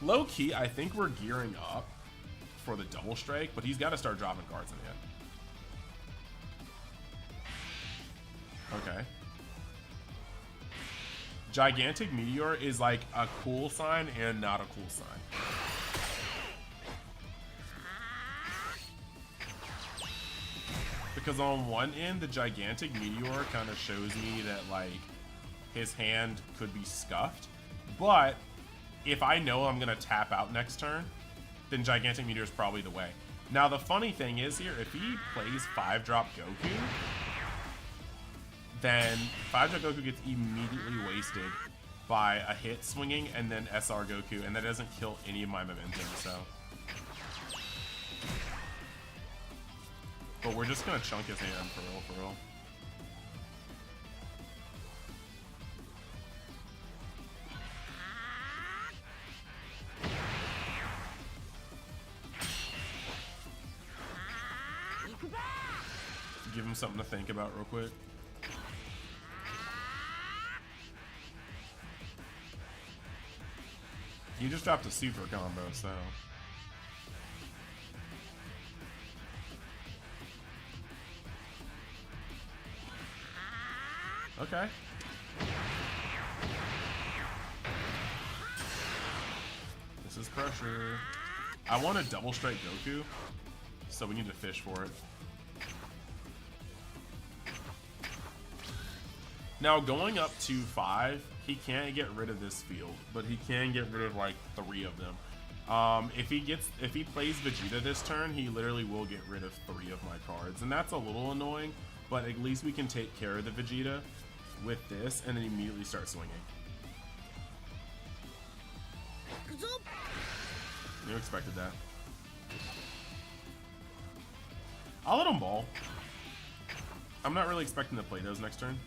Low key, I think we're gearing up for the double strike, but he's got to start dropping cards in hand. Okay. Gigantic Meteor is like a cool sign and not a cool sign. Because on one end, the Gigantic Meteor kind of shows me that like his hand could be scuffed, but if I know I'm gonna tap out next turn, then Gigantic Meteor is probably the way. Now the funny thing is here, if he plays 5-drop Goku, then 5-drop Goku gets immediately wasted by a hit swinging and then SR Goku, and that doesn't kill any of my momentum, so. But we're just gonna chunk his hand for real, for real. Give him something to think about real quick. You just dropped a super combo, so. Okay. This is pressure. I want to double strike Goku, so we need to fish for it. Now going up to 5, he can't get rid of this field, but he can get rid of like 3 of them. If he plays Vegeta this turn, he literally will get rid of 3 of my cards, and that's a little annoying. But at least we can take care of the Vegeta with this, and then immediately start swinging. You expected that. I'll let him ball. I'm not really expecting to play those next turn.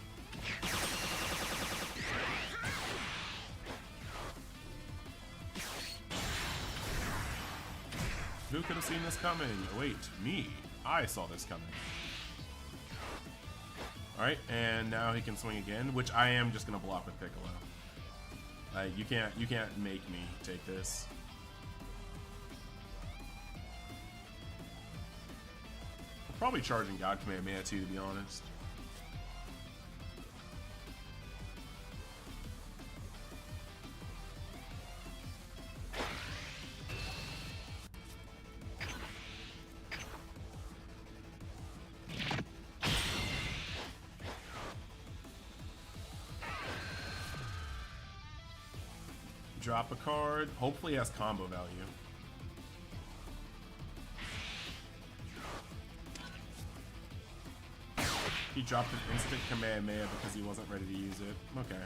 Who could have seen this coming? Wait, me. I saw this coming. Alright, and now he can swing again, which I am just gonna block with Piccolo. You can't make me take this. I'm probably charging God Kamehameha too, to be honest. Drop a card. Hopefully it has combo value. He dropped an instant Kamehameha because he wasn't ready to use it. Okay.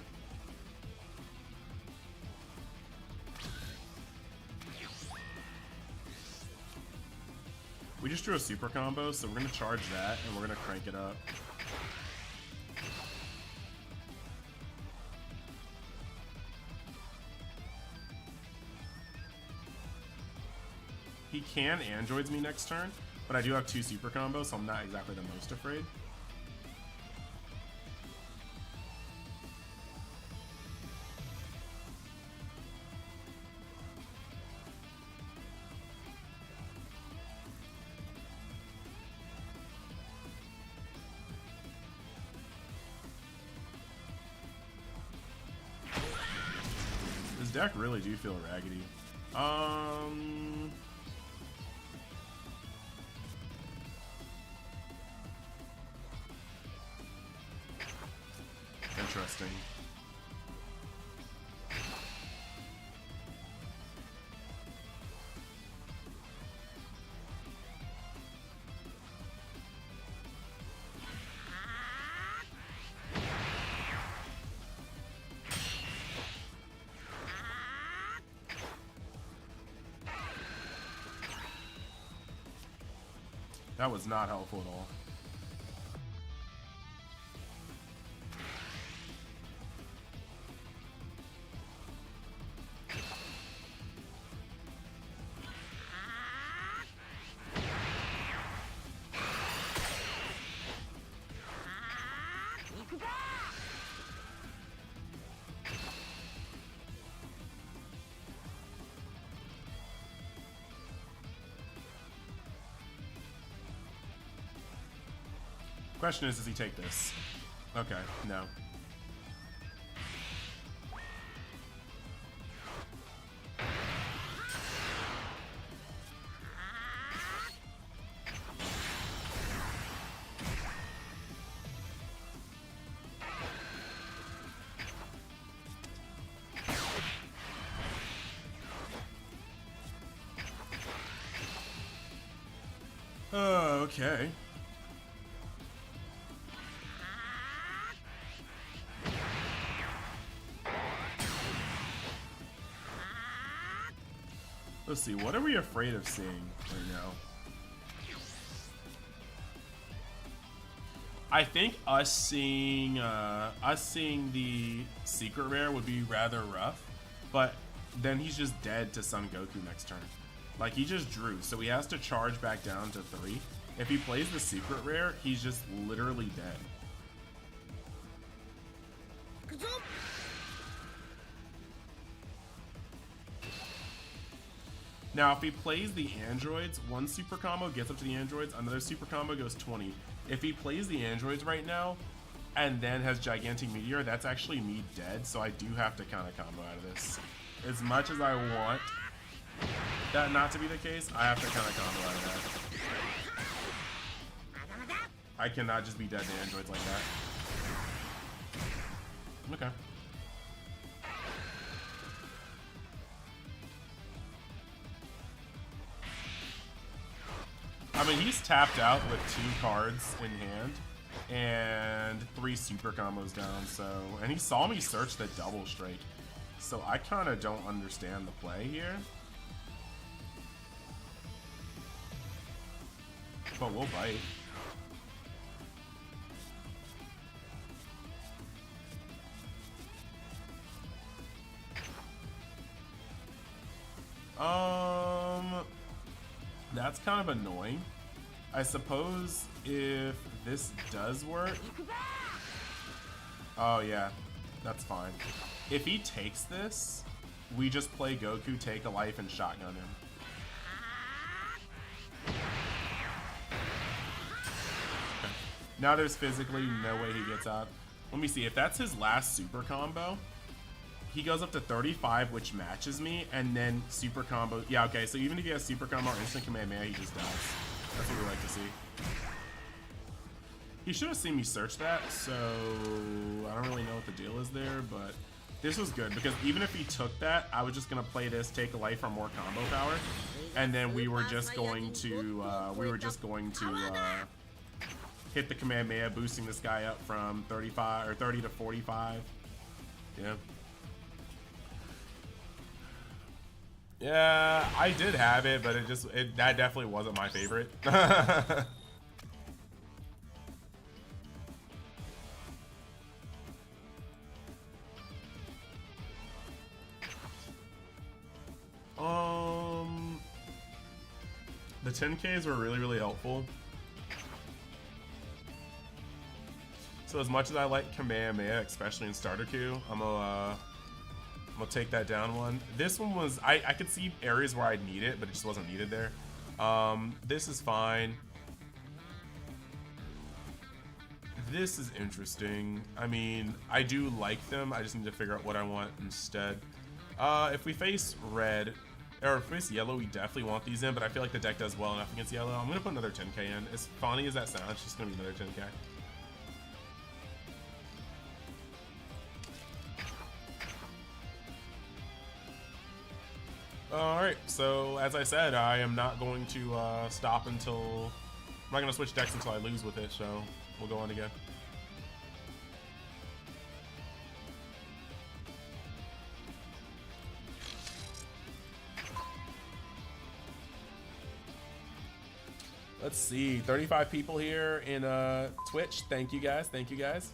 We just drew a super combo, so we're gonna charge that and we're gonna crank it up. He can androids me next turn, but I do have 2 super combos, so I'm not exactly the most afraid. This deck really do feel raggedy. Interesting. That was not helpful at all. Question is, does he take this? Okay, no. Okay. Let's see, what are we afraid of seeing right now? I think us seeing the secret rare would be rather rough, but then he's just dead to Son Goku next turn. Like, he just drew, so he has to charge back down to 3. If he plays the secret rare, he's just literally dead. Now, if he plays the androids, one super combo gets up to the androids, another super combo goes 20. If he plays the androids right now, and then has Gigantic Meteor, that's actually me dead, so I do have to kind of combo out of this. As much as I want that not to be the case, I have to kind of combo out of that. I cannot just be dead to androids like that. Okay. I mean, he's tapped out with 2 cards in hand and 3 super combos down, so... And he saw me search the double strike, so I kind of don't understand the play here. But we'll bite. That's kind of annoying. I suppose if this does work... Oh yeah, that's fine. If he takes this, we just play Goku, take a life, and shotgun him. Okay. Now there's physically no way he gets out. Let me see, if that's his last super combo, he goes up to 35, which matches me, and then super combo. Yeah, okay, so even if he has super combo or instant Kamehameha, he just dies. That's what we like to see. He should have seen me search that, so I don't really know what the deal is there, but this was good, because even if he took that, I was just going to play this, take a life for more combo power, and then we were just going to, hit the Kamehameha, boosting this guy up from 35, or 30 to 45. Yeah. Yeah, I did have it, but that definitely wasn't my favorite. The 10Ks were really, really helpful. So as much as I like Kamehameha, especially in starter queue, I'm gonna take that down one. This one was, I could see areas where I'd need it, but it just wasn't needed there. This is fine. This is interesting. I mean, I do like them. I just need to figure out what I want instead. If we face red, or if we face yellow, we definitely want these in, but I feel like the deck does well enough against yellow. I'm going to put another 10k in. As funny as that sounds, it's just going to be another 10k. Alright, so as I said, I am not going to stop until... I'm not going to switch decks until I lose with it, so we'll go on again. Let's see, 35 people here in Twitch. Thank you guys, thank you guys.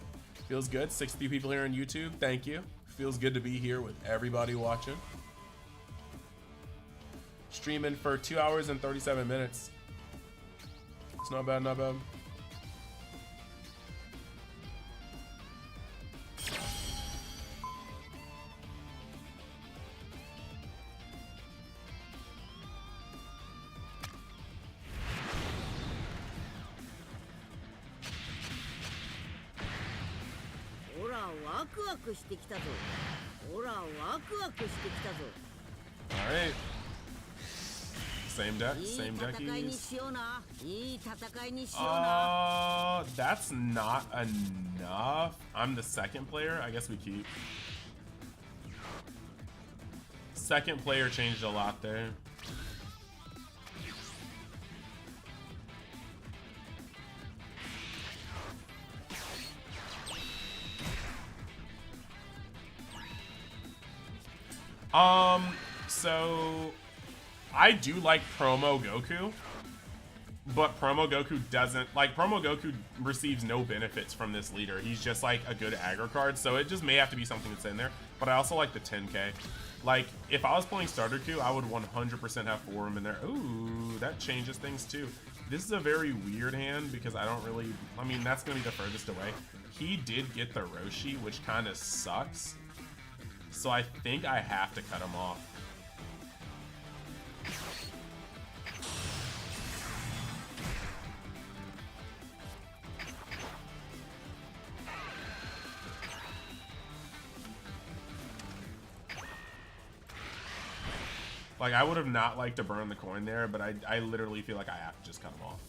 Feels good. 60 people here on YouTube. Thank you. Feels good to be here with everybody watching. Streaming for 2 hours and 37 minutes. It's not bad, not bad. Alright. Same deck, same deckies. That's not enough. I'm the second player. I guess we keep. Second player changed a lot there. So I do like promo Goku, but promo Goku doesn't, like, promo Goku receives no benefits from this leader. He's just like a good aggro card, so it just may have to be something that's in there. But I also like the 10k. Like, if I was playing starter queue, I would 100% have Forum in there. Ooh, that changes things too. This is a very weird hand because I don't really, I mean, that's gonna be the furthest away. He did get the Roshi, which kind of sucks. So I think I have to cut him off. Like, I would have not liked to burn the coin there, but I literally feel like I have to just cut him off.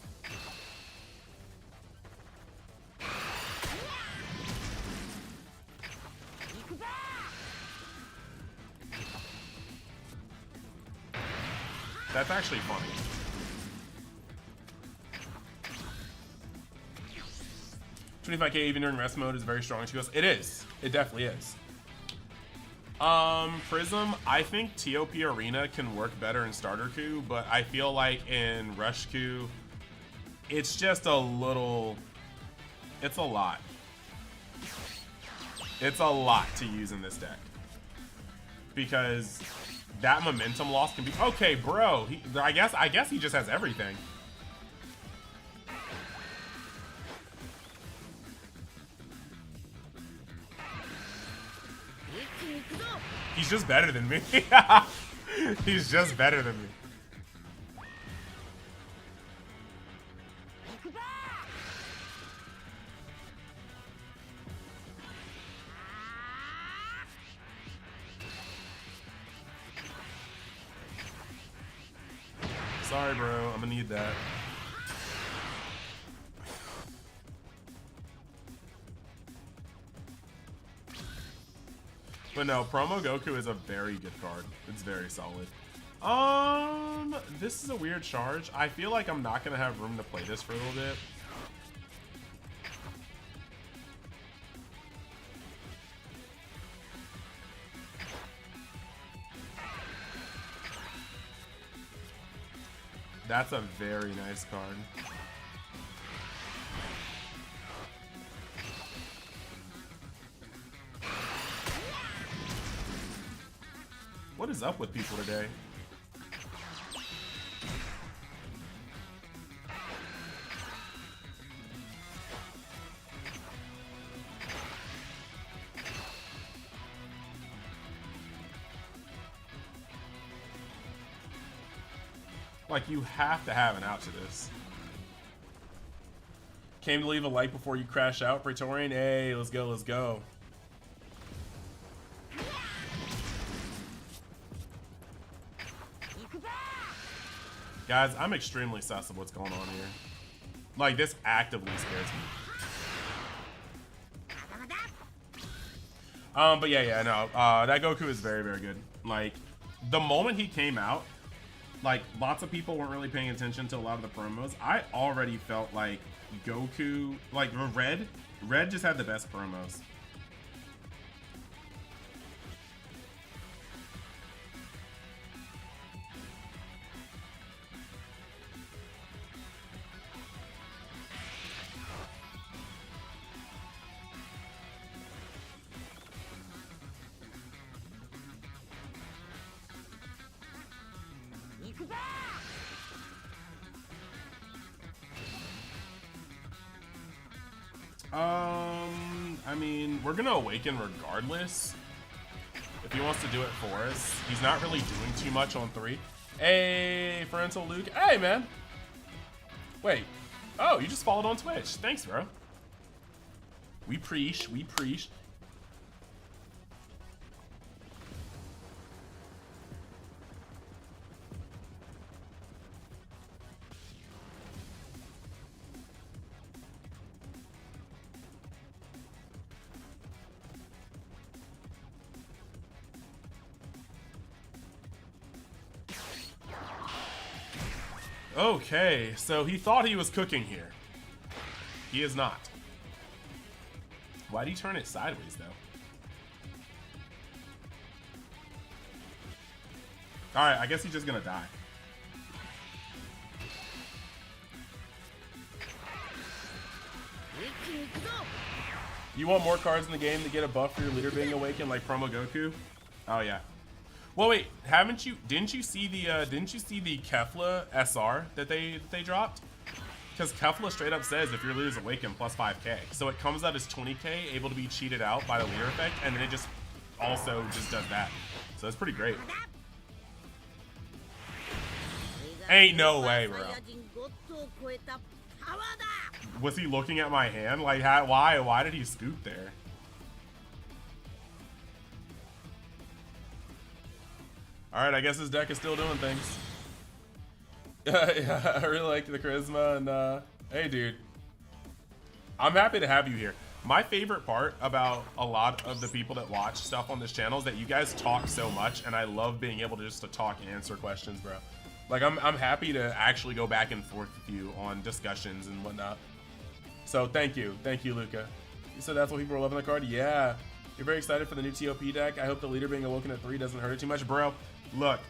That's actually funny. $25k even during rest mode is very strong. She goes, it is. It definitely is. Prism, I think TOP Arena can work better in starter queue, but I feel like in rush queue, it's just a little, it's a lot. It's a lot to use in this deck. Because that momentum loss can be, okay, bro, I guess he just has everything. He's just better than me. He's just better than me. Sorry, bro. I'm gonna need that. But no, promo Goku is a very good card. It's very solid. This is a weird charge. I feel like I'm not gonna have room to play this for a little bit. That's a very nice card. What is up with people today? Like, you have to have an out to this. Came to leave a like before you crash out, Praetorian. Hey, let's go, let's go. Guys, I'm extremely sus of what's going on here. Like, this actively scares me. But yeah, no. That Goku is very, very good. Like, the moment he came out, like, lots of people weren't really paying attention to a lot of the promos. I already felt like Goku, like, Red just had the best promos. I mean, we're gonna awaken regardless. If he wants to do it for us. He's not really doing too much on 3. Hey, Parental Luke. Hey, man. Wait. Oh, you just followed on Twitch. Thanks, bro. We preach, we preach. Okay, so he thought he was cooking here. He is not. Why'd he turn it sideways, though? Alright, I guess he's just gonna die. You want more cards in the game to get a buff for your leader being awakened, like Promo Goku? Oh yeah. Well, wait, didn't you see the Kefla SR that they dropped? Because Kefla straight up says if your leader's awakened plus 5k. So it comes out as 20k, able to be cheated out by the leader effect, and then it just also just does that. So it's pretty great. Ain't no way, bro. Was he looking at my hand? Like, why did he scoop there? Alright, I guess his deck is still doing things. Yeah, I really like the charisma, and hey dude, I'm happy to have you here. My favorite part about a lot of the people that watch stuff on this channel is that you guys talk so much, and I love being able to just to talk and answer questions, bro. Like, I'm happy to actually go back and forth with you on discussions and whatnot. So thank you, Luca. You said that's what people are loving the card? Yeah. You're very excited for the new TOP deck. I hope the leader being awoken at 3 doesn't hurt it too much, bro. Look,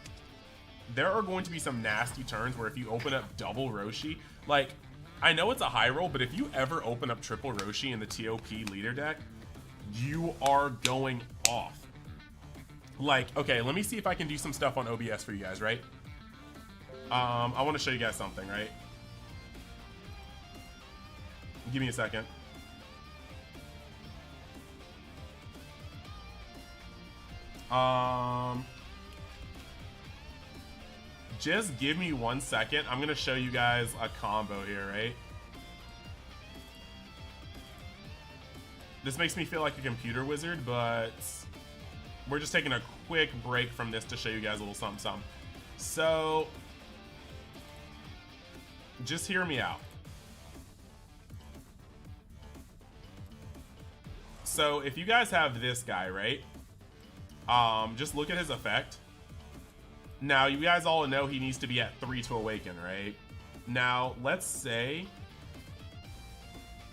there are going to be some nasty turns where if you open up double Roshi, like, I know it's a high roll, but if you ever open up triple Roshi in the TOP leader deck, you are going off. Like, okay, let me see if I can do some stuff on OBS for you guys, right? I want to show you guys something, right? Give me a second. Just give me 1 second. I'm gonna show you guys a combo here, right? This makes me feel like a computer wizard, but we're just taking a quick break from this to show you guys a little something, something. So, just hear me out. So, if you guys have this guy, right? Just look at his effect. Now, you guys all know he needs to be at 3 to awaken, right? Now, let's say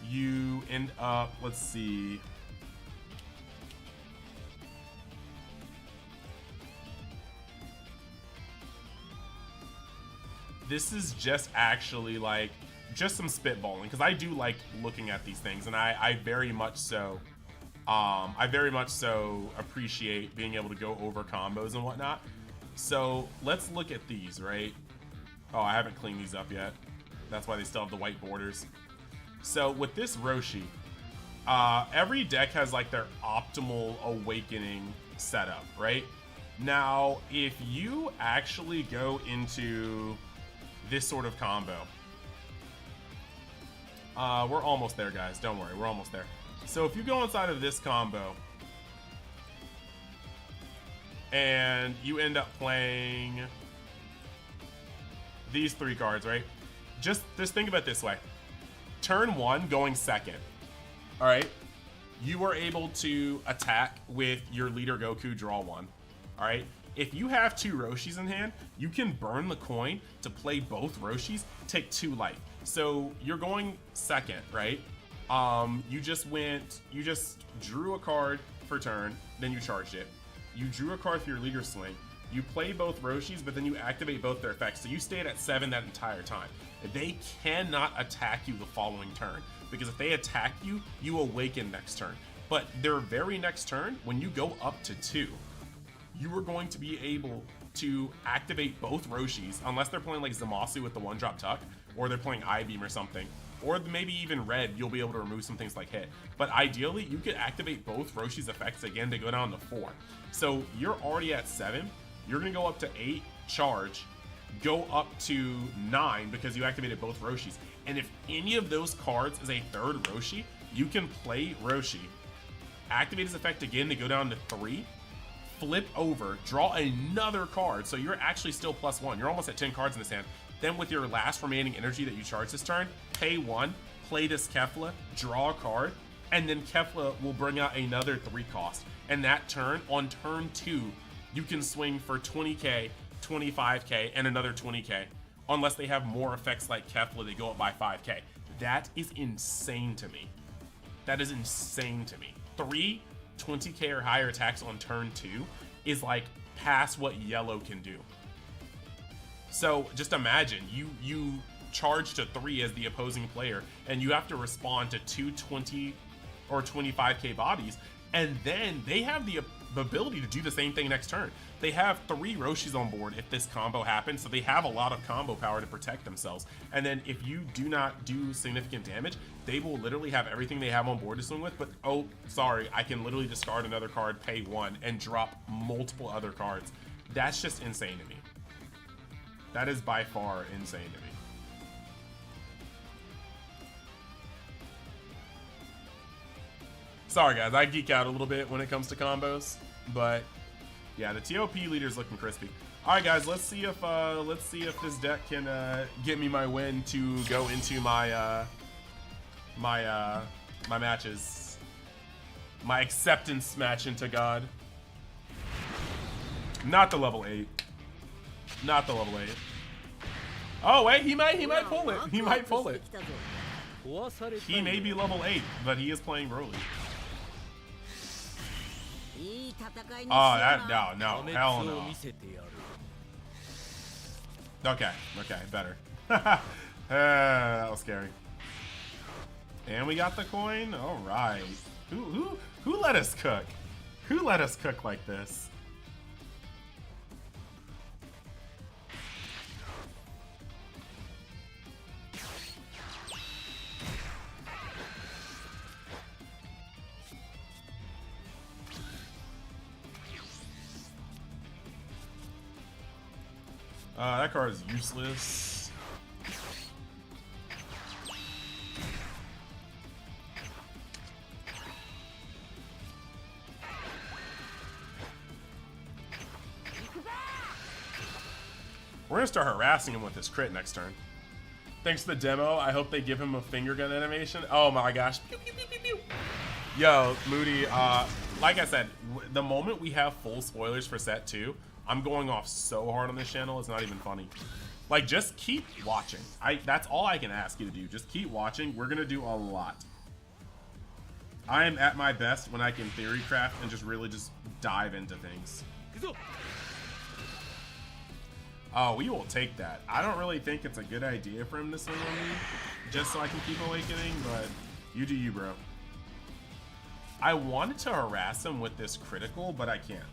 you end up, let's see. this is just actually like just some spitballing, because I do like looking at these things, and I very much so appreciate being able to go over combos and whatnot. So let's look at these, right? Oh, I haven't cleaned these up yet. That's why they still have the white borders. So with this Roshi, every deck has like their optimal awakening setup, right? Now, if you actually go into this sort of combo, we're almost there, guys. Don't worry, we're almost there. So if you go inside of this combo and you end up playing these 3 cards, right? Just think about it this way. Turn 1 going second, all right? You are able to attack with your leader Goku, draw 1, all right? If you have 2 Roshis in hand, you can burn the coin to play both Roshis, take 2 life. So you're going second, right? You just drew a card for turn, then you charged it. You drew a card for your leader swing. You play both Roshis, but then you activate both their effects. So you stayed at 7 that entire time. They cannot attack you the following turn, because if they attack you, you awaken next turn. But their very next turn, when you go up to 2, you are going to be able to activate both Roshis, unless they're playing like Zamasu with the 1-drop tuck, or they're playing I-Beam or something. Or maybe even red, you'll be able to remove some things like hit. But ideally, you could activate both Roshi's effects again to go down to 4. So you're already at 7. You're going to go up to 8, charge, go up to 9 because you activated both Roshis. And if any of those cards is a 3rd Roshi, you can play Roshi, activate his effect again to go down to 3, flip over, draw another card. So you're actually still +1. You're almost at 10 cards in this hand. Then with your last remaining energy that you charge this turn, pay 1, play this Kefla, draw a card, and then Kefla will bring out another 3 cost. And that turn, on turn 2, you can swing for 20k, 25k, and another 20k. Unless they have more effects like Kefla, they go up by 5k. That is insane to me. That is insane to me. 3 20k or higher attacks on turn 2 is like past what yellow can do. So just imagine you charge to 3 as the opposing player, and you have to respond to 2 20 or 25k bodies, and then they have the ability to do the same thing next turn. They have 3 Roshis on board if this combo happens, so they have a lot of combo power to protect themselves. And then if you do not do significant damage, they will literally have everything they have on board to swing with, but oh, sorry, I can literally discard another card, pay 1, and drop multiple other cards. That's just insane to me. That is by far insane to me. Sorry guys, I geek out a little bit when it comes to combos, but yeah, the TOP leader's looking crispy. All right guys, let's see if this deck can get me my win to go into my my matches, my acceptance match into God. Not the level 8. Not the level 8. Oh wait, he might pull it. He might pull it. He may be level 8, but he is playing Broly. Oh, no, hell no. Okay, better. That was scary. And we got the coin. All right. Who let us cook? Who let us cook like this? That card is useless. We're gonna start harassing him with this crit next turn. Thanks to the demo, I hope they give him a finger gun animation. Oh my gosh. Pew, pew, pew, pew, pew. Yo, Moody, like I said, the moment we have full spoilers for set 2, I'm going off so hard on this channel, it's not even funny. Like, just keep watching. That's all I can ask you to do. Just keep watching. We're gonna do a lot. I am at my best when I can theory craft and just really just dive into things. Oh, we will take that. I don't really think it's a good idea for him to swing on me, just so I can keep awakening, but you do you, bro. I wanted to harass him with this critical, but I can't.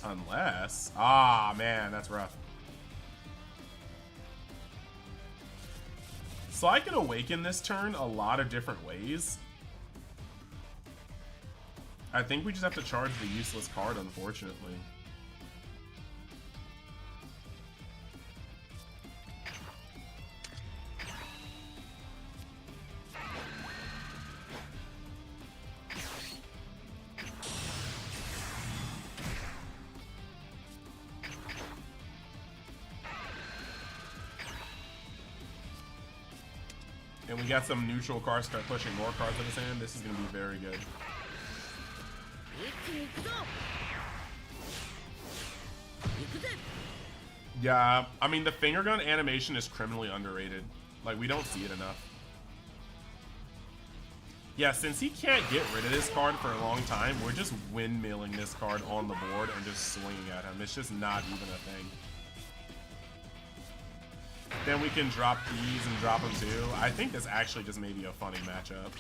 Unless... Ah, man, that's rough. So I can awaken this turn a lot of different ways. I think we just have to charge the useless card, unfortunately. And we got some neutral cards start pushing more cards in his hand. This is going to be very good. Yeah, I mean, the finger gun animation is criminally underrated. Like, we don't see it enough. Yeah, since he can't get rid of this card for a long time, we're just windmilling this card on the board and just swinging at him. It's just not even a thing. Then we can drop these and drop them too. I think this actually just may be a funny matchup.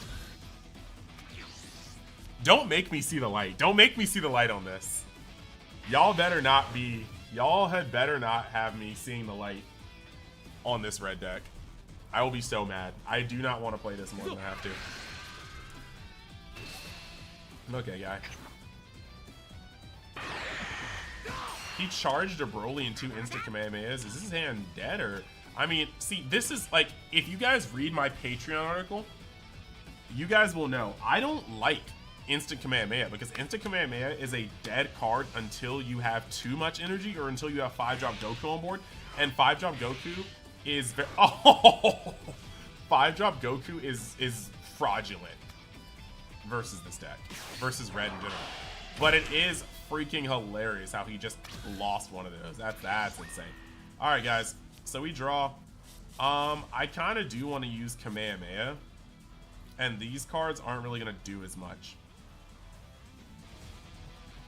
Don't make me see the light. Don't make me see the light on this. Y'all better not be... Y'all had better not have me seeing the light on this red deck. I will be so mad. I do not want to play this more than I have to. Okay, guy. He charged a Broly and 2 instant Kamehamehas. Is his hand dead or... I mean, see, this is like... If you guys read my Patreon article, you guys will know. I don't like instant Kamehameha because instant Kamehameha is a dead card until you have too much energy or until you have 5-drop Goku on board. And 5-drop Goku is... Oh! 5-drop Goku is fraudulent versus this deck. Versus red in general. But it is freaking hilarious how he just lost one of those. That's insane. Alright, guys. So we draw. I kind of do want to use Kamehameha. And these cards aren't really going to do as much.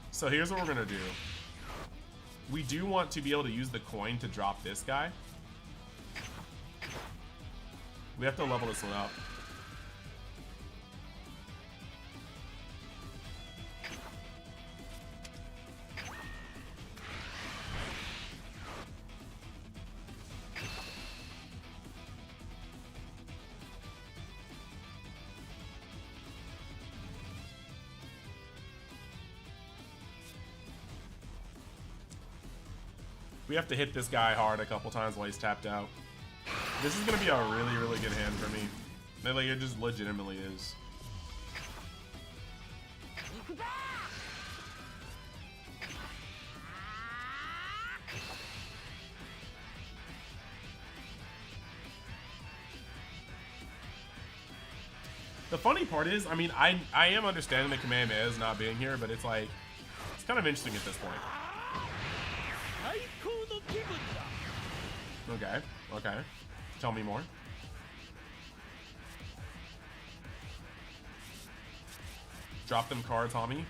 So here's what we're going to do. We do want to be able to use the coin to drop this guy. We have to level this one up. We have to hit this guy hard a couple times while he's tapped out. This is going to be a really, really good hand for me. Like, it just legitimately is. The funny part is, I mean, I am understanding the Kamehameha is not being here, but it's like, it's kind of interesting at this point. Okay, okay. Tell me more. Drop them cards, homie.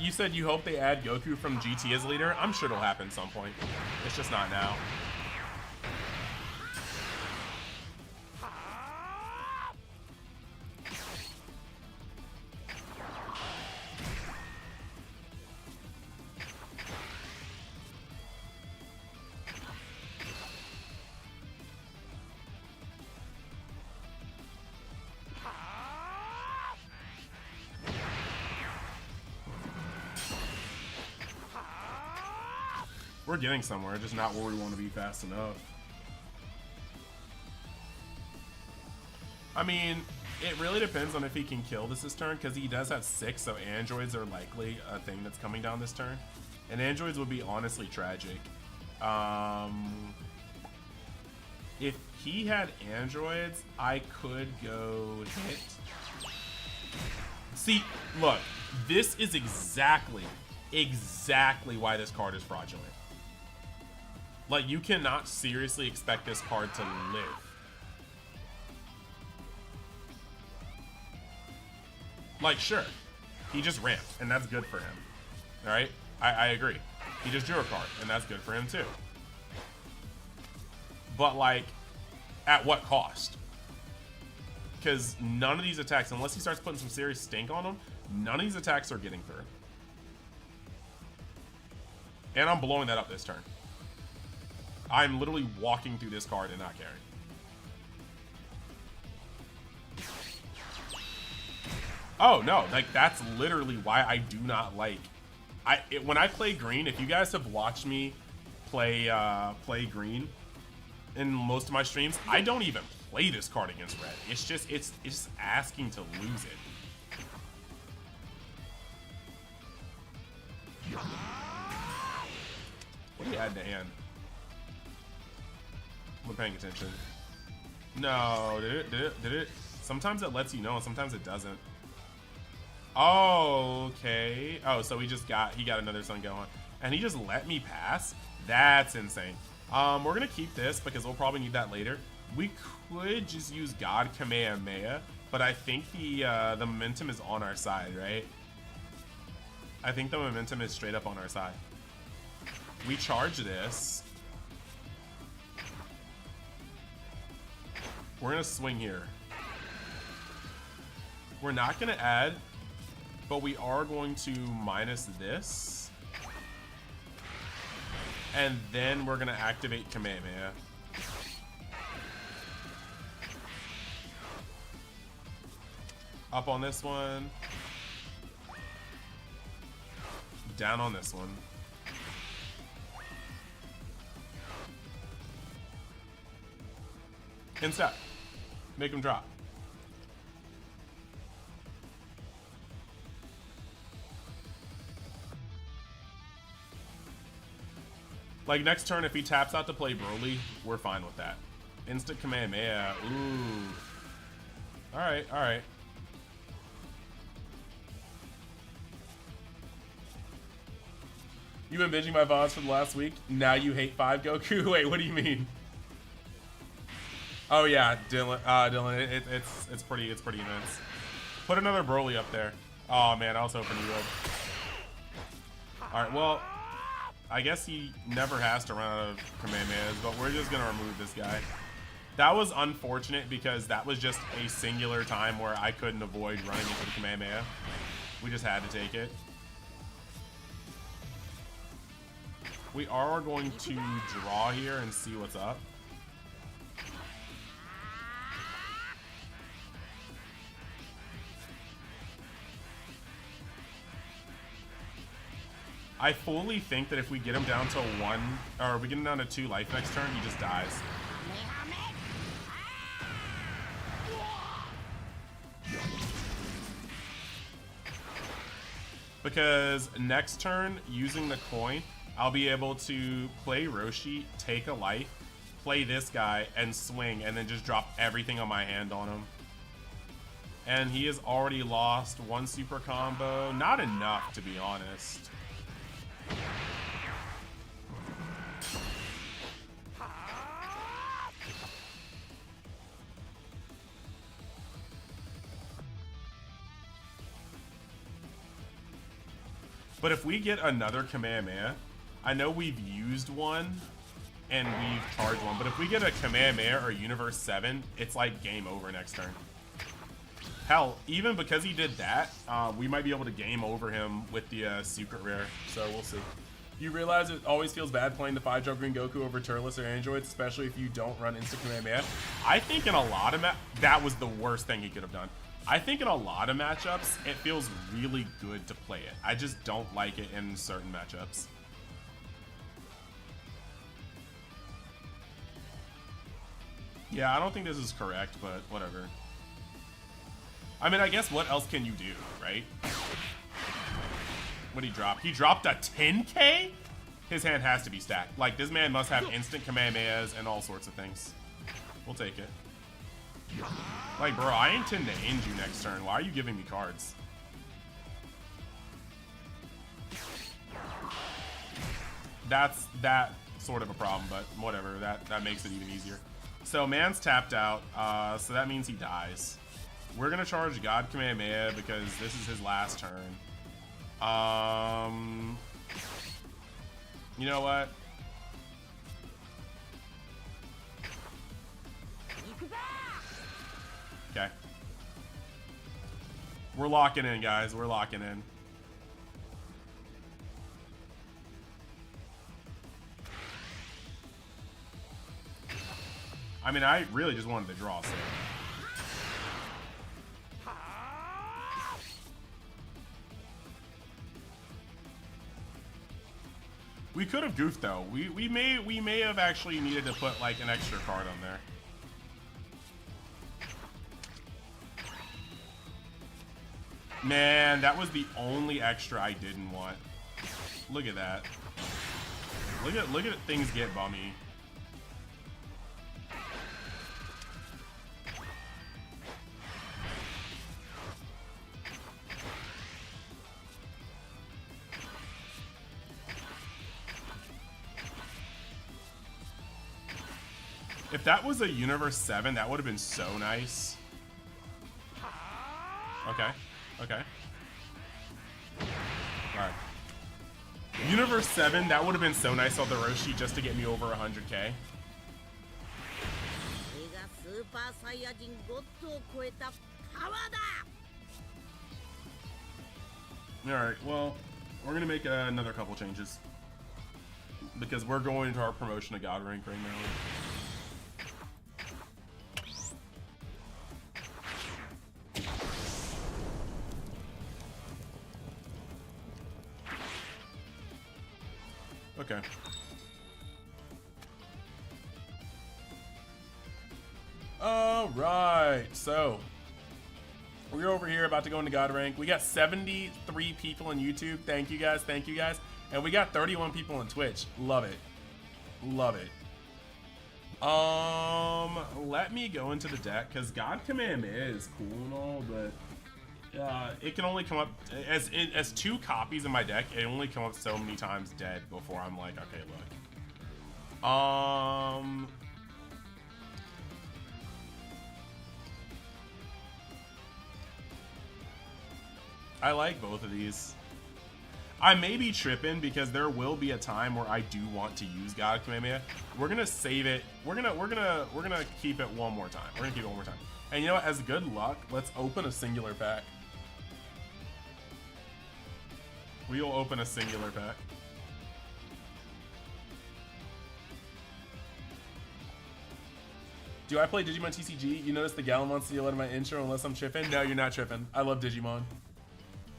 You said you hope they add Goku from GT as leader. I'm sure it'll happen at some point. It's just not now. We're getting somewhere, just not where we want to be fast enough. I mean, it really depends on if he can kill this turn, because he does have 6, so androids are likely a thing that's coming down this turn. And androids would be honestly tragic. If he had androids, I could go hit. See, look, this is exactly why this card is fraudulent. Like, you cannot seriously expect this card to live. Like, sure, he just ramped, and that's good for him. All right, I agree. He just drew a card, and that's good for him too. But like, at what cost? Because none of these attacks, unless he starts putting some serious stink on them, none of these attacks are getting through. And I'm blowing that up this turn. I'm literally walking through this card and not caring. Oh no, like that's literally why I do not like. When I play green, if you guys have watched me play green in most of my streams, I don't even play this card against red. It's just asking to lose it. What do you add in the hand? I'm paying attention. No, did it? Sometimes it lets you know, and sometimes it doesn't. Oh, okay. Oh, so he got another Sun Gohan, and he just let me pass. That's insane. We're gonna keep this because we'll probably need that later. We could just use God Kamehameha, but I think the momentum is on our side, right? I think the momentum is straight up on our side. We charge this. We're gonna swing here. We're not gonna add, but we are going to minus this. And then we're gonna activate Kamehameha. Up on this one. Down on this one. Instep. Make him drop. Like next turn, if he taps out to play Broly, we're fine with that. Instant Kamehameha. Ooh. Alright, alright. You've been binging my VODs for the last week. Now you hate 5 Goku? Wait, what do you mean? Oh yeah, Dylan. Dylan, it's pretty immense. Put another Broly up there. Oh man, I was hoping you would. All right, well, I guess he never has to run out of Kamehamehas, but we're just gonna remove this guy. That was unfortunate because that was just a singular time where I couldn't avoid running into the Kamehameha. We just had to take it. We are going to draw here and see what's up. I fully think that if we get him down to 1, or we get him down to 2 life next turn, he just dies. Because next turn, using the coin, I'll be able to play Roshi, take a life, play this guy, and swing, and then just drop everything on my hand on him. And he has already lost 1 super combo. Not enough, to be honest. But if we get another Kamehameha, I know we've used one and we've charged one, but if we get a Kamehameha or Universe 7, it's like game over next turn. Hell, even because he did that, we might be able to game over him with the secret rare, so we'll see. You realize it always feels bad playing the 5-drop Green Goku over Turles or Androids, especially if you don't run instant Kamehameha. I think in a lot of that was the worst thing he could have done. I think in a lot of matchups, it feels really good to play it. I just don't like it in certain matchups. Yeah, I don't think this is correct, but whatever. I mean, I guess what else can you do, right? What did he drop? He dropped a 10K? His hand has to be stacked. Like, this man must have instant Kamehamehas and all sorts of things. We'll take it. Like, bro, I intend to end you next turn. Why are you giving me cards? That's that sort of a problem, but whatever. That makes it even easier. So, man's tapped out, so that means he dies. We're gonna charge God Kamehameha because this is his last turn. You know what? Okay. We're locking in, guys. We're locking in. I mean, I really just wanted to draw, so. We could have goofed though. We may have actually needed to put like an extra card on there. Man, that was the only extra I didn't want. Look at that. Look at things get bummy. If that was a Universe 7, that would have been so nice. Okay. Okay. Alright. Universe 7, that would have been so nice on the Roshi just to get me over 100k. Alright, well, we're gonna make another couple changes. Because we're going into our promotion of God rank right now. Okay. Alright, so we're over here about to go into God rank. We got 73 people on YouTube. Thank you guys, thank you guys. And we got 31 people on Twitch. Love it. Love it. Let me go into the deck because God Kamehameha is cool and all, but it can only come up as 2 copies in my deck. It only come up so many times dead before I'm like, okay, look. I like both of these. I may be tripping because there will be a time where I do want to use God Kamehameha. We're gonna save it. We're gonna keep it one more time. We're gonna keep it one more time. And you know what? As good luck, let's open a singular pack. We'll open a singular pack. Do I play Digimon TCG? You notice the Galamon seal in my intro unless I'm tripping? No, you're not tripping. I love Digimon.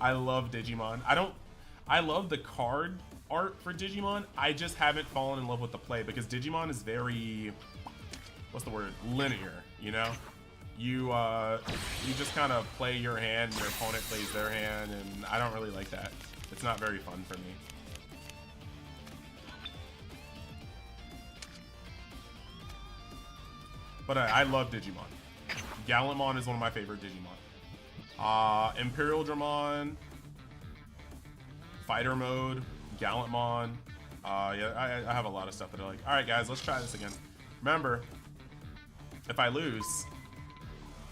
I love Digimon. I love the card art for Digimon. I just haven't fallen in love with the play because Digimon is very, what's the word? Linear, you know? You just kind of play your hand and your opponent plays their hand, and I don't really like that. It's not very fun for me. But I love Digimon. Gallantmon is one of my favorite Digimon. Imperial Dramon, Fighter Mode, Gallantmon. Yeah, I have a lot of stuff that I like. Alright guys, let's try this again. Remember, if I lose,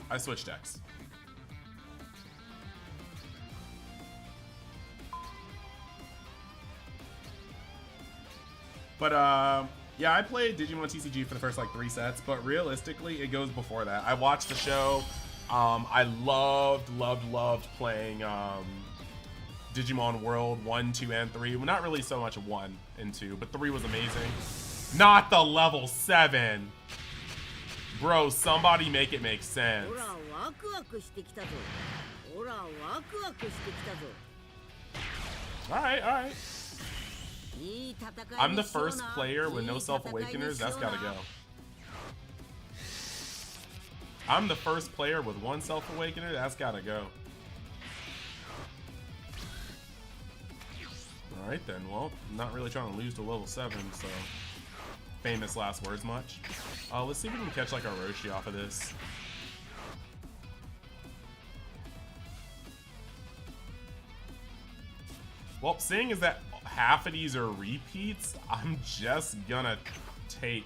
I switch decks. But yeah, I played Digimon TCG for the first like 3 sets, but realistically, it goes before that. I watched the show. I loved playing Digimon World 1, 2, and 3. Well, not really so much 1 and 2, but 3 was amazing. Not the level 7. Bro, somebody make it make sense. Alright. I'm the first player with no self-awakeners. That's gotta go. I'm the first player with 1 self-awakener. That's gotta go. Alright then, well, not really trying to lose to level 7, so famous last words much. Let's see if we can catch like a Roshi off of this. Well, seeing as that half of these are repeats, I'm just gonna take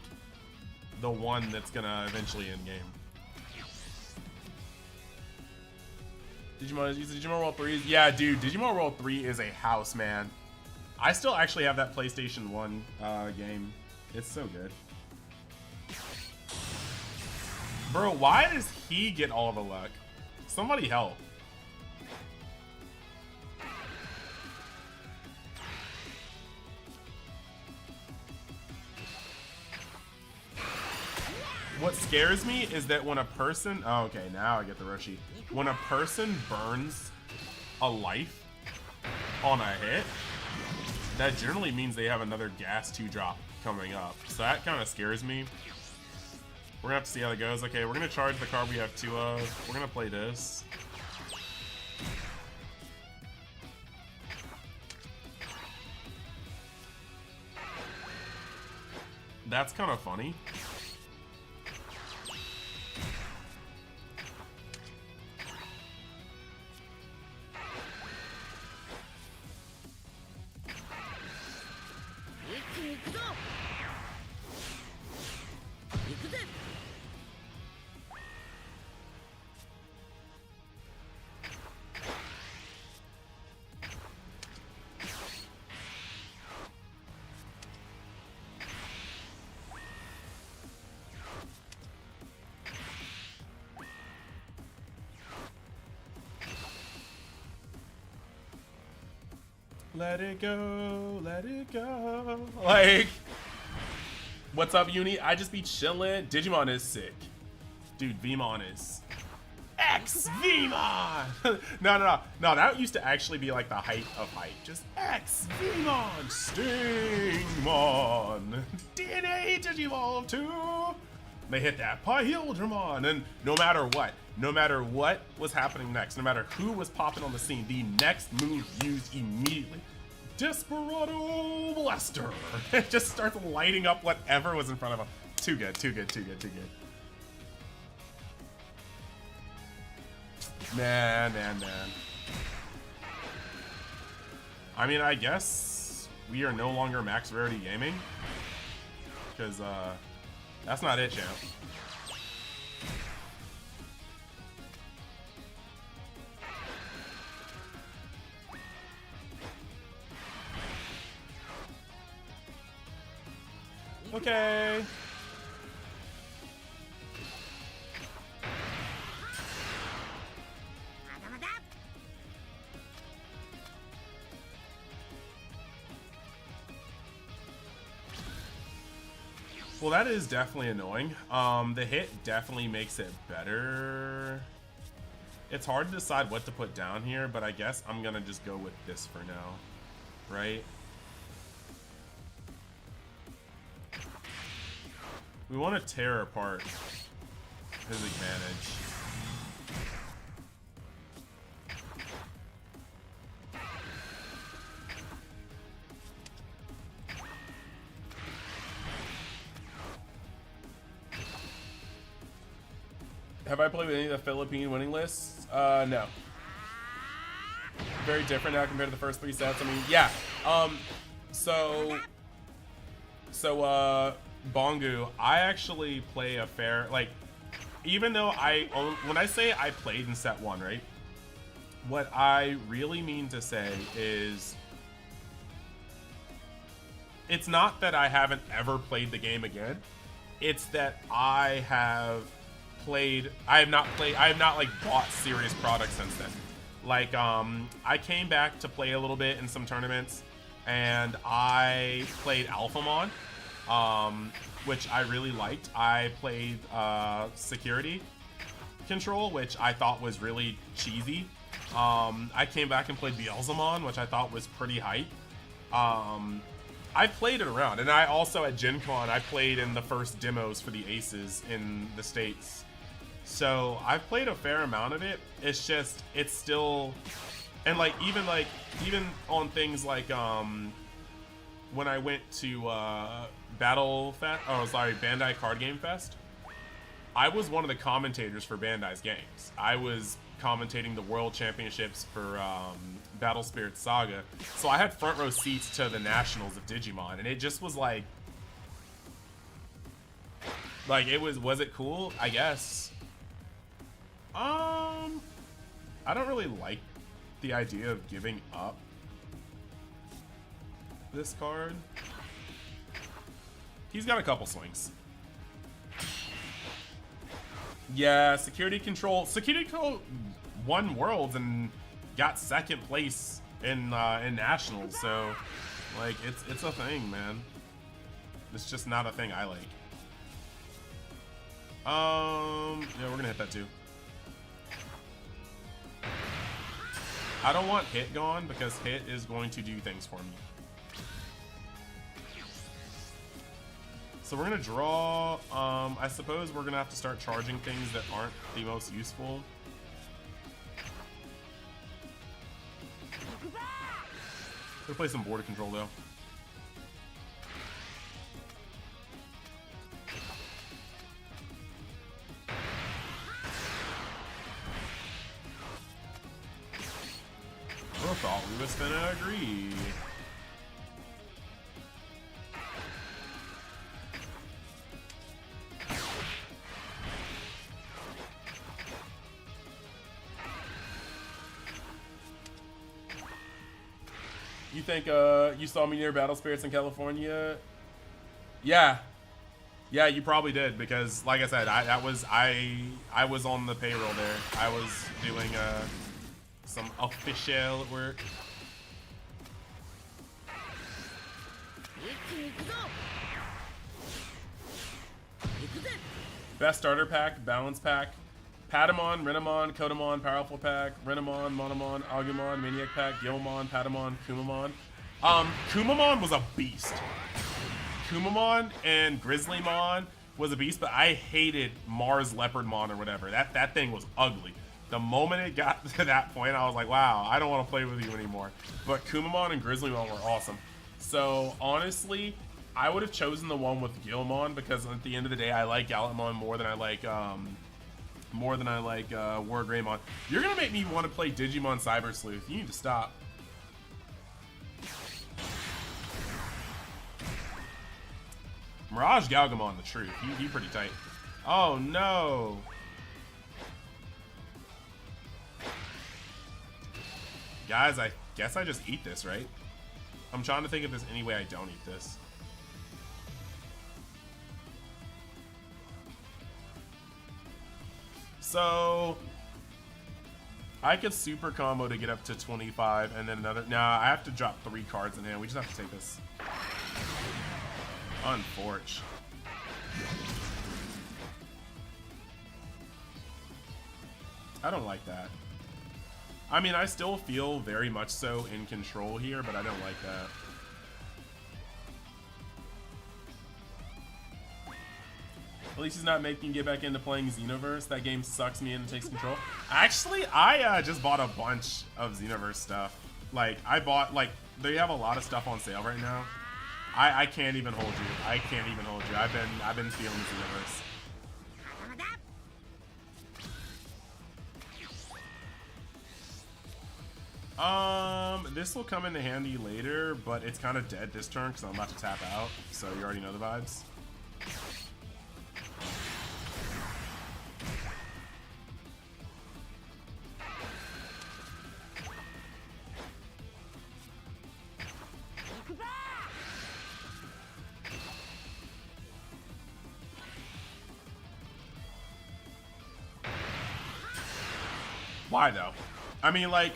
the one that's gonna eventually end game. Digimon World 3. Yeah, dude, Digimon World 3 is a house, man. I still actually have that PlayStation 1 game. It's so good. Bro, why does he get all the luck? Somebody help. What scares me is that when a person... Oh, okay, now I get the Roshi. When a person burns a life on a hit, that generally means they have another gas 2 drop coming up. So that kind of scares me. We're gonna have to see how that goes. Okay, we're gonna charge the card we have 2 of. We're gonna play this. That's kind of funny. Let it go, let it go. Like, what's up, Uni? I just be chillin'. Digimon is sick. Dude, Vmon is X Vmon. No, that used to actually be like the height of height. Just X Vmon Stingmon. DNA Digivolve 2. They hit that Pyhildramon, and no matter what was happening next, no matter who was popping on the scene, the next move used immediately. Desperado Blaster. It just starts lighting up whatever was in front of him. Too good, too good, too good, too good. Man. I mean, I guess we are no longer max rarity gaming. Because, that's not it, champ. Okay. Well, that is definitely annoying. The hit definitely makes it better. It's hard to decide what to put down here, but I guess I'm gonna just go with this for now, right? We want to tear apart his advantage. Have I played with any of the Philippine winning lists? No. Very different now compared to the first 3 sets. I mean, yeah. So Bongu, I actually play a fair, like, even though when I say I played in set 1, right? What I really mean to say is, it's not that I haven't ever played the game again. It's that I have not like bought serious products since then. Like, I came back to play a little bit in some tournaments, and I played Alphamon, which I really liked. I played Security Control, which I thought was really cheesy. I came back and played Beelzemon, which I thought was pretty hype. I played it around, and I also at Gen Con, I played in the first demos for the Aces in the States. So I've played a fair amount of it. It's just, it's still, and even on things like when I went to Bandai Card Game Fest, I was one of the commentators for Bandai's games. I was commentating the World Championships for Battle Spirit Saga, so I had front row seats to the nationals of Digimon, and it just was like was it cool? I guess. I don't really like the idea of giving up this card. He's got a couple swings. Yeah, Security Control won Worlds and got second place in Nationals, so like it's a thing, man. It's just not a thing I like. Yeah, we're gonna hit that too. I don't want Hit gone because Hit is going to do things for me. So we're gonna draw. I suppose we're gonna have to start charging things that aren't the most useful. Gonna play some border control though. I thought we was gonna agree. You think you saw me near Battle Spirits in California? Yeah. Yeah, you probably did because like I said, I was on the payroll there. I was doing some official work. Best starter pack, balance pack. Patamon, Renamon, Kotamon, Powerful Pack, Renamon, Monomon, Agumon, Maniac Pack, Gilmon, Patamon, Kumamon. Kumamon was a beast. Kumamon and Grizzlymon was a beast, but I hated Mars Leopardmon or whatever. That thing was ugly. The moment it got to that point, I was like, wow, I don't want to play with you anymore. But Kumamon and Grizzlymon were awesome. So, honestly, I would have chosen the one with Gilmon because at the end of the day, I like Gallantmon more than I like Wargreymon. You're gonna make me want to play Digimon Cyber Sleuth. You need to stop. Mirage Galgamon, the truth. He pretty tight. Oh no. Guys, I guess I just eat this, right? I'm trying to think if there's any way I don't eat this. So I could super combo to get up to 25 and then another. Nah, I have to drop 3 cards in hand. We just have to take this. Unfortunate. I don't like that. I mean, I still feel very much so in control here, but I don't like that. At least he's not making me get back into playing Xenoverse. That game sucks me in and takes control. Actually, I just bought a bunch of Xenoverse stuff. Like, I bought, like, they have a lot of stuff on sale right now. I can't even hold you. I can't even hold you. I've been feeling Xenoverse. This will come into handy later, but it's kind of dead this turn because I'm about to tap out, so you already know the vibes. Why though? I mean, like,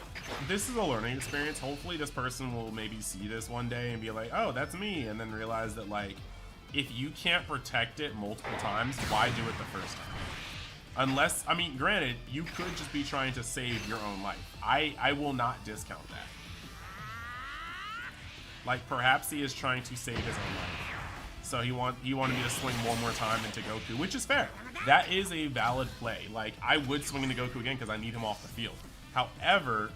this is a learning experience. Hopefully this person will maybe see this one day and be like, oh, that's me, and then realize that, like, if you can't protect it multiple times, why do it the first time? Unless, I mean, granted, you could just be trying to save your own life. I will not discount that. Like, perhaps he is trying to save his own life. So he wanted me to swing one more time into Goku, which is fair. That is a valid play. Like, I would swing into Goku again because I need him off the field. However,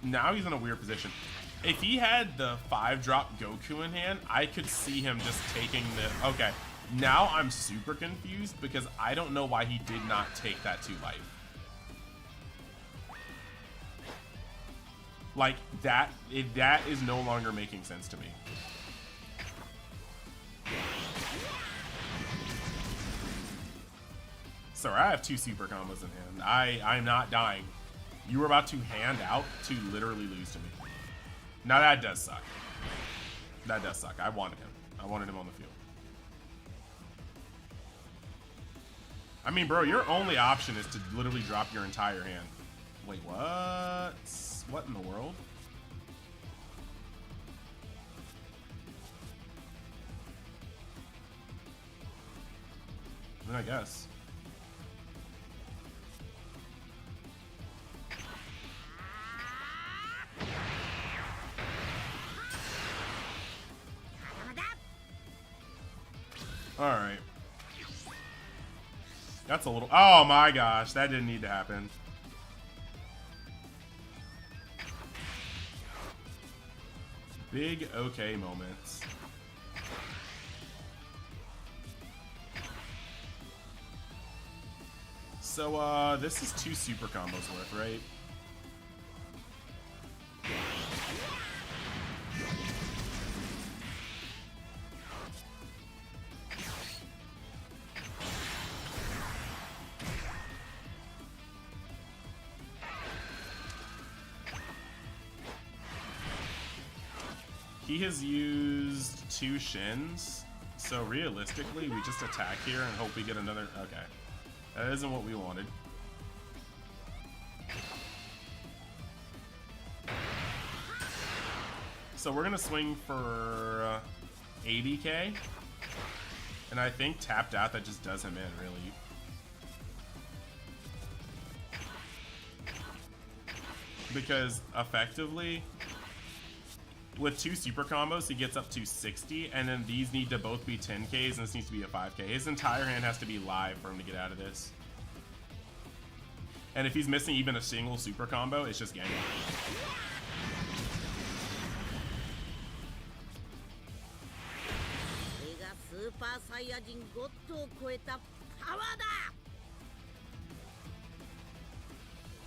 now he's in a weird position. If he had the 5-drop Goku in hand, I could see him just taking the... Okay, now I'm super confused because I don't know why he did not take that to life. Like, that is no longer making sense to me. Sir, I have 2 super combos in hand. I'm not dying. You were about to hand out to literally lose to me. Now that does suck. That does suck. I wanted him. I wanted him on the field. I mean, bro, your only option is to literally drop your entire hand. Wait, what? What in the world? Then I guess. Alright. That's a little... Oh my gosh, that didn't need to happen. Big okay moments. So, this is 2 super combos worth, right? He has used 2 shins, so realistically, we just attack here and hope we get another... Okay. That isn't what we wanted. So we're gonna swing for 80k, and I think tapped out that just does him in, really. Because effectively, with 2 super combos, he gets up to 60, and then these need to both be 10Ks, and this needs to be a 5K. His entire hand has to be live for him to get out of this. And if he's missing even a single super combo, it's just game.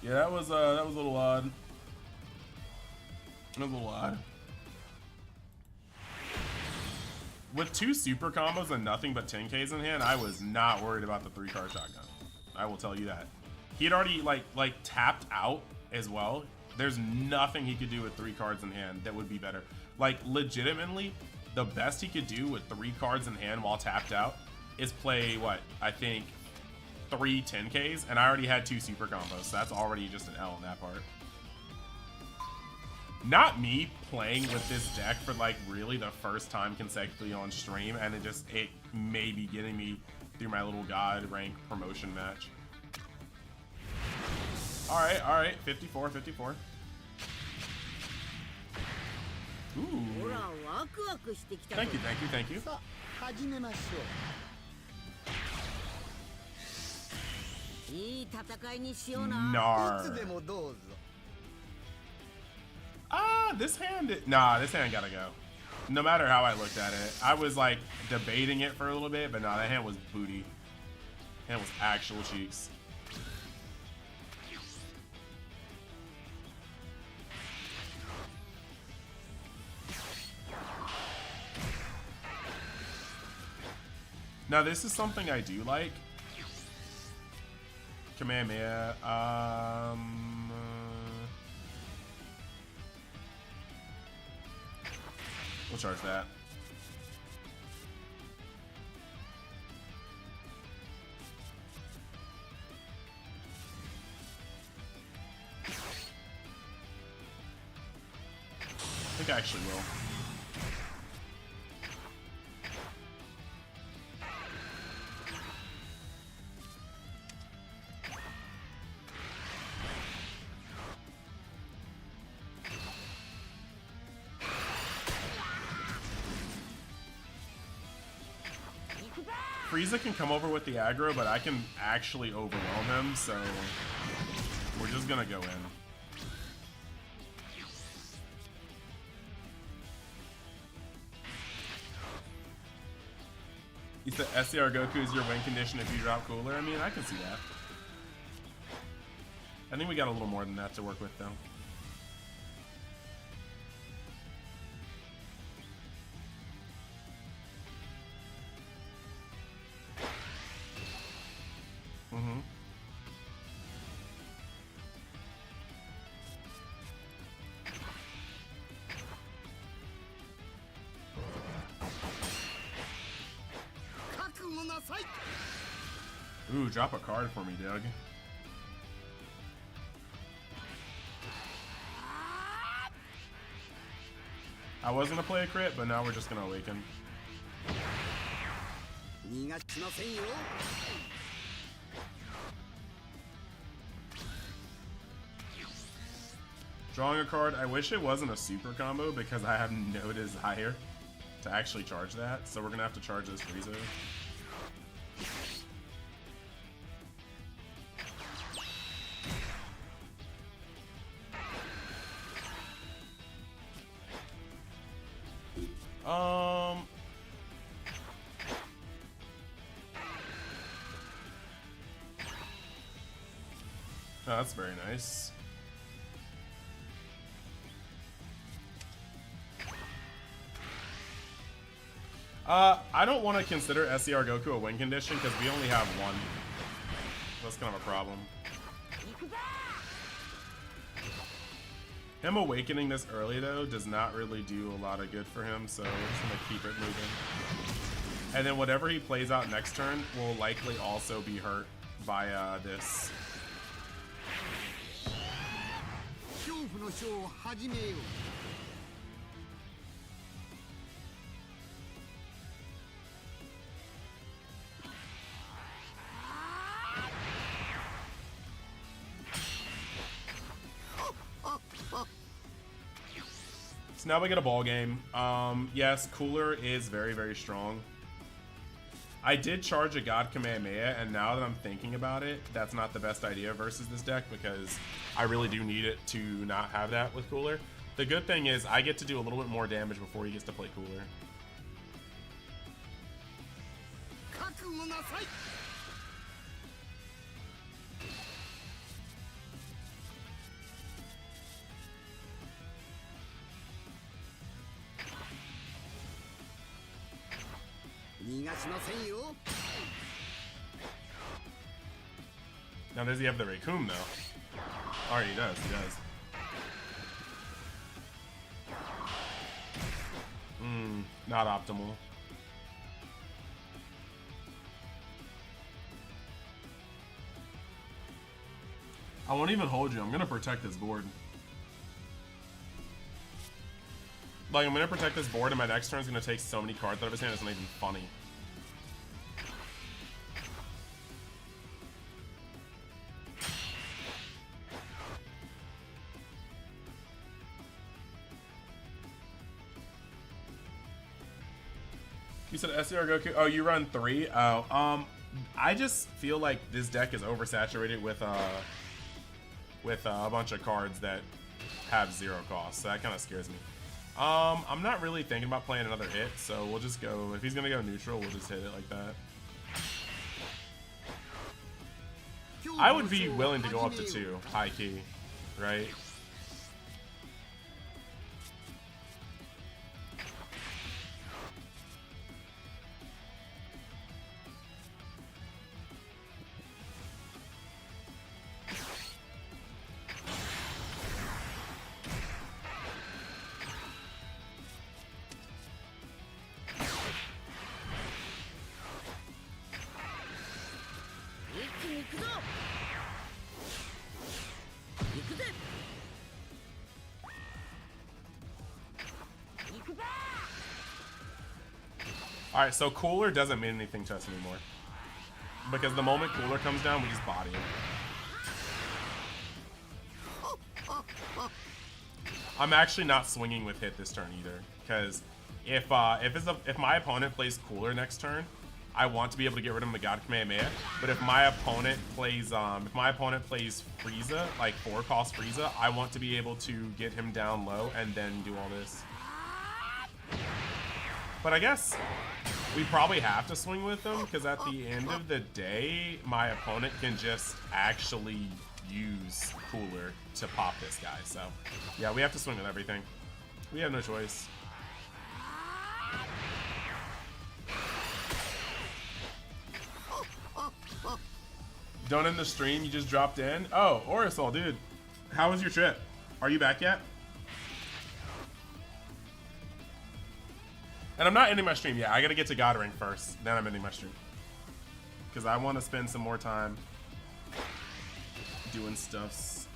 Yeah, that was a little odd. That was a little odd. With 2 super combos and nothing but 10Ks in hand, I was not worried about the 3-card shotgun. I will tell you that. He had already like tapped out as well. There's nothing he could do with 3 cards in hand that would be better. Like, legitimately, the best he could do with 3 cards in hand while tapped out is play, what, I think 3 10Ks, and I already had 2 super combos, so that's already just an L in that part. Not me playing with this deck for like really the first time consecutively on stream, and it may be getting me through my little god rank promotion match. Alright, 54. Ooh. Thank you. Nar. This hand... Nah, this hand gotta go. No matter how I looked at it. I was, like, debating it for a little bit, but nah, that hand was booty. That hand was actual cheeks. Now, this is something I do like. Kamehameha. We'll charge that. I think I actually will. Frieza can come over with the aggro, but I can actually overwhelm him, so we're just gonna go in. He said SCR Goku is your win condition if you drop cooler. I mean, I can see that. I think we got a little more than that to work with, though. Ooh, drop a card for me, Doug. I was gonna play a crit, but now we're just gonna awaken. Drawing a card. I wish it wasn't a super combo because I have no desire to actually charge that. So we're gonna have to charge this Frieza. Oh, that's very nice. I don't want to consider SCR Goku a win condition because we only have one. That's kind of a problem. Him awakening this early though does not really do a lot of good for him, so we're just gonna keep it moving. And then whatever he plays out next turn will likely also be hurt by this. So now we get a ball game. Yes, Cooler is very, very strong. I did charge a God Kamehameha, and now that I'm thinking about it, that's not the best idea versus this deck because I really do need it to not have that with Cooler. The good thing is I get to do a little bit more damage before he gets to play Cooler. Now, does he have the Raykum though? Alright, he does. He does. Not optimal. I won't even hold you. I'm gonna protect this board. Like, I'm gonna protect this board, and my next turn is gonna take so many cards out of his hand, it's not even funny. You said SCR Goku. Oh, you run 3? Oh, I just feel like this deck is oversaturated with a bunch of cards that have 0 cost, so that kind of scares me. I'm not really thinking about playing another hit, so we'll just go, if he's gonna go neutral, we'll just hit it like that. I would be willing to go up to 2, high key, right? Alright, so Cooler doesn't mean anything to us anymore. Because the moment Cooler comes down, we just body him. I'm actually not swinging with hit this turn either. Because if my opponent plays Cooler next turn, I want to be able to get rid of him with God Kamehameha. But if my opponent plays Frieza, like 4-cost Frieza, I want to be able to get him down low and then do all this. But I guess we probably have to swing with them because at the end of the day, my opponent can just actually use Cooler to pop this guy. So yeah, we have to swing with everything. We have no choice. Don't end the stream, you just dropped in. Oh, Orisol, dude. How was your trip? Are you back yet? And I'm not ending my stream yet. I gotta get to God Ring first. Then I'm ending my stream. because I want to spend some more time doing stuffs.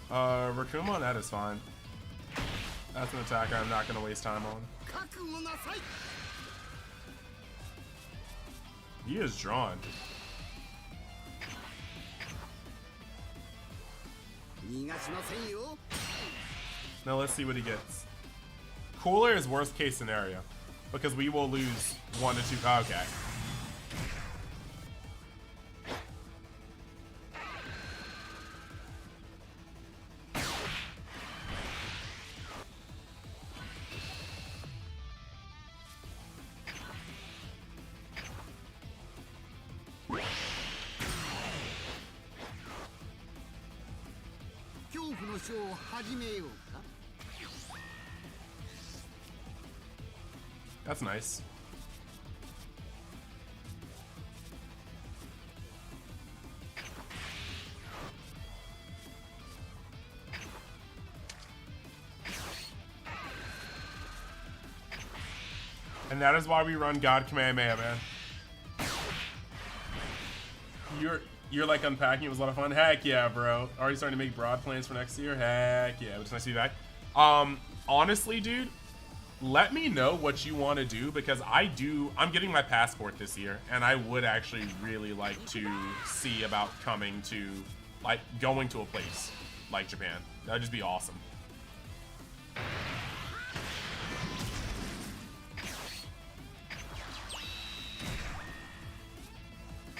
Raccoon on that is fine. That's an attack I'm not going to waste time on. He is drawn. Now let's see what he gets. Cooler is worst case scenario because we will lose 1 to 2. Okay. That's nice. And that is why we run God Kamehameha, man. You're like unpacking. It was a lot of fun. Heck yeah, bro. Already starting to make broad plans for next year. Heck yeah. It's nice to be back. Honestly, dude, let me know what you want to do because I'm getting my passport this year and I would actually really like to see about going to a place like Japan. That'd just be awesome.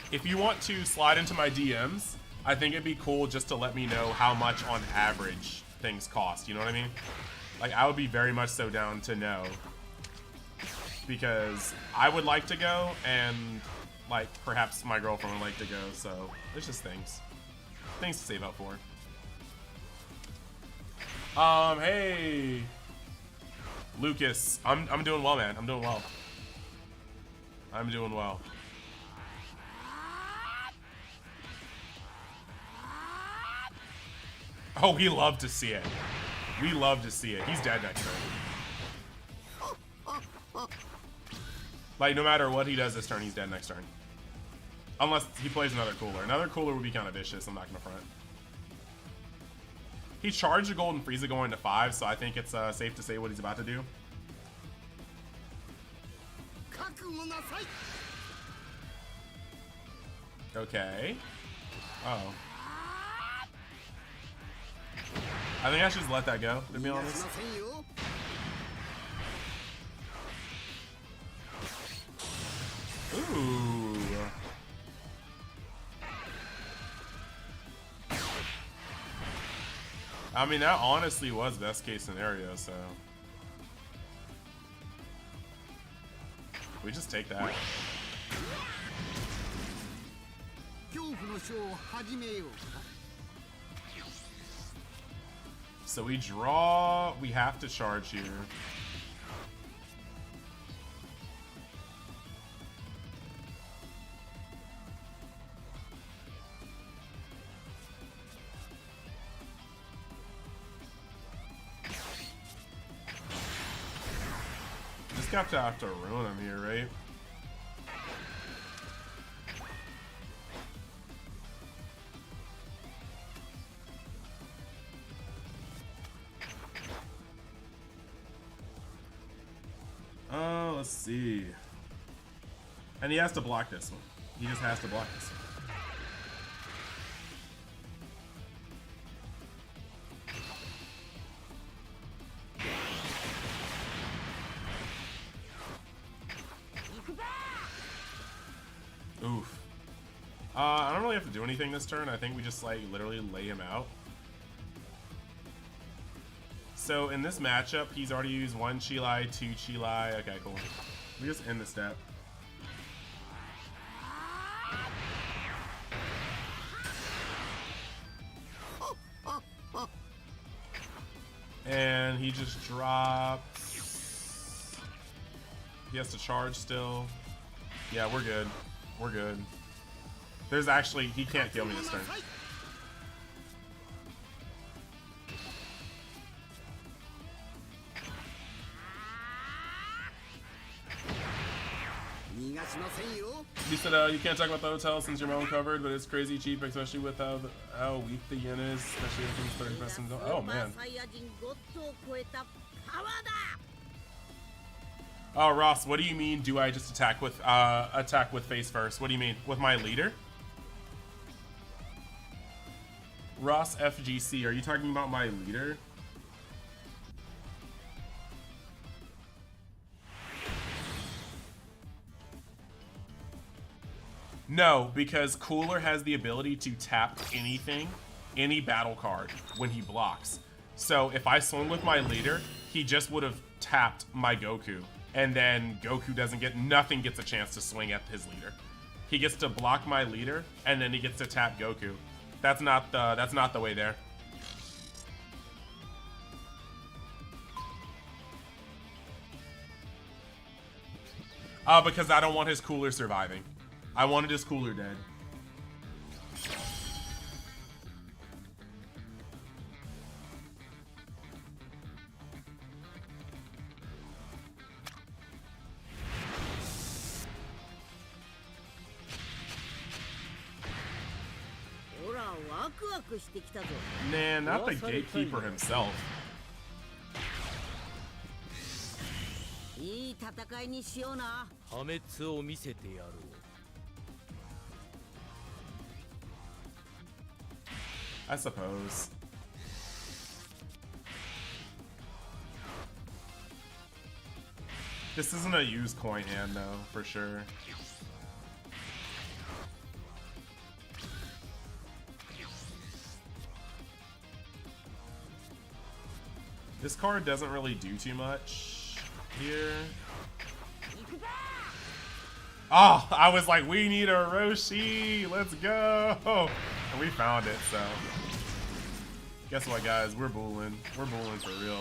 If you want to slide into my DMs, I think it'd be cool just to let me know how much on average things cost, you know what I mean? Like, I would be very much so down to know. Because I would like to go, and, like, perhaps my girlfriend would like to go, so it's just things. Things to save up for. Hey! Lucas, I'm doing well, man. I'm doing well. I'm doing well. Oh, we love to see it. We love to see it. He's dead next turn. Like, no matter what he does this turn, he's dead next turn. Unless he plays another cooler. Another cooler would be kind of vicious. I'm not going to front. He charged a golden Frieza going to 5, so I think it's safe to say what he's about to do. Okay. Oh. I think I should just let that go, to be honest. Ooh. I mean, that honestly was best case scenario, so. We just take that. So we draw, we have to charge here. Just have to ruin him here, right? Let's see. And he has to block this one. He just has to block this one. Oof. I don't really have to do anything this turn. I think we just like literally lay him out. So in this matchup, he's already used 1 Chillin, 2 Chillin. Okay, cool. We just end the step. And he just drops. He has to charge still. Yeah, we're good. We're good. There's actually, he can't kill me this turn. You said you can't talk about the hotel since your mom covered, but it's crazy cheap, especially with how weak the yen is, especially if it's 30%. Oh man. Oh Ross, what do you mean? Do I just attack with face first? What do you mean? With my leader? Ross FGC, are you talking about my leader? No, because Cooler has the ability to tap anything, any battle card, when he blocks. So if I swung with my leader, he just would have tapped my Goku. And then Goku doesn't get, nothing gets a chance to swing at his leader. He gets to block my leader, and then he gets to tap Goku. That's not the way there. Because I don't want his Cooler surviving. I wanted his Cooler dead. Man, not the gatekeeper himself. I suppose. This isn't a used coin hand though, for sure. This card doesn't really do too much here. Oh, I was like, we need a Roshi. Let's go. And we found it, so. Guess what, guys? We're booling. We're booling for real.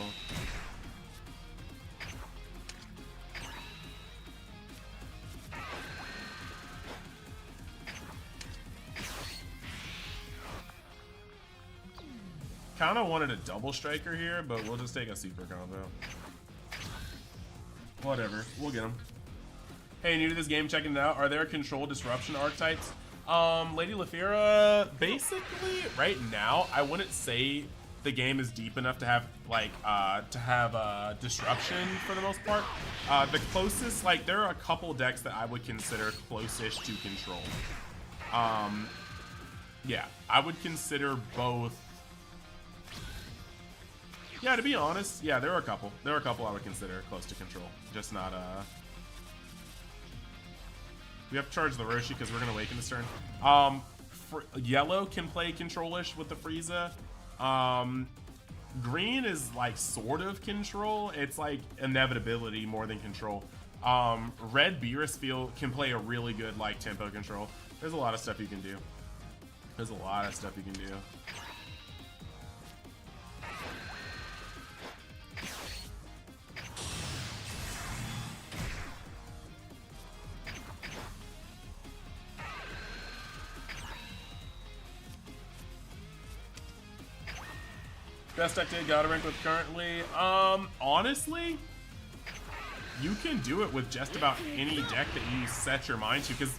Kind of wanted a double striker here, but we'll just take a super combo. Whatever, we'll get him. Hey, new to this game, checking it out. Are there control disruption archetypes? Lady Lafira, basically, right now, I wouldn't say the game is deep enough to have, like, disruption for the most part. The closest, like, there are a couple decks that I would consider close-ish to control. Yeah, I would consider both. Yeah, to be honest, yeah, there are a couple. There are a couple I would consider close to control. Just not, we have to charge the Roshi because we're going to awaken this turn. Yellow can play control-ish with the Frieza. Green is, like, sort of control. It's, like, inevitability more than control. Red Beerus can play a really good, like, tempo control. There's a lot of stuff you can do. There's a lot of stuff you can do. Best deck to God rank with currently? Honestly, you can do it with just about any deck that you set your mind to, because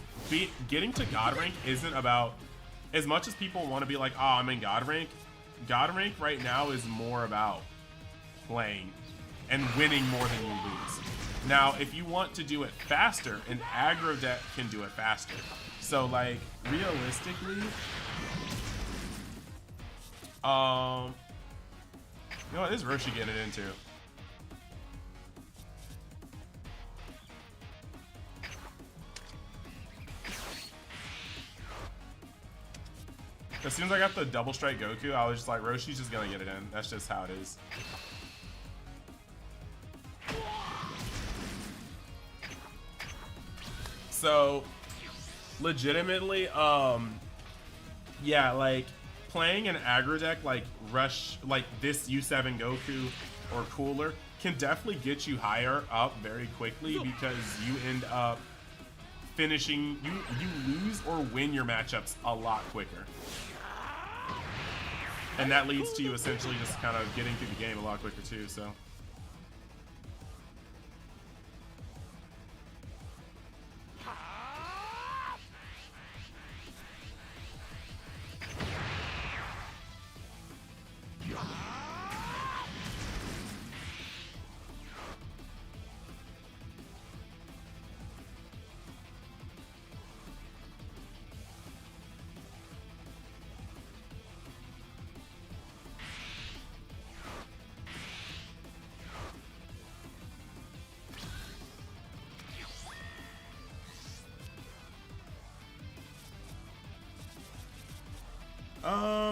getting to God rank isn't about, as much as people want to be like, oh, I'm in God rank right now is more about playing and winning more than you lose. Now, if you want to do it faster, an aggro deck can do it faster. So, like, realistically, you know what, this is Roshi getting it into. As soon as I got the double strike Goku, I was just like, Roshi's just gonna get it in. That's just how it is. So, legitimately, yeah, like, playing an aggro deck like this U7 Goku or Cooler can definitely get you higher up very quickly, because you end up finishing, you lose or win your matchups a lot quicker. And that leads to you essentially just kind of getting through the game a lot quicker too, so.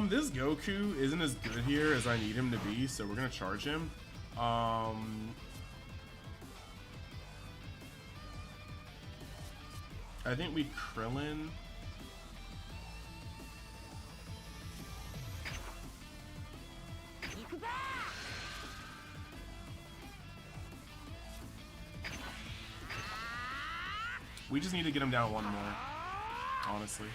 This Goku isn't as good here as I need him to be, so we're gonna charge him. I think we Krillin. We just need to get him down one more, honestly.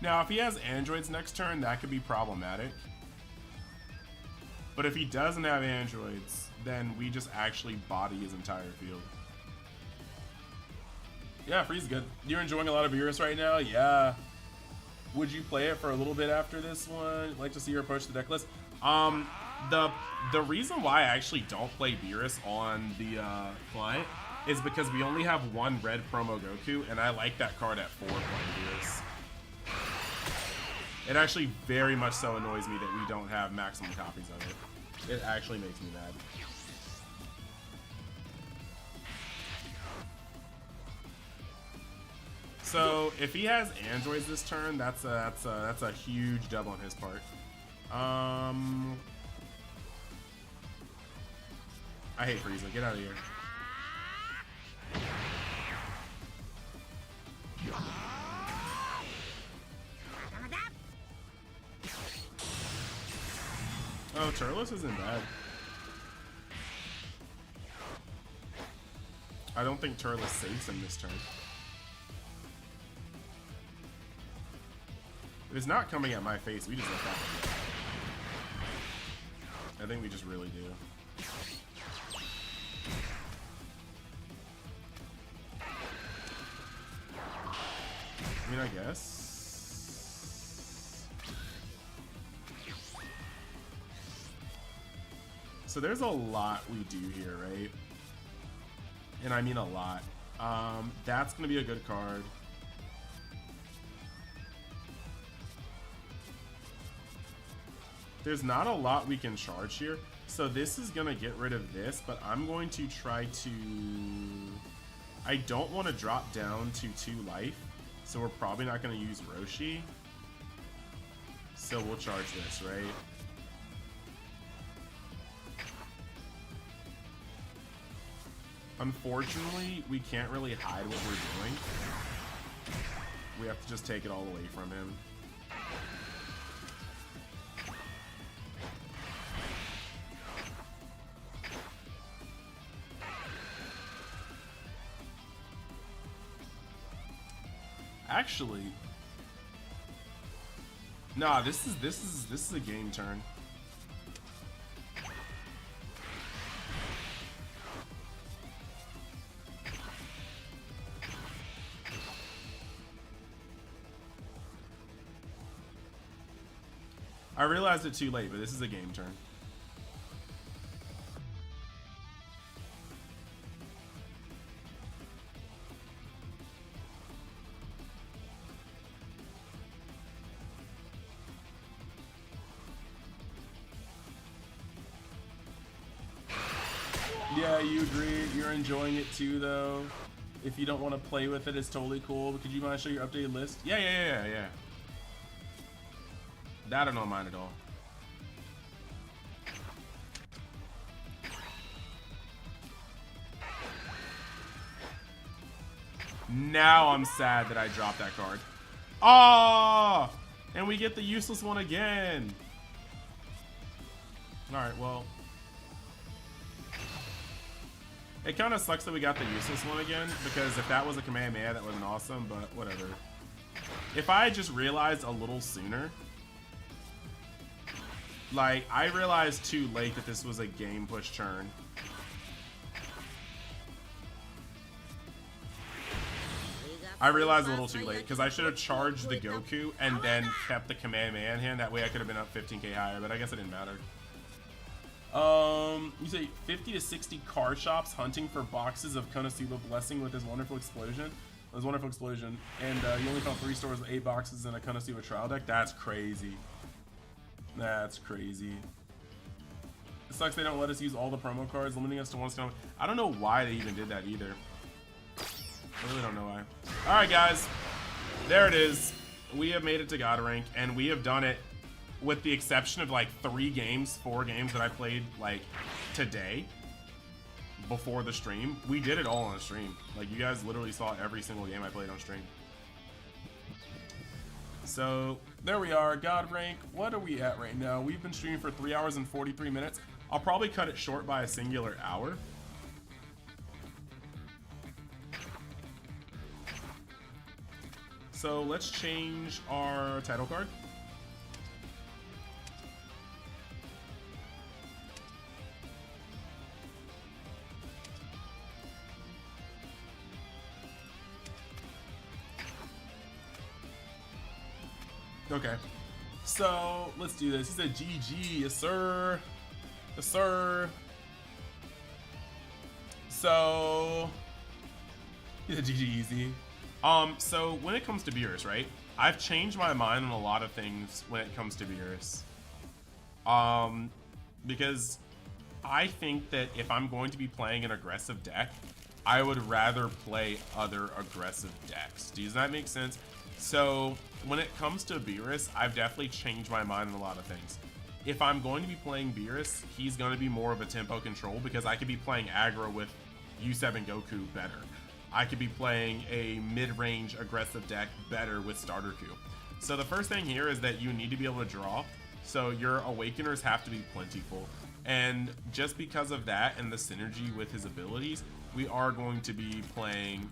Now, if he has androids next turn, that could be problematic. But if he doesn't have androids, then we just actually body his entire field. Yeah, Frieza's good. You're enjoying a lot of Beerus right now? Yeah. Would you play it for a little bit after this one? Like to see her approach the deck list? The reason why I actually don't play Beerus on the client is because we only have one red promo Goku, and I like that card at 4 playing Beerus. It actually very much so annoys me that we don't have maximum copies of it. It actually makes me mad. So if he has androids this turn, that's a huge dub on his part. I hate Frieza. Get out of here. Oh, Turles isn't bad. I don't think Turles saves him this turn. If it's not coming at my face, we just let that one go. I think we just really do. I mean, I guess. So there's a lot we do here, right? And I mean a lot. That's gonna be a good card. There's not a lot we can charge here. So this is gonna get rid of this, but I'm going to try to... I don't want to drop down to 2 life, so we're probably not gonna use Roshi. So we'll charge this, right? Unfortunately, we can't really hide what we're doing. We have to just take it all away from him. Actually, nah, this is a game turn. I realized it too late, but this is a game turn. Yeah, you agree. You're enjoying it too, though. If you don't want to play with it, it's totally cool. But could you mind show your updated list? Yeah. That I don't mind at all. Now I'm sad that I dropped that card. Oh! And we get the useless one again. Alright, well. It kind of sucks that we got the useless one again, because if that was a Kamehameha, that would have been awesome, but whatever. If I just realized a little sooner. Like, I realized too late that this was a game push turn. I realized a little too late, because I should have charged the Goku and then kept the Kamehameha in hand. That way I could have been up 15k higher, but I guess it didn't matter. You say 50 to 60 car shops hunting for boxes of Konosuba Blessing with his wonderful explosion. His wonderful explosion. And you only found 3 stores with 8 boxes in a Konosuba trial deck? That's crazy. That's crazy. It sucks they don't let us use all the promo cards, limiting us to 1 stone. I don't know why they even did that either. I really don't know why. Alright guys, there it is. We have made it to God rank, and we have done it with the exception of like 4 games that I played like today before the stream. We did it all on the stream. Like, you guys literally saw every single game I played on stream. So there we are, God rank. What are we at right now? We've been streaming for 3 hours and 43 minutes. I'll probably cut it short by a singular hour. So let's change our title card. Okay, so let's do this. He said GG, yes sir, yes sir. So he said GG easy. So when it comes to Beerus, right? I've changed my mind on a lot of things when it comes to Beerus. Because I think that if I'm going to be playing an aggressive deck, I would rather play other aggressive decks. Does that make sense? So when it comes to Beerus, I've definitely changed my mind on a lot of things. If I'm going to be playing Beerus, he's going to be more of a tempo control, because I could be playing aggro with U7 Goku better. I could be playing a mid-range aggressive deck better with Starter Coup. So the first thing here is that you need to be able to draw. So your Awakeners have to be plentiful. And just because of that and the synergy with his abilities, we are going to be playing...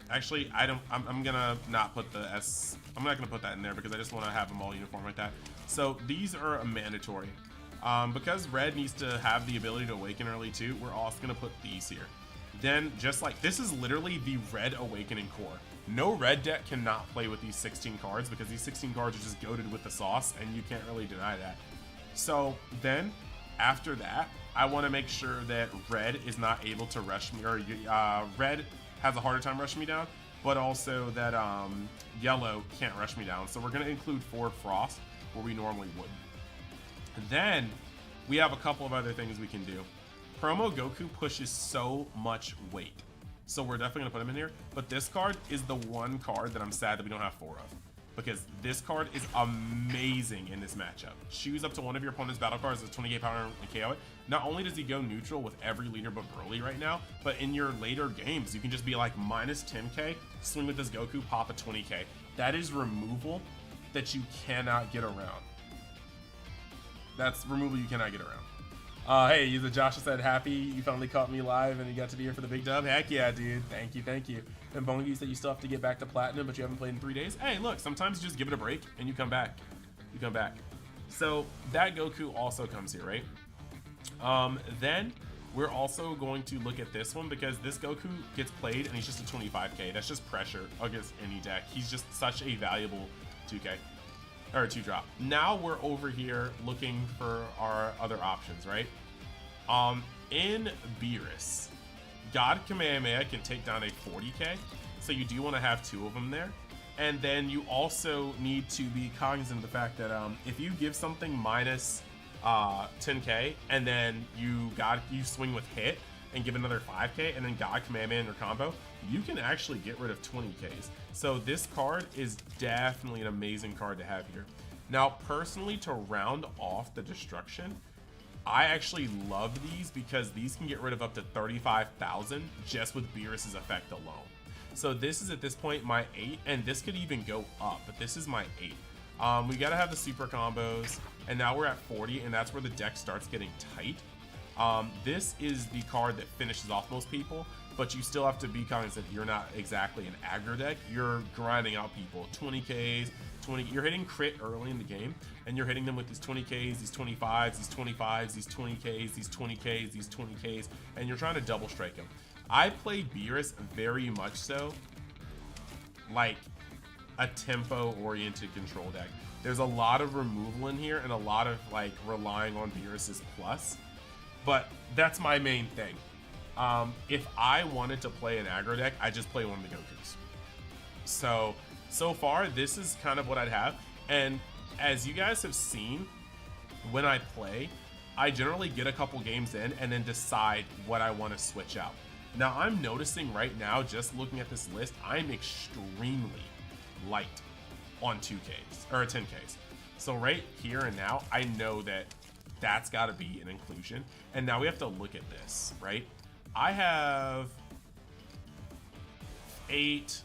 Actually, I'm gonna not put the S... I'm not gonna put that in there because I just want to have them all uniform like that. So these are mandatory. Because Red needs to have the ability to awaken early too, we're also gonna put these here. Then, just like, this is literally the Red Awakening core. No Red deck cannot play with these 16 cards because these 16 cards are just goated with the sauce, and you can't really deny that. So then, after that, I want to make sure that Red is not able to rush me, or Red has a harder time rushing me down, but also that Yellow can't rush me down. So we're going to include 4 Frost where we normally would. Then, we have a couple of other things we can do. Promo Goku pushes so much weight, so we're definitely gonna put him in here. But this card is the one card that I'm sad that we don't have 4 of, because this card is amazing in this matchup. Choose up to one of your opponent's battle cards with 20k power and KO it. Not only does he go neutral with every leader but Broly right now, but in your later games, you can just be like minus 10k, swing with this Goku, pop a 20k. That is removal that you cannot get around. That's removal you cannot get around. Hey, the Joshua said, happy you finally caught me live and you got to be here for the big dub. Heck yeah, dude. Thank you, thank you. And Bongi said you still have to get back to platinum, but you haven't played in 3 days. Hey, look, sometimes you just give it a break and you come back. You come back. So that Goku also comes here, right? Then we're also going to look at this one, because this Goku gets played and he's just a 25k. That's just pressure against any deck. He's just such a valuable 2k. Or 2-drop. Now we're over here looking for our other options, right? In Beerus, God Kamehameha can take down a 40k, so you do want to have 2 of them there. And then you also need to be cognizant of the fact that if you give something minus 10k and then you swing with hit and give another 5k and then God Kamehameha in your combo, you can actually get rid of 20ks. So this card is definitely an amazing card to have here. Now, personally, to round off the destruction, I actually love these because these can get rid of up to 35,000 just with Beerus's effect alone. So this is at this point my 8, and this could even go up, but this is my 8. We gotta have the super combos, and now we're at 40, and that's where the deck starts getting tight. This is the card that finishes off most people, but you still have to be cognizant you're not exactly an aggro deck. You're grinding out people, 20Ks, you're hitting crit early in the game, and you're hitting them with these 20Ks, these 25s, these 25s, these 20Ks, these 20Ks, these 20Ks, and you're trying to double strike them. I play Beerus very much so like a tempo-oriented control deck. There's a lot of removal in here and a lot of like relying on Beerus's plus, but that's my main thing. If I wanted to play an aggro deck, I just play one of the Gokus. So far, this is kind of what I'd have. And as you guys have seen, when I play, I generally get a couple games in and then decide what I want to switch out. Now, I'm noticing right now, just looking at this list, I'm extremely light on 2Ks, or 10Ks. So right here and now, I know that that's got to be an inclusion. And now we have to look at this, right? I have 8,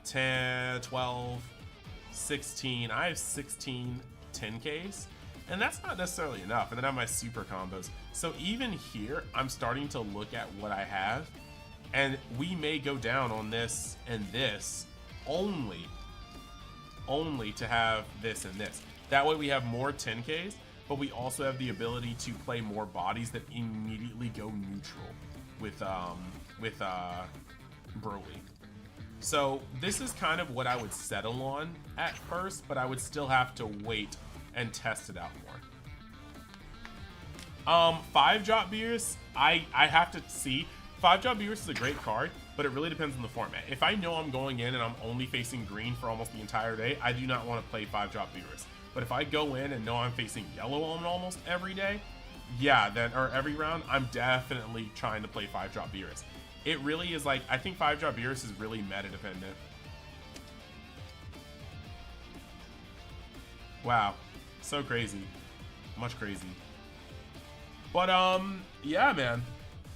10, 12, 16. I have 16 10Ks. And that's not necessarily enough. And then I have my super combos. So even here, I'm starting to look at what I have. And we may go down on this and this only to have this and this. That way we have more 10Ks, but we also have the ability to play more bodies that immediately go neutral with Broly. So this is kind of what I would settle on at first, but I would still have to wait and test it out more. 5-drop Beerus, I have to see. 5-drop Beerus is a great card, but it really depends on the format. If I know I'm going in and I'm only facing green for almost the entire day, I do not want to play 5-drop Beerus. But if I go in and know I'm facing yellow on almost every day, yeah, or every round, I'm definitely trying to play 5-drop Beerus. It really is like, I think 5-drop Beerus is really meta dependent. Wow. So crazy. Much crazy. But yeah, man.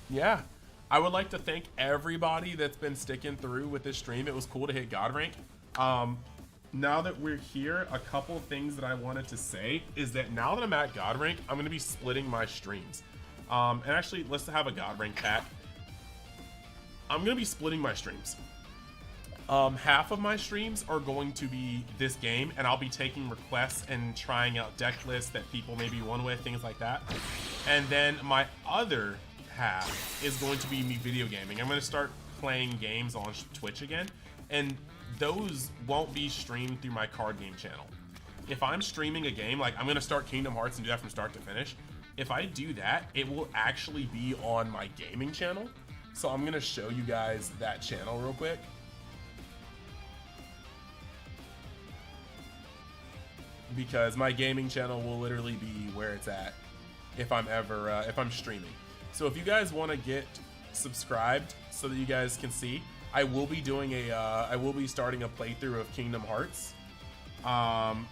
Yeah. I would like to thank everybody that's been sticking through with this stream. It was cool to hit God rank. Now that we're here, a couple things that I wanted to say is that now that I'm at God rank, I'm going to be splitting my streams. And actually, let's have a God rank pack. I'm going to be splitting my streams. Half of my streams are going to be this game, and I'll be taking requests and trying out deck lists that people maybe won with, things like that. And then my other half is going to be me video gaming. I'm going to start playing games on Twitch again, and those won't be streamed through my card game channel. If I'm streaming a game, like I'm going to start Kingdom Hearts and do that from start to finish, if I do that, it will actually be on my gaming channel. So I'm going to show you guys that channel real quick. Because my gaming channel will literally be where it's at if I'm ever if I'm streaming. So if you guys want to get subscribed so that you guys can see, I will be doing I will be starting a playthrough of Kingdom Hearts, and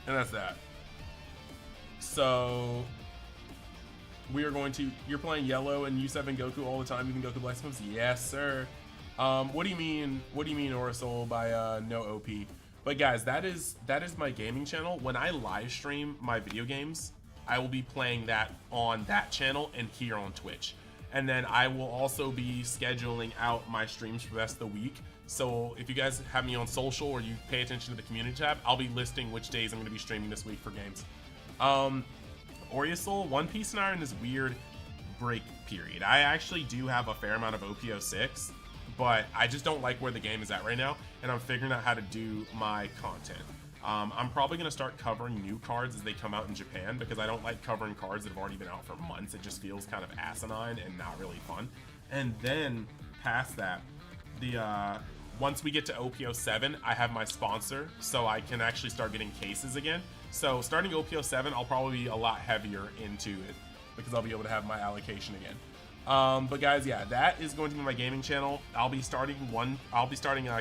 that's that. So we are going to. You're playing yellow and U7 Goku all the time, even Goku Black Moves. Yes, sir. What do you mean? What do you mean, Orasoul, by no OP? But guys, that is my gaming channel. When I live stream my video games, I will be playing that on that channel and here on Twitch. And then I will also be scheduling out my streams for the rest of the week. So if you guys have me on social or you pay attention to the community tab, I'll be listing which days I'm going to be streaming this week for games. Oriasoul, One Piece and I are in this weird break period. I actually do have a fair amount of OPO6. But I just don't like where the game is at right now, and I'm figuring out how to do my content. I'm probably going to start covering new cards as they come out in Japan, because I don't like covering cards that have already been out for months. It just feels kind of asinine and not really fun. And then, past that, once we get to OPO7, I have my sponsor, so I can actually start getting cases again. So starting OPO7, I'll probably be a lot heavier into it, because I'll be able to have my allocation again. But guys, yeah, that is going to be my gaming channel. I'll be starting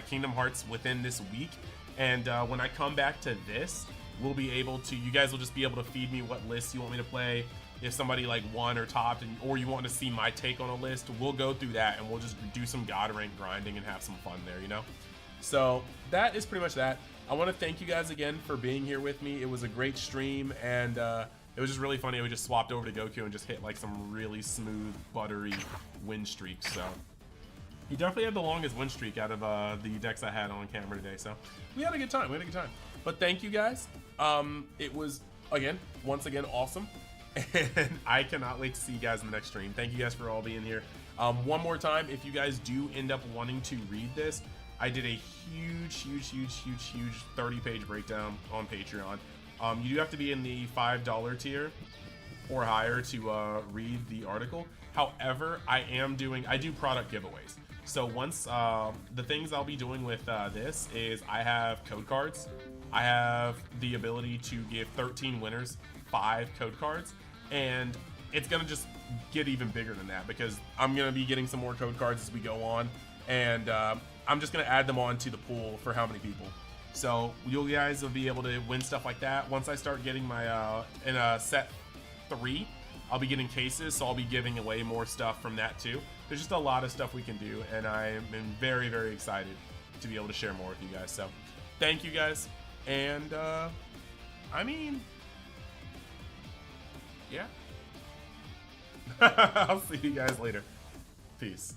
Kingdom Hearts within this week, and when I come back to this, we'll be able to. You guys will just be able to feed me what lists you want me to play, if somebody like won or topped, or you want to see my take on a list, we'll go through that and we'll just do some god rank grinding and have some fun there, you know? So that is pretty much that. I want to thank you guys again for being here with me. It was a great stream, and it was just really funny. We just swapped over to Goku and just hit like some really smooth, buttery win streaks. So he definitely had the longest win streak out of the decks I had on camera today. So we had a good time. But thank you guys. It was, once again, awesome. And I cannot wait to see you guys in the next stream. Thank you guys for all being here. One more time, if you guys do end up wanting to read this, I did a huge 30-page breakdown on Patreon. You do have to be in the $5 tier or higher to read the article. However, I do product giveaways. So once, the things I'll be doing with this is I have code cards. I have the ability to give 13 winners 5 code cards, and it's gonna just get even bigger than that because I'm gonna be getting some more code cards as we go on, and I'm just gonna add them on to the pool for how many people. So you guys will be able to win stuff like that. Once I start getting my in set 3, I'll be getting cases, so I'll be giving away more stuff from that too. There's just a lot of stuff we can do, and I'm very excited to be able to share more with you guys. So thank you guys, and I mean, yeah. I'll see you guys later. Peace.